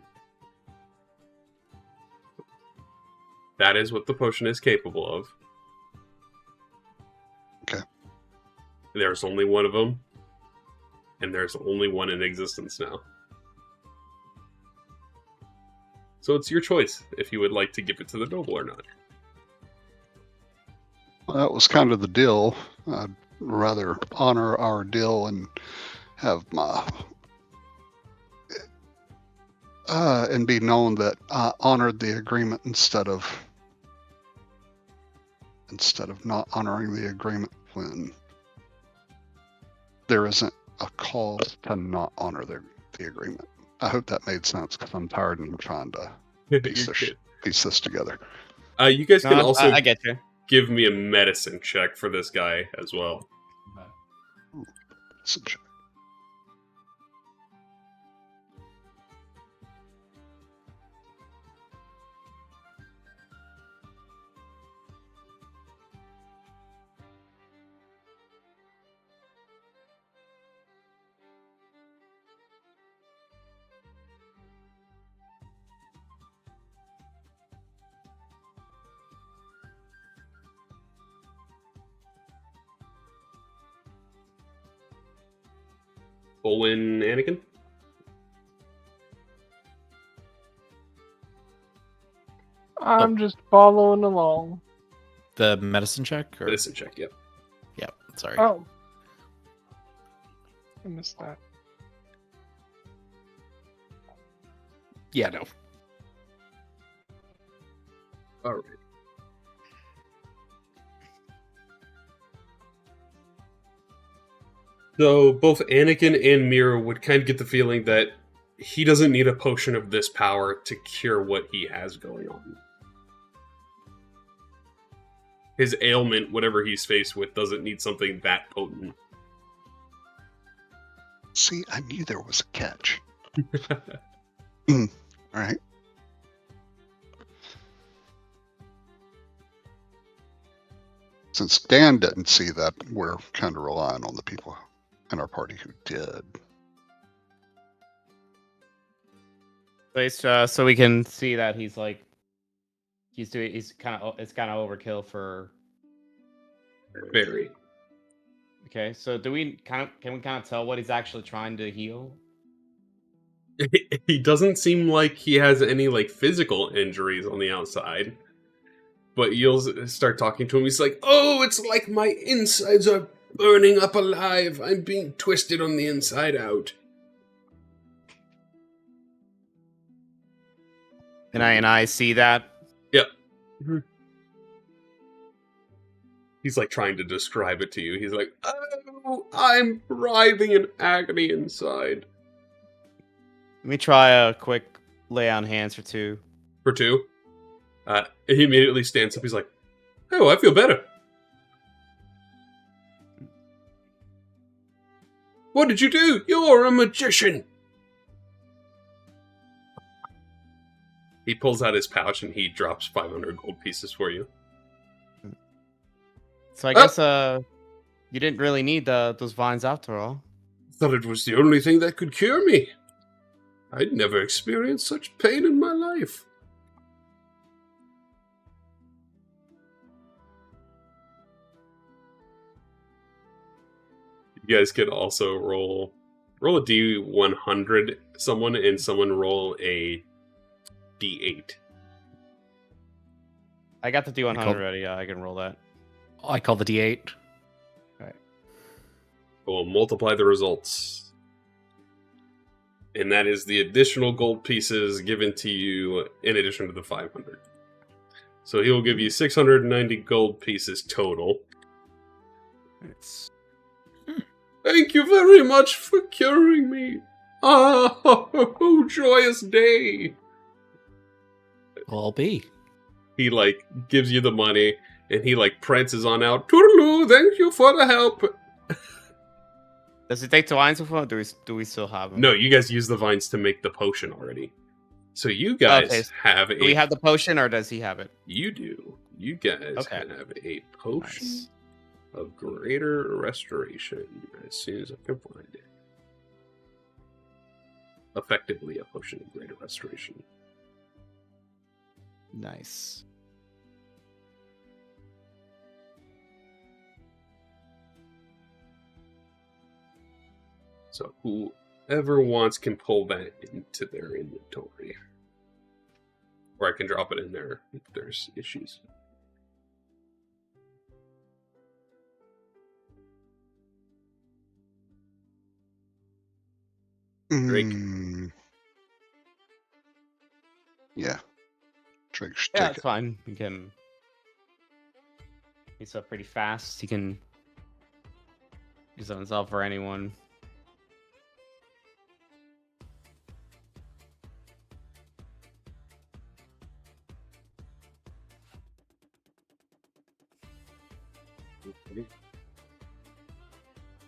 That is what the potion is capable of. Okay. There's only one of them, and there's only one in existence now. So it's your choice if you would like to give it to the noble or not. Well, that was kind of the deal. I'd rather honor our deal and have my and be known that I honored the agreement instead of not honoring the agreement when there isn't a cause to not honor the agreement. I hope that made sense because I'm tired and I'm trying to piece this together. You guys can also I get you. give me a medicine check for this guy as well. Some shit. Olin Anakin? I'm just following along. The medicine check? Or... Medicine check, yep. Yep, sorry. Oh. I missed that. Yeah, no. Alright. So both Anakin and Mira would kind of get the feeling that he doesn't need a potion of this power to cure what he has going on. His ailment, whatever he's faced with, doesn't need something that potent. See, I knew there was a catch. All right. Since Dan didn't see that, we're kind of relying on the people in our party who did. So we can see that he's like, it's kind of overkill for. Very. Okay, so can we kind of tell what he's actually trying to heal? He doesn't seem like he has any like physical injuries on the outside. But you'll start talking to him, he's like, oh, it's like my insides are burning up alive. I'm being twisted on the inside out. And I see that. Yep. Mm-hmm. He's like trying to describe it to you. He's like, oh, I'm writhing in agony inside. Let me try a quick lay on hands for 2. For 2? He immediately stands up. He's like, oh, I feel better. What did you do? You're a magician. He pulls out his pouch and he drops 500 gold pieces for you. So I guess you didn't really need those vines after all. Thought it was the only thing that could cure me. I'd never experienced such pain in my life. You guys could also roll a D100, someone, and someone roll a D8. I got the D100 ready. Yeah, I can roll that. I call the D8. Alright. We'll multiply the results. And that is the additional gold pieces given to you in addition to the 500. So he will give you 690 gold pieces total. It's Thank you very much for curing me. Ah, oh, joyous day. I'll be. He, like, gives you the money, and he, like, prances on out. Toodaloo, thank you for the help. Does it take 2 wines before? Or do we still have them? No, you guys use the vines to make the potion already. So you guys Okay, have a... Do we have the potion, or does he have it? You do. You guys Okay. have a potion Nice. of greater restoration as soon as I can find it. Effectively a potion of greater restoration. Nice. So whoever wants can pull that into their inventory. Or I can drop it in there if there's issues. Drake. Yeah. Drake should Yeah, take that's it. fine. You can. He's up pretty fast. He can use it himself or anyone.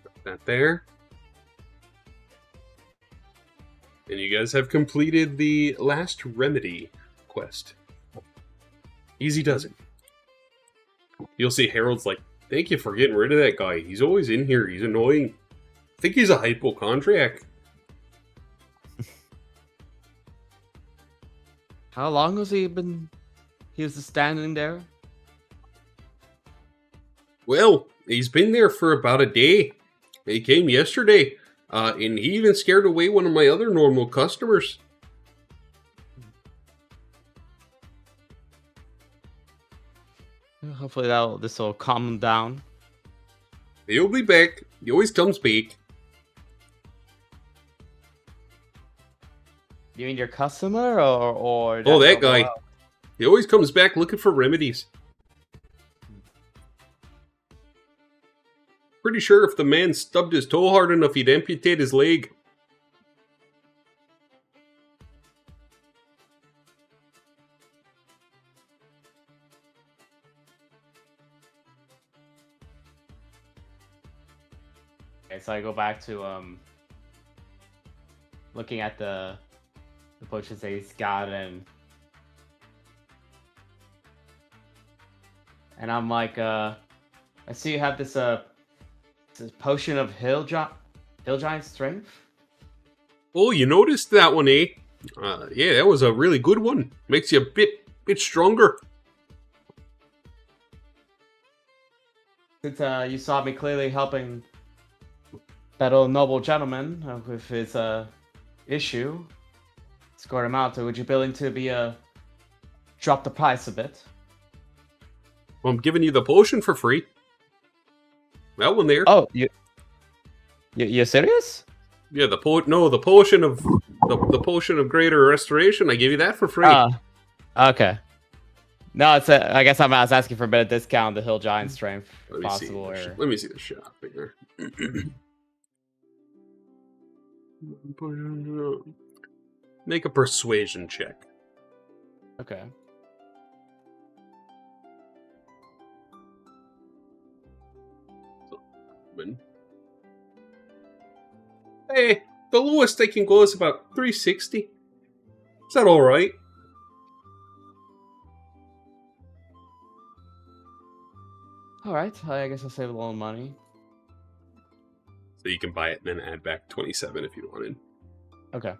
Got that there. And you guys have completed the last remedy quest. Easy does it. You'll see Harold's like, thank you for getting rid of that guy. He's always in here. He's annoying. I think he's a hypochondriac. How long has he been? He was just standing there. Well, he's been there for about a day. He came yesterday. And he even scared away one of my other normal customers. Hopefully this will calm him down. He'll be back. He always comes back. You mean your customer or Oh, that noble guy. elf? He always comes back looking for remedies. Pretty sure if the man stubbed his toe hard enough, he'd amputate his leg. Okay, so I go back to looking at the potions that he's got, and I'm like, I see you have this potion of hill giant strength. Oh, you noticed that one, eh? Yeah, that was a really good one. Makes you a bit stronger. Since you saw me clearly helping that old noble gentleman with his issue, scored him out. So would you be willing to drop the price a bit? Well, I'm giving you the potion for free. That one there. Oh, you're serious? Yeah, the potion of the potion of greater restoration. I give you that for free. Okay. No, I guess I was asking for a bit of discount. The hill giant strength, Let if me possible. see. Or... Let me see the shop here. Make a persuasion check. Okay. Hey, the lowest they can go is about 360. Is that all right? All right. I guess I'll save a little money. So you can buy it and then add back 27 if you wanted. Okay.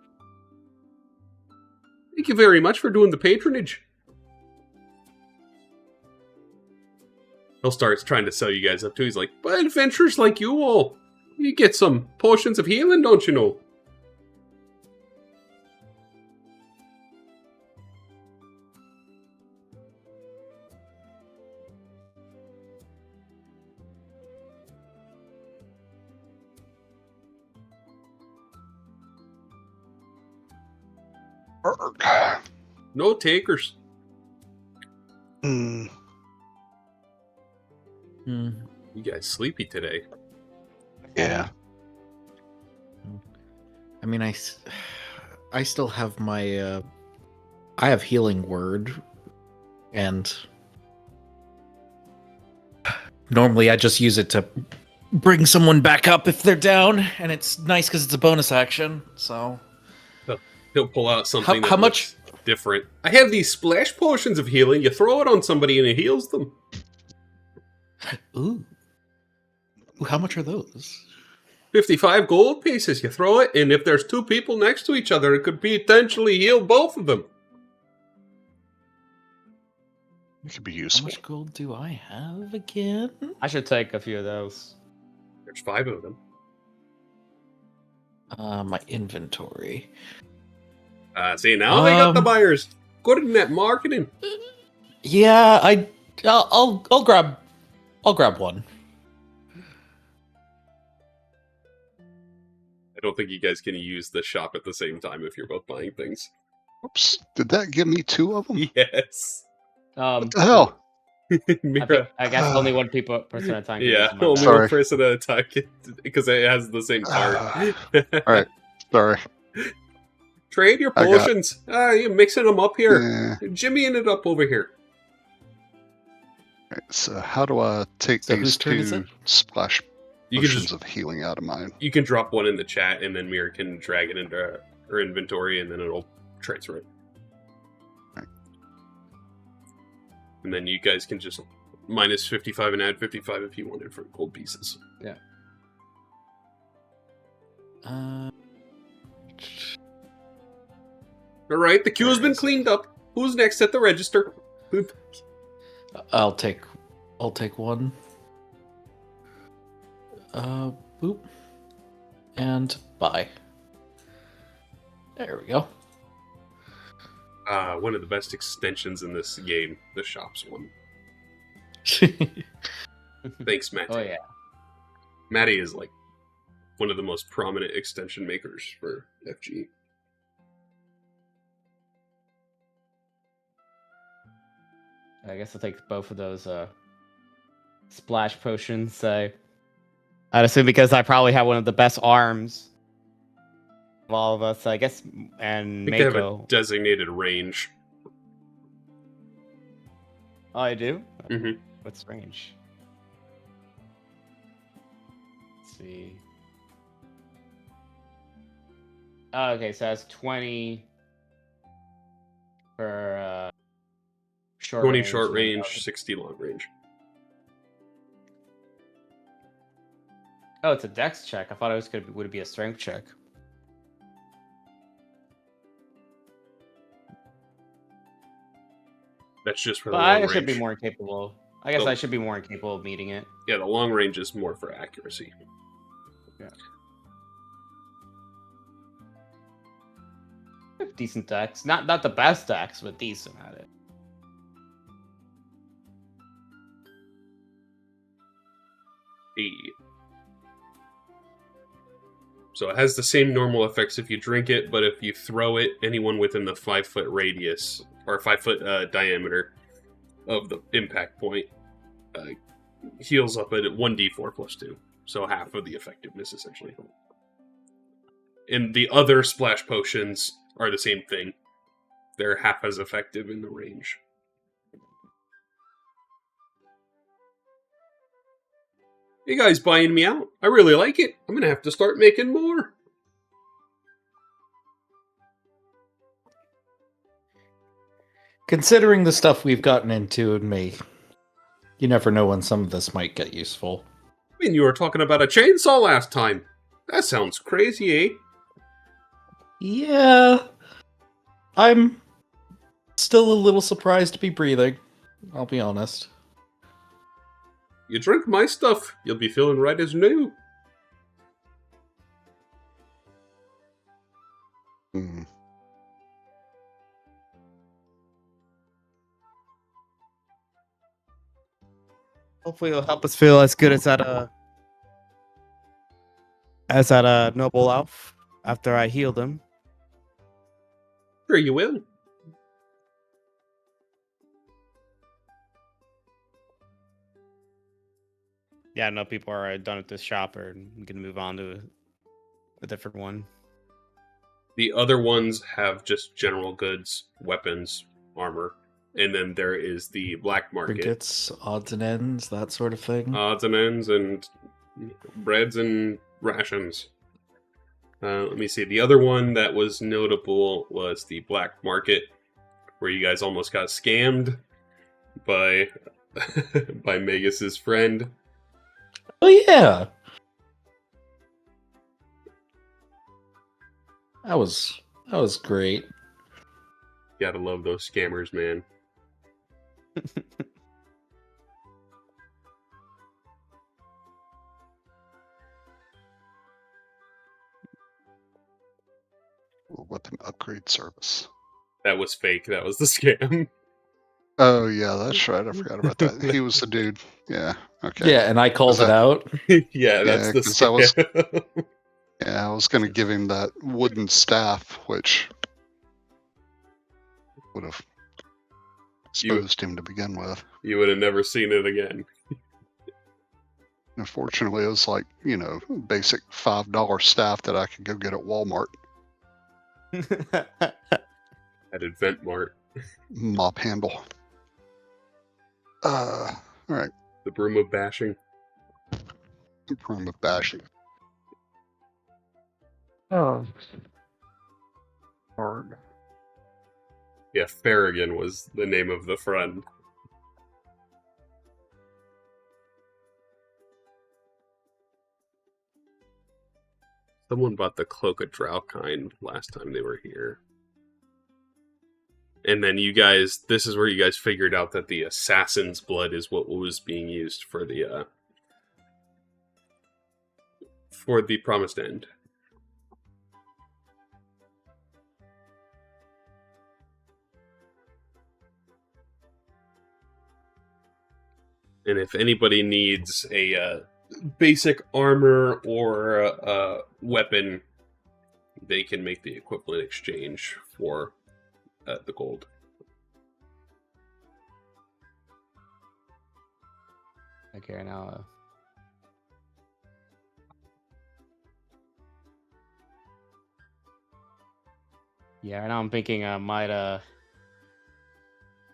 Thank you very much for doing the patronage. He'll start trying to sell you guys up too. He's like, but adventurers like you all, you get some potions of healing, don't you know? Arg. No takers. Hmm. Hmm. You guys sleepy today. Yeah. I mean, I still have my I have healing word, and normally I just use it to bring someone back up if they're down, and it's nice because it's a bonus action. So He'll pull out something how much different. I have these splash potions of healing. You throw it on somebody and it heals them. Ooh, how much are those? 55 gold pieces. You throw it, and if there's two people next to each other, it could potentially heal both of them. It could be How useful. much gold do I have again? I should take a few of those. There's 5 of them. My inventory. See, now they got the buyers. Good in that marketing. Yeah, I'll grab one. I don't think you guys can use the shop at the same time if you're both buying things. Oops. Did that give me 2 of them? Yes. What the hell? Mira, I guess only one person at a time. can yeah, use them, my only bad. Sorry. one person at a time because it has the same card. Alright. Sorry. Trade your I got- potions. You're mixing them up here. Yeah. Jimmying it up over here. Alright, so how do I take So these whose turn is 2 it? splash You can potions just of healing out of mine? you can drop one in the chat, and then Mira can drag it into her inventory, and then it'll transfer it. Right. And then you guys can just minus 55 and add 55 if you wanted for gold pieces. All right, the queue has been cleaned up. Who's next at the register? I'll take one. Boop. And buy. There we go. One of the best extensions in this game, the shops one. Thanks, Matt. Oh yeah. Matty is like one of the most prominent extension makers for FG. I guess I'll take both of those splash potions. I'd assume because I probably have one of the best arms of all of us. I guess, and I think they have a Mako. designated range. Oh, I do. Mhm. What's range? Let's see. Oh, okay, so that's 20 for short 20 range. short and range, 60 long range. Oh, it's a dex check. I thought it was would be a strength check. That's just for the But long I range. should be more capable. I guess Oh. I should be more capable of meeting it. Yeah, the long range is more for accuracy. Decent dex. Not the best dex, but decent at it. So it has the same normal effects if you drink it, but if you throw it, anyone within the 5-foot radius or 5-foot diameter of the impact point heals up at 1d4 plus 2. So half of the effectiveness, essentially. And the other splash potions are the same thing. They're half as effective in the range. You guys buying me out? I really like it. I'm gonna have to start making more. Considering the stuff we've gotten into in me, you never know when some of this might get useful. I mean, you were talking about a chainsaw last time. That sounds crazy, eh? Yeah. I'm still a little surprised to be breathing. I'll be honest. You drink my stuff, you'll be feeling right as new. Hmm. Hopefully, it'll help us feel as good as that noble elf after I healed him. Sure, you will. Yeah, no, people are done at this shop or gonna move on to a different one. The other ones have just general goods, weapons, armor. And then there is the black market. Trinkets, odds and ends, that sort of thing. Odds and ends and breads and rations. Let me see. The other one that was notable was the black market, where you guys almost got scammed by by Magus's friend. Oh yeah, that was great. Gotta love those scammers, man. With an upgrade service. That was fake. That was the scam. Oh yeah, that's right. I forgot about that. He was the dude. Yeah. Okay. Yeah, and I called it out. Yeah, that's the 'cause I was- scam. Yeah, I was going to give him that wooden staff, which would have exposed him to begin with. You would have never seen it again. Unfortunately, it was like, basic $5 staff that I could go get at Walmart. At Adventmart. Mop handle. All right. The broom of bashing. Room of bashing. Oh, Hard. Yeah, Farragon was the name of the friend. Someone bought the Cloak of Draukine last time they were here. And then you guys, this is where you guys figured out that the assassin's blood is what was being used for the Promised End. And if anybody needs a basic armor or a weapon, they can make the equivalent exchange for the gold. Okay, now. Yeah, right now I'm thinking I might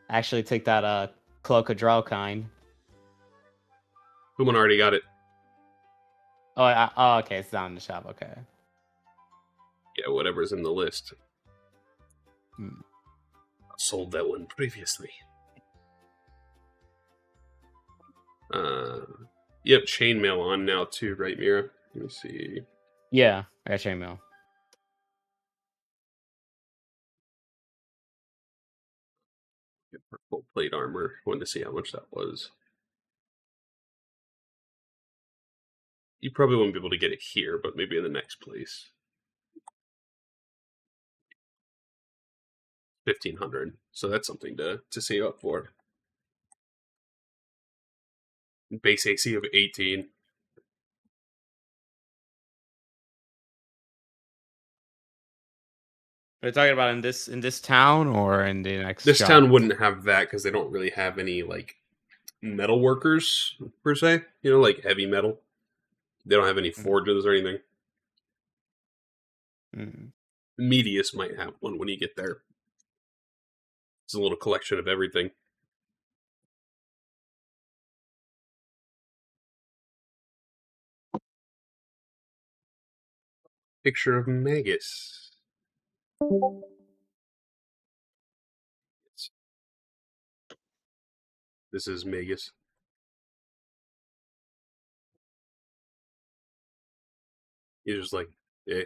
actually take that Cloak of Draukine. Someone already got it. Oh, okay, it's down in the shop. Okay. Yeah, whatever's in the list. Hmm. Sold that one previously. You have chainmail on now too, right, Mira? Let me see. Yeah, I got chainmail. Get full plate armor. I wanted to see how much that was. You probably won't be able to get it here, but maybe in the next place. 1,500. So that's something to save up for. Base AC of 18. Are you talking about in this town or in the next? This shop? town wouldn't have that because they don't really have any like metal workers per se. You know, like heavy metal. They don't have any forges or anything. Mm. Medius might have one when you get there. It's a little collection of everything. Picture of Magus. This is Magus. He's just like, hey,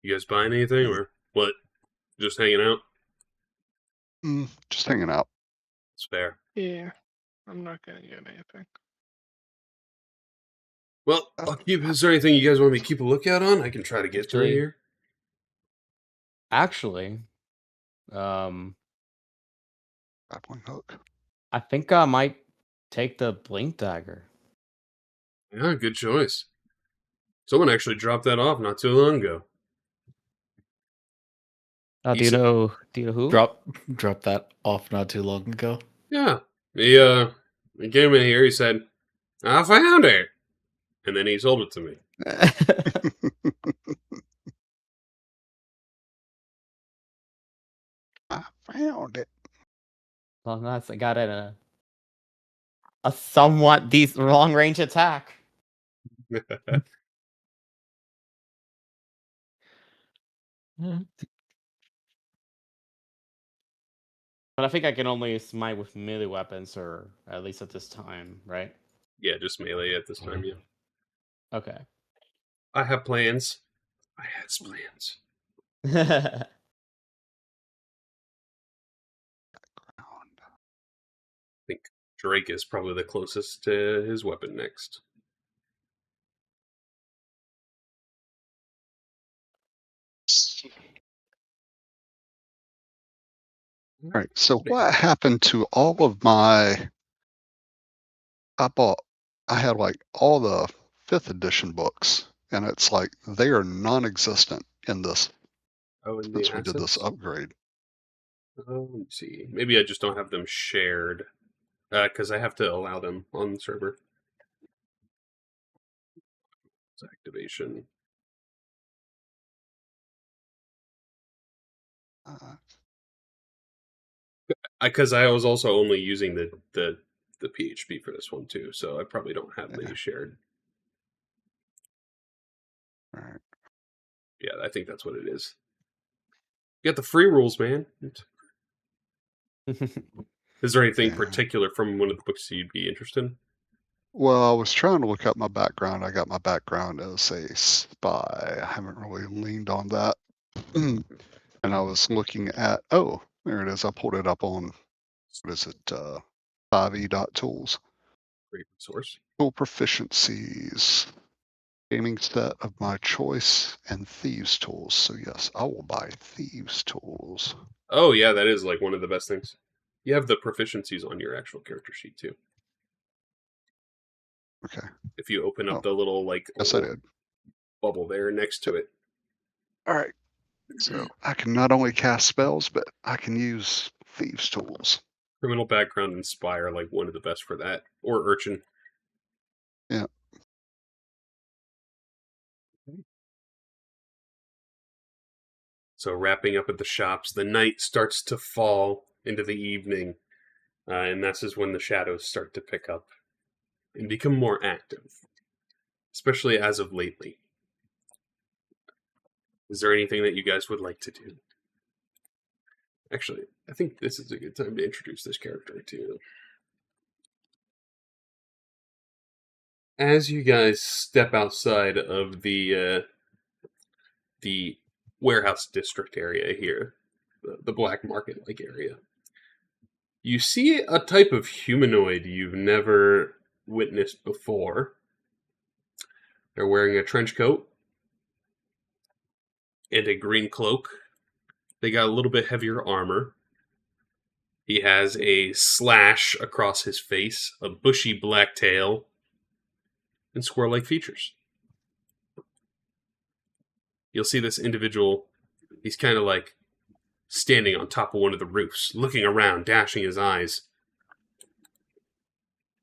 you guys buying anything or what? Just hanging out? Just hanging out. It's fair. Yeah, I'm not gonna get anything. Well, I'll keep. Is there anything you guys want me to keep a lookout on? I can try to get through Actually- here. Actually, Grappling hook. I think I might take the blink dagger. Yeah, good choice. Someone actually dropped that off not too long ago. Do you know who? Drop that off not too long ago. Yeah. He came in here, he said, I found it. And then he sold it to me. I found it. Well, that's I got it a somewhat decent long range attack. But I think I can only smite with melee weapons, or at least at this time, right? Yeah, just melee at this time, yeah. Okay. I have plans. I has plans. Ground. I think Drake is probably the closest to his weapon next. All right. So what happened to all of my? I had like all the 5th edition books, and it's like they are non-existent in this Oh, in the since we did this assets? upgrade. Oh, let me see. Maybe I just don't have them shared. Because I have to allow them on the server. It's activation. Because I was also only using the PHP for this one too, so I probably don't have Yeah. the shared. All right. Yeah, I think that's what it is. You got the free rules, man. Is there anything Yeah. particular from one of the books you'd be interested in? Well, I was trying to look up my background. I got my background as a spy. I haven't really leaned on that. And I was looking at, oh, there it is. I pulled it up on, what is it, 5e.tools. Great resource. Tool proficiencies, gaming set of my choice, and thieves tools. So yes, I will buy thieves tools. Oh yeah, that is like one of the best things. You have the proficiencies on your actual character sheet too. Okay. If you open up the little like Yes, I did. bubble there next to it. All right. So I can not only cast spells, but I can use thieves tools. Criminal background and spy are like one of the best for that. Or urchin. Yeah. So wrapping up at the shops, the night starts to fall into the evening. And this is when the shadows start to pick up and become more active. Especially as of lately. Is there anything that you guys would like to do? Actually, I think this is a good time to introduce this character too. As you guys step outside of the warehouse district area here, the black market-like area, you see a type of humanoid you've never witnessed before. They're wearing a trench coat and a green cloak. They got a little bit heavier armor. He has a slash across his face, a bushy black tail, and squirrel-like features. You'll see this individual, he's kind of like standing on top of one of the roofs, looking around, dashing his eyes.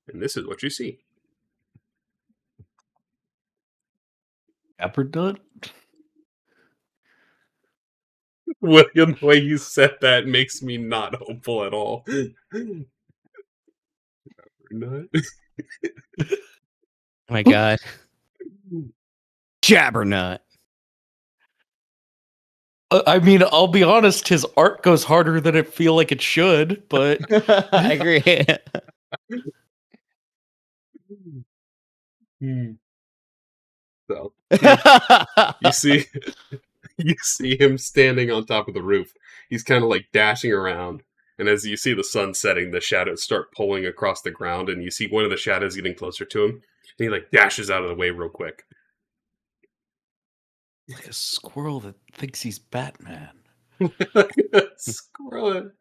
And this is what you see. Apperdut? William, the way you said that makes me not hopeful at all. Oh my god. Jabbernut. I mean, I'll be honest, his art goes harder than it feel like it should, but I agree. So you see him standing on top of the roof. He's kind of like dashing around, and as you see the sun setting, the shadows start pulling across the ground, and you see one of the shadows getting closer to him, and he like dashes out of the way real quick. like a squirrel that thinks he's Batman. Squirrel.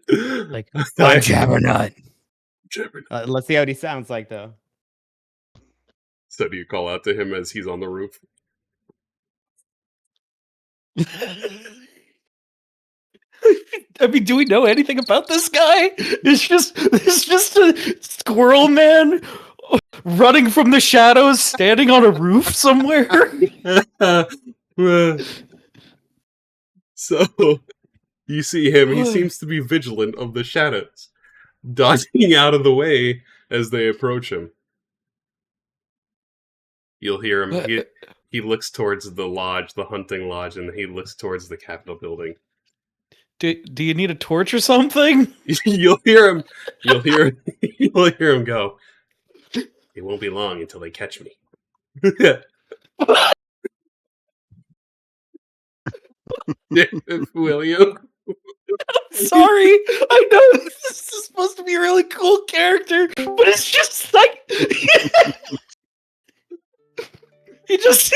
Like, I'm Jabbernut. Jabbernut. Let's see how he sounds like, though. So do you call out to him as he's on the roof? I mean, do we know anything about this guy? It's just a squirrel man running from the shadows, standing on a roof somewhere. So you see him. He seems to be vigilant of the shadows, dodging out of the way as they approach him. You'll hear him. He looks towards the lodge, the hunting lodge, and he looks towards the Capitol building. Do you need a torch or something? You'll hear him. You'll hear him go. It won't be long until they catch me. Will you? I'm sorry. I know this is supposed to be a really cool character, but it's just like he just.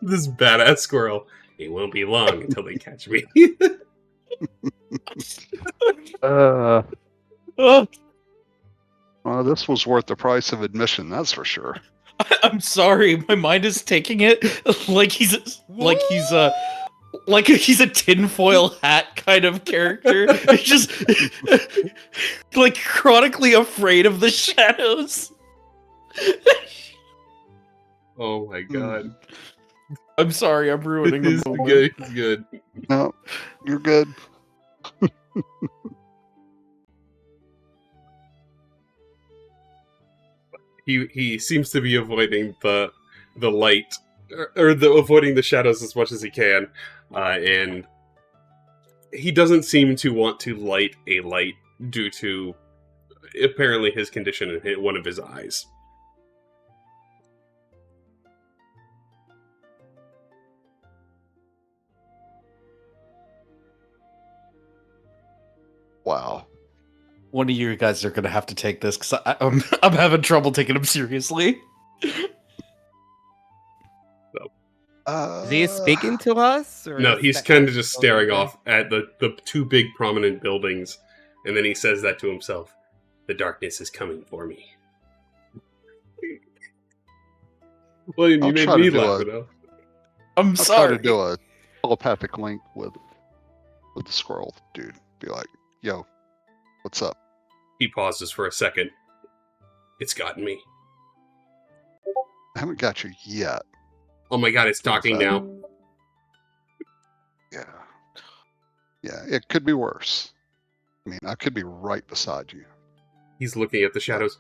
This badass squirrel. It won't be long until they catch me. Well, this was worth the price of admission, that's for sure. I'm sorry, my mind is taking it like he's a tinfoil hat kind of character. It's just like chronically afraid of the shadows. Oh my god. I'm sorry, I'm ruining It's the moment. good. It's good. No, you're good. He seems to be avoiding the light or avoiding the shadows as much as he can, and he doesn't seem to want to light a light due to apparently his condition and hit one of his eyes. Wow. One of you guys are gonna have to take this because I'm having trouble taking him seriously. Is he speaking to us? Or No, is he's that kind of just staring okay? off at the two big prominent buildings, and then he says that to himself. The darkness is coming for me. William, you I'll made try me to do laugh a- enough. I'm I'll sorry. try to do a telepathic link with the squirrel dude. Be like, yo, what's up? He pauses for a second. It's gotten me. I haven't got you yet. Oh my god, it's talking now. Yeah. Yeah, it could be worse. I mean, I could be right beside you. He's looking at the shadows.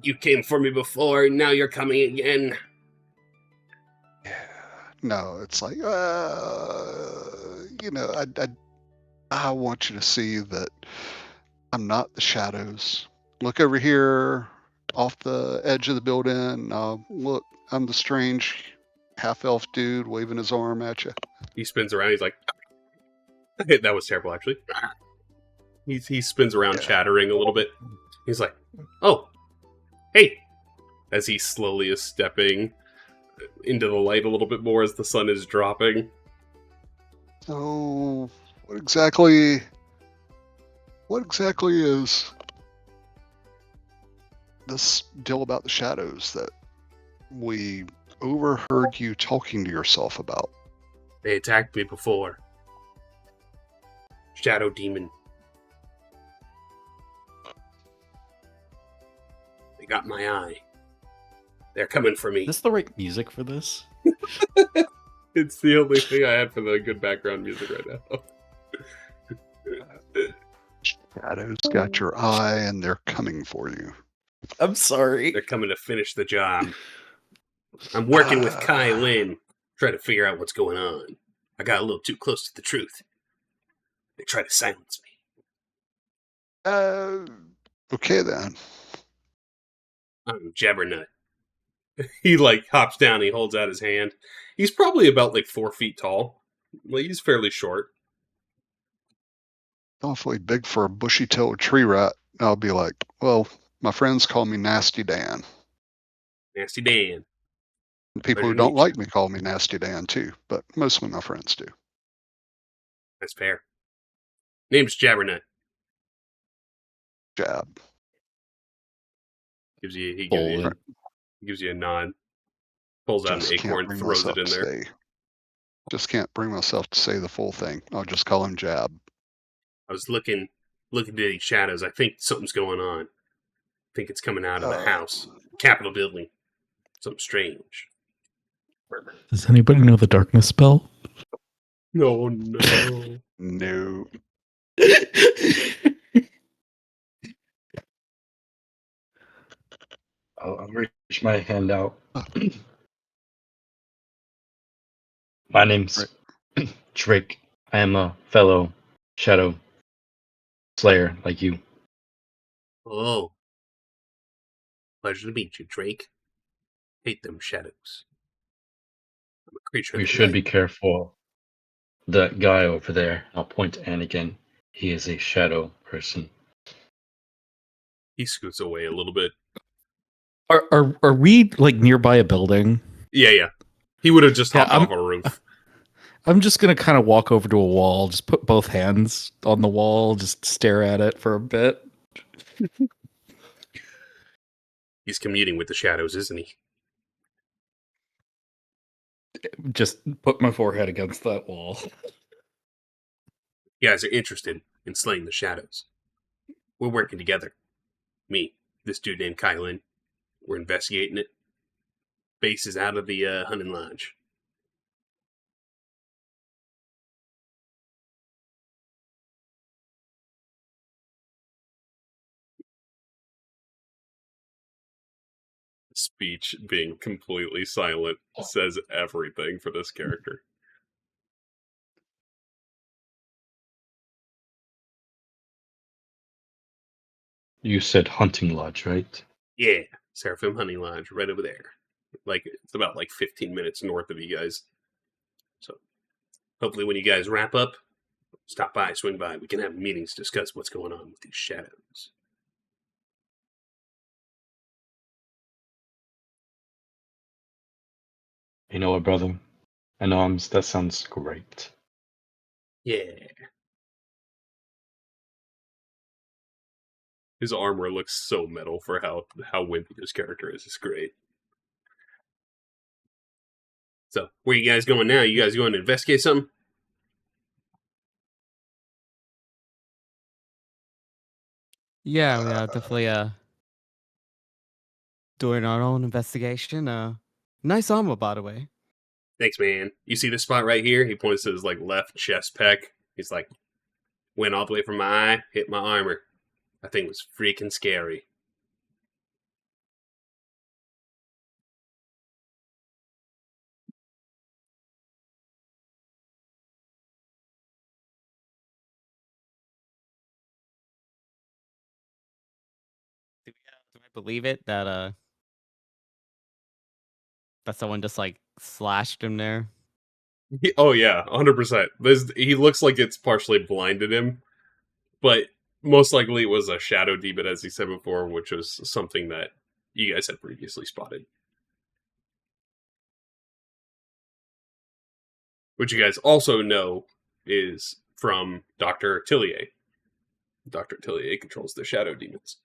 You came for me before, now you're coming again. Yeah. No, it's like, I want you to see that I'm not the shadows. Look over here off the edge of the building. Look, I'm the strange half-elf dude waving his arm at you. He spins around, he's like... That was terrible, actually. He spins around chattering a little bit. He's like, oh, hey! As he slowly is stepping into the light a little bit more as the sun is dropping. So, what exactly is this deal about the shadows that we overheard you talking to yourself about? They attacked me before. Shadow demon. They got my eye. They're coming for me. Is this the right music for this? It's the only thing I had for the good background music right now. Shadows got your eye and they're coming for you. I'm sorry. They're coming to finish the job. I'm working with Kai Lin, trying to figure out what's going on. I got a little too close to the truth. They try to silence me. Okay then. I'm Jabbernut. He hops down, he holds out his hand. He's probably about 4 feet tall. He's fairly short. Awfully big for a bushy-tailed tree rat. I'll be like, well, my friends call me Nasty Dan. Nasty Dan. And people Pleasure who to don't meet like me call me Nasty Dan too, but mostly my friends do. That's fair. Name's Jabbernut. Jab. Gives you Fold. he gives you a nod. Pulls out an acorn, throws it in there. Just can't bring myself to say the full thing. I'll just call him Jab. I was looking at these shadows. I think something's going on. I think it's coming out of the house. Capitol building. Something strange. Does anybody know the darkness spell? No, no. No. I'll reach my hand out. My name's Drake. I am a fellow shadow slayer like you. Oh. Pleasure to meet you, Drake. Hate them shadows. I'm a creature We of the should night. be careful. That guy over there, I'll point to Anakin. He is a shadow person. He scoots away a little bit. Are we like nearby a building? Yeah. He would have just hopped off a roof. I'm just gonna kind of walk over to a wall, just put both hands on the wall, just stare at it for a bit. He's communing with the shadows, isn't he? Just put my forehead against that wall. You guys are interested in slaying the shadows. We're working together. Me, this dude named Kylan. We're investigating it. Base is out of the hunting lodge. Speech being completely silent says everything for this character. You said hunting lodge, right? Yeah, Seraphim Hunting Lodge, right over there. Like, it's about 15 minutes north of you guys. So, hopefully when you guys wrap up, stop by, swing by. We can have meetings to discuss what's going on with these shadows. You know what, brother? I know that sounds great. Yeah. His armor looks so metal for how wimpy this character is. It's great. So, where you guys going now? You guys going to investigate something? Yeah, we are definitely doing our own investigation. Nice armor, by the way. Thanks, man. You see this spot right here? He points to his left chest pec. He's like, went all the way from my eye, hit my armor. That thing was freaking scary. Do I believe it that someone just slashed him there? Oh yeah, 100%. He looks like it's partially blinded him, but most likely it was a shadow demon, as he said before, which was something that you guys had previously spotted. Which you guys also know is from Dr. Tillier. Dr. Tillier controls the shadow demons.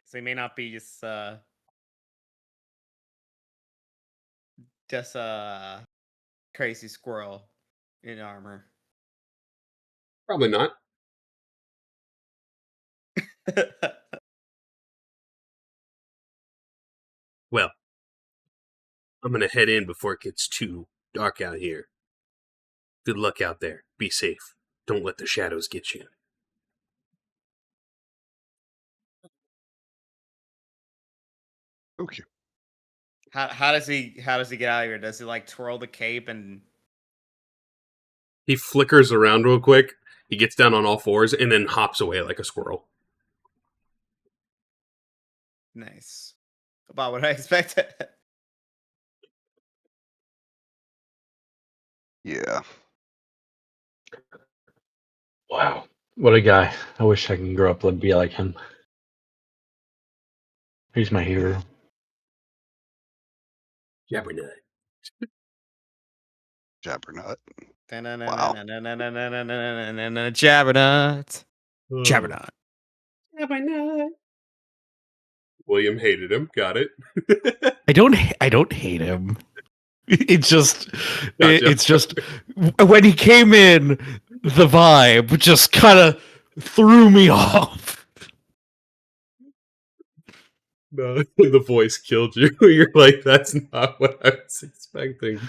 So he may not be just a crazy squirrel in armor. Probably not. Well, I'm gonna head in before it gets too dark out here. Good luck out there. Be safe. Don't let the shadows get you. Okay. How does he get out of here? Does he twirl the cape and He flickers around real quick. He gets down on all fours and then hops away like a squirrel. nice? About what I expected. Yeah. Wow. What a guy. I wish I could grow up and be like him. He's my hero. Jabbernut. Jabbernut. Jabbernut. Jabberknight. Jabberknight. William hated him. Got it. I don't hate him. It's just, Gotcha. it's just when he came in, the vibe just kind of threw me off. No, the voice killed you. You're like, that's not what I was expecting.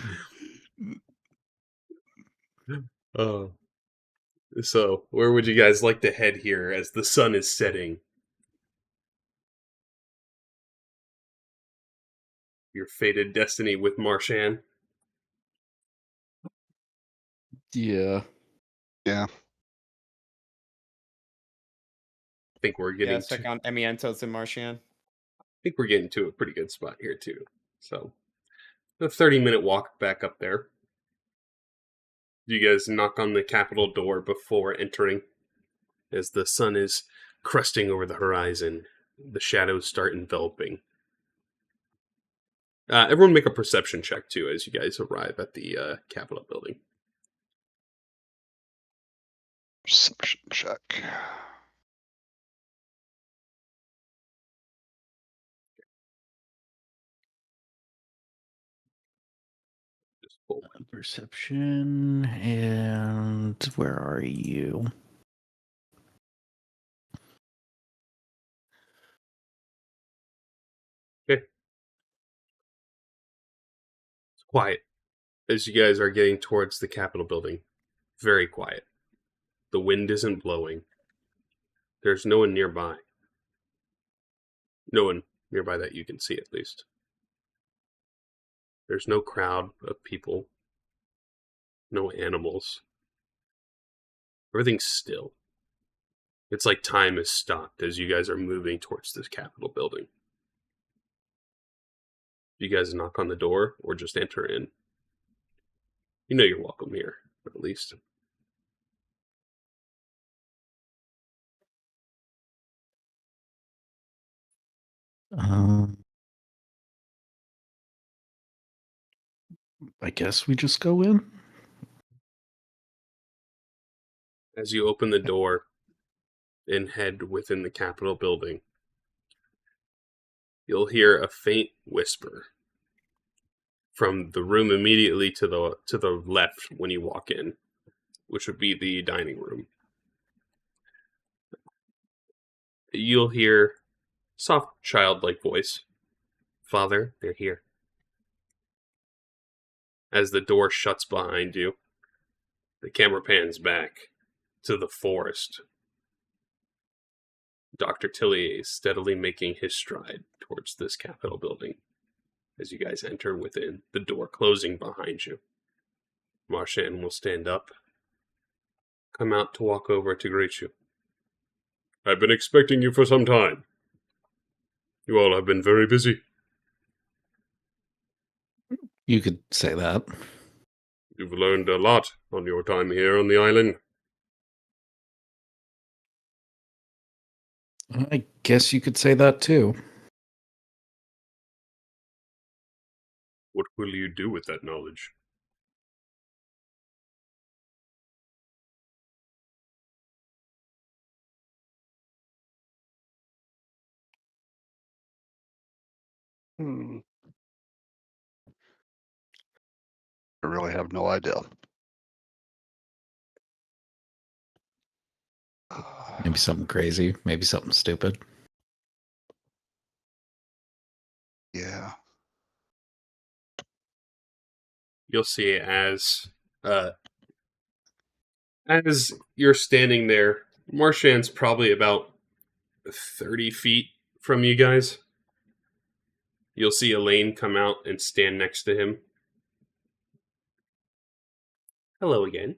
Oh. So, where would you guys like to head here as the sun is setting? Your fated destiny with Marshan? Yeah. Yeah. I think we're getting check on Emientos and Martian. I think we're getting to a pretty good spot here too. So, a 30-minute walk back up there. You guys knock on the Capitol door before entering. As the sun is cresting over the horizon, the shadows start enveloping. Everyone make a perception check too as you guys arrive at the Capitol building. Perception check. Just pull. Perception, and where are you? Okay. It's quiet as you guys are getting towards the Capitol building. Very quiet. The wind isn't blowing. There's no one nearby. No one nearby that you can see, at least. There's no crowd of people. No animals. Everything's still. It's like time has stopped as you guys are moving towards this Capitol building. You guys knock on the door or just enter in. You know you're welcome here, at least. I guess we just go in. As you open the door and head within the Capitol building, you'll hear a faint whisper from the room immediately to the left when you walk in, which would be the dining room. You'll hear soft, childlike voice. Father, they're here. As the door shuts behind you, the camera pans back to the forest. Dr. Tillier is steadily making his stride towards this Capitol building as you guys enter within, the door closing behind you. Marshan will stand up, come out to walk over to greet you. I've been expecting you for some time. You all have been very busy. You could say that. You've learned a lot on your time here on the island. I guess you could say that too. What will you do with that knowledge? I really have no idea. Maybe something crazy. Maybe something stupid. Yeah. You'll see as you're standing there, Marshan's probably about 30 feet from you guys. You'll see Elaine come out and stand next to him. Hello again.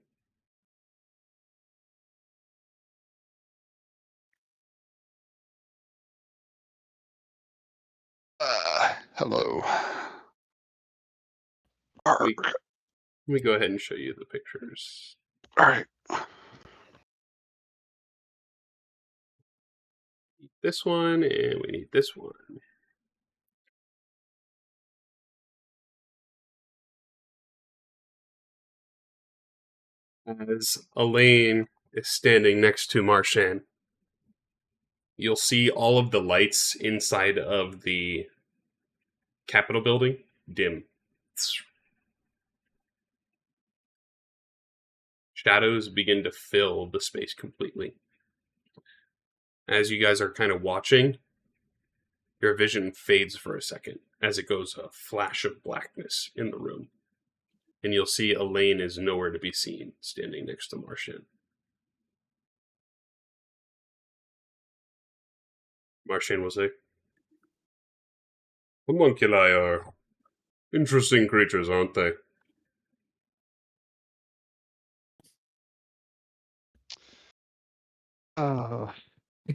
Hello. Let me go ahead and show you the pictures. All right. This one, and we need this one. As Elaine is standing next to Marshan, you'll see all of the lights inside of the Capitol building dim. Shadows begin to fill the space completely. As you guys are kind of watching, your vision fades for a second as it goes a flash of blackness in the room. And you'll see Elaine is nowhere to be seen, standing next to Martian. Martian will say, "Homunculi are interesting creatures, aren't they?" I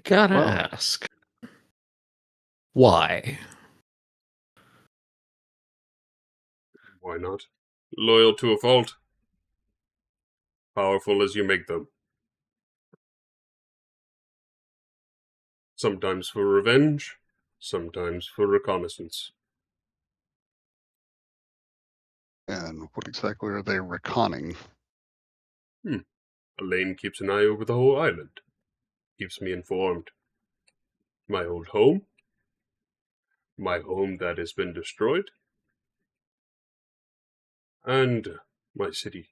gotta ask. Why? Why not? Loyal to a fault. Powerful as you make them. Sometimes for revenge, sometimes for reconnaissance. And what exactly are they reconning? Elaine keeps an eye over the whole island. Keeps me informed. My old home. My home that has been destroyed. And my city.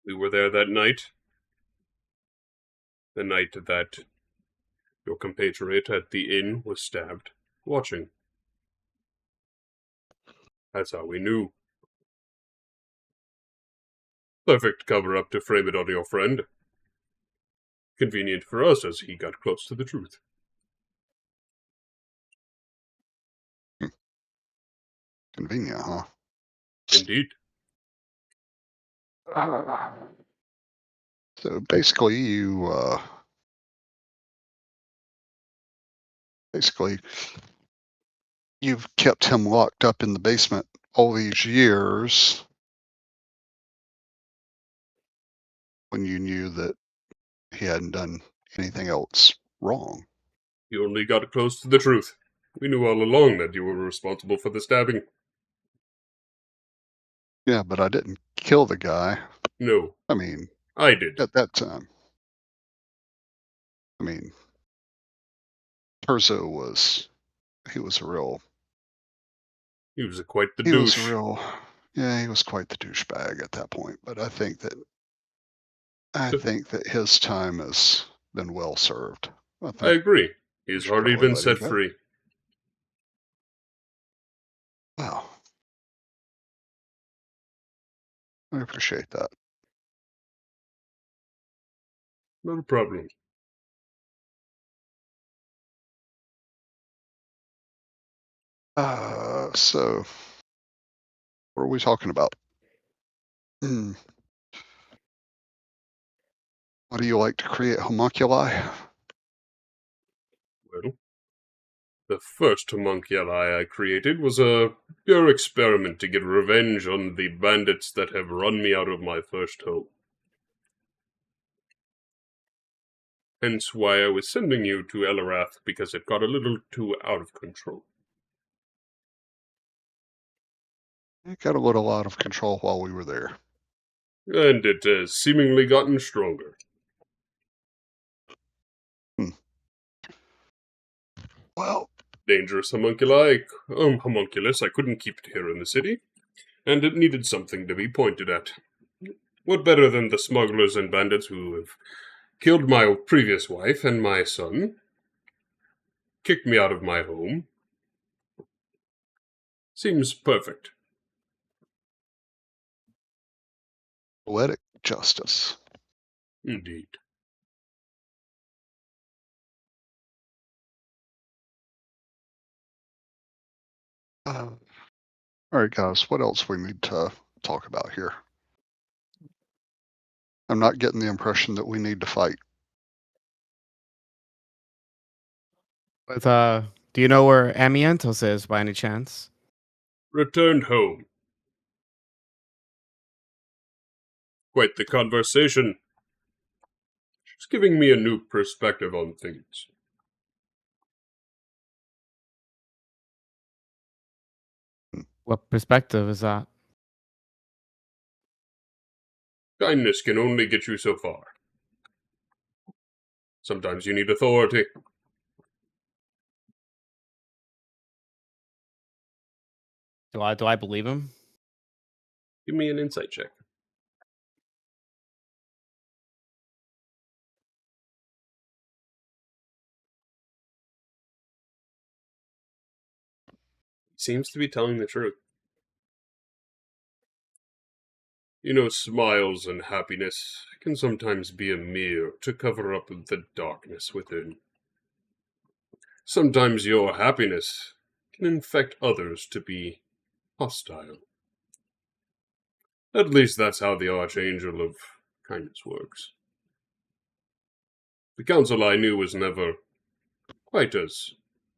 We were there that night. The night that your compatriot at the inn was stabbed, watching. That's how we knew. Perfect cover-up to frame it on your friend. Convenient for us as he got close to the truth. Convenient, huh? Indeed. So basically, you've kept him locked up in the basement all these years when you knew that he hadn't done anything else wrong. You only got close to the truth. We knew all along that you were responsible for the stabbing. Yeah, but I didn't kill the guy. No. I mean, I did. at that time. I mean, Terzo was a real... He was quite the he douche. was a real... Yeah, he was quite the douchebag at that point. But I think that his time has been well served. I agree. He's already probably been let him set go. free. Wow. I appreciate that. Not a problem. So, what are we talking about? How do you like to create homunculi? Well, the first homunculi I created was a pure experiment to get revenge on the bandits that have run me out of my first home. Hence why I was sending you to Elarath, because it got a little too out of control. It got a little out of control while we were there. And it has seemingly gotten stronger. Well, Dangerous homunculus I couldn't keep it here in the city, and it needed something to be pointed at. What better than the smugglers and bandits who have killed my previous wife and my son, kicked me out of my home? Seems perfect. poetic justice. Indeed. All right, guys, what else we need to talk about here? I'm not getting the impression that we need to fight. But do you know where Amientos is by any chance? Returned home. Quite the conversation. She's giving me a new perspective on things. What perspective is that? Kindness can only get you so far. Sometimes you need authority. Do I believe him? Give me an insight check. He seems to be telling the truth. You know, smiles and happiness can sometimes be a mirror to cover up the darkness within. Sometimes your happiness can infect others to be hostile. At least that's how the Archangel of Kindness works. The council I knew was never quite as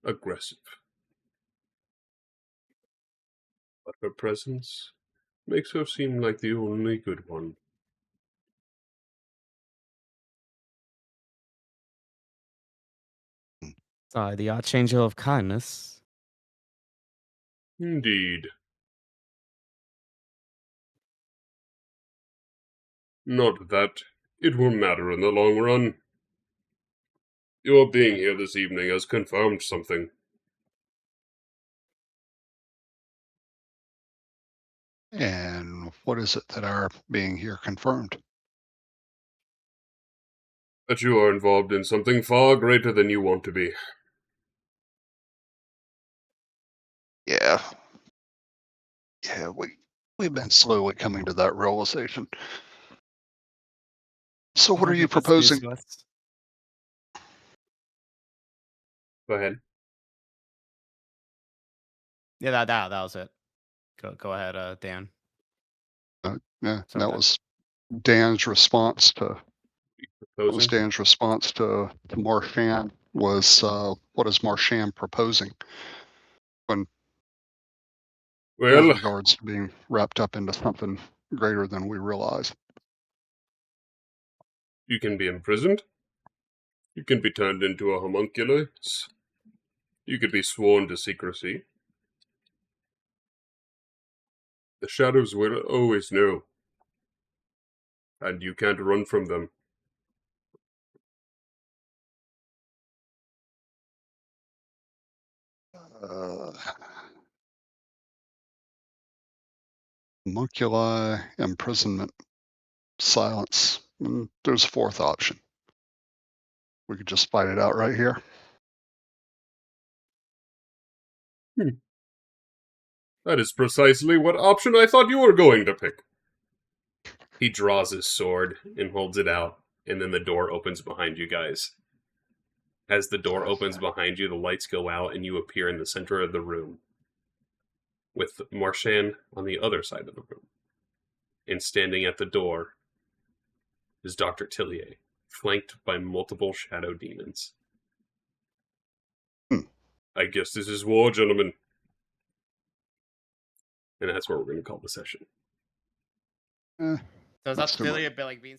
aggressive. But her presence makes her seem like the only good one. Sorry, the Archangel of Kindness. Indeed. Not that it will matter in the long run. Your being here this evening has confirmed something. And what is it that our being here confirmed? That you are involved in something far greater than you want to be. Yeah. Yeah, we've been slowly coming to that realization. So what are you proposing? Go ahead. Yeah, that was it. Go ahead, Dan. Yeah, Sorry. that was Dan's response to Proposing? Marchand was what is Marchand proposing with Well, regards to being wrapped up into something greater than we realize. you can be imprisoned. You can be turned into a homunculus. You could be sworn to secrecy. The shadows will always know. And you can't run from them. Homunculi, imprisonment, silence. And there's a fourth option. We could just fight it out right here. That is precisely what option I thought you were going to pick. He draws his sword and holds it out, and then the door opens behind you guys. As the door opens behind you, the lights go out, and you appear in the center of the room, with Marchand on the other side of the room. And standing at the door is Dr. Tillier, flanked by multiple shadow demons. I guess this is war, gentlemen. And that's where we're going to call the session. So is that That's too really much. a bit like being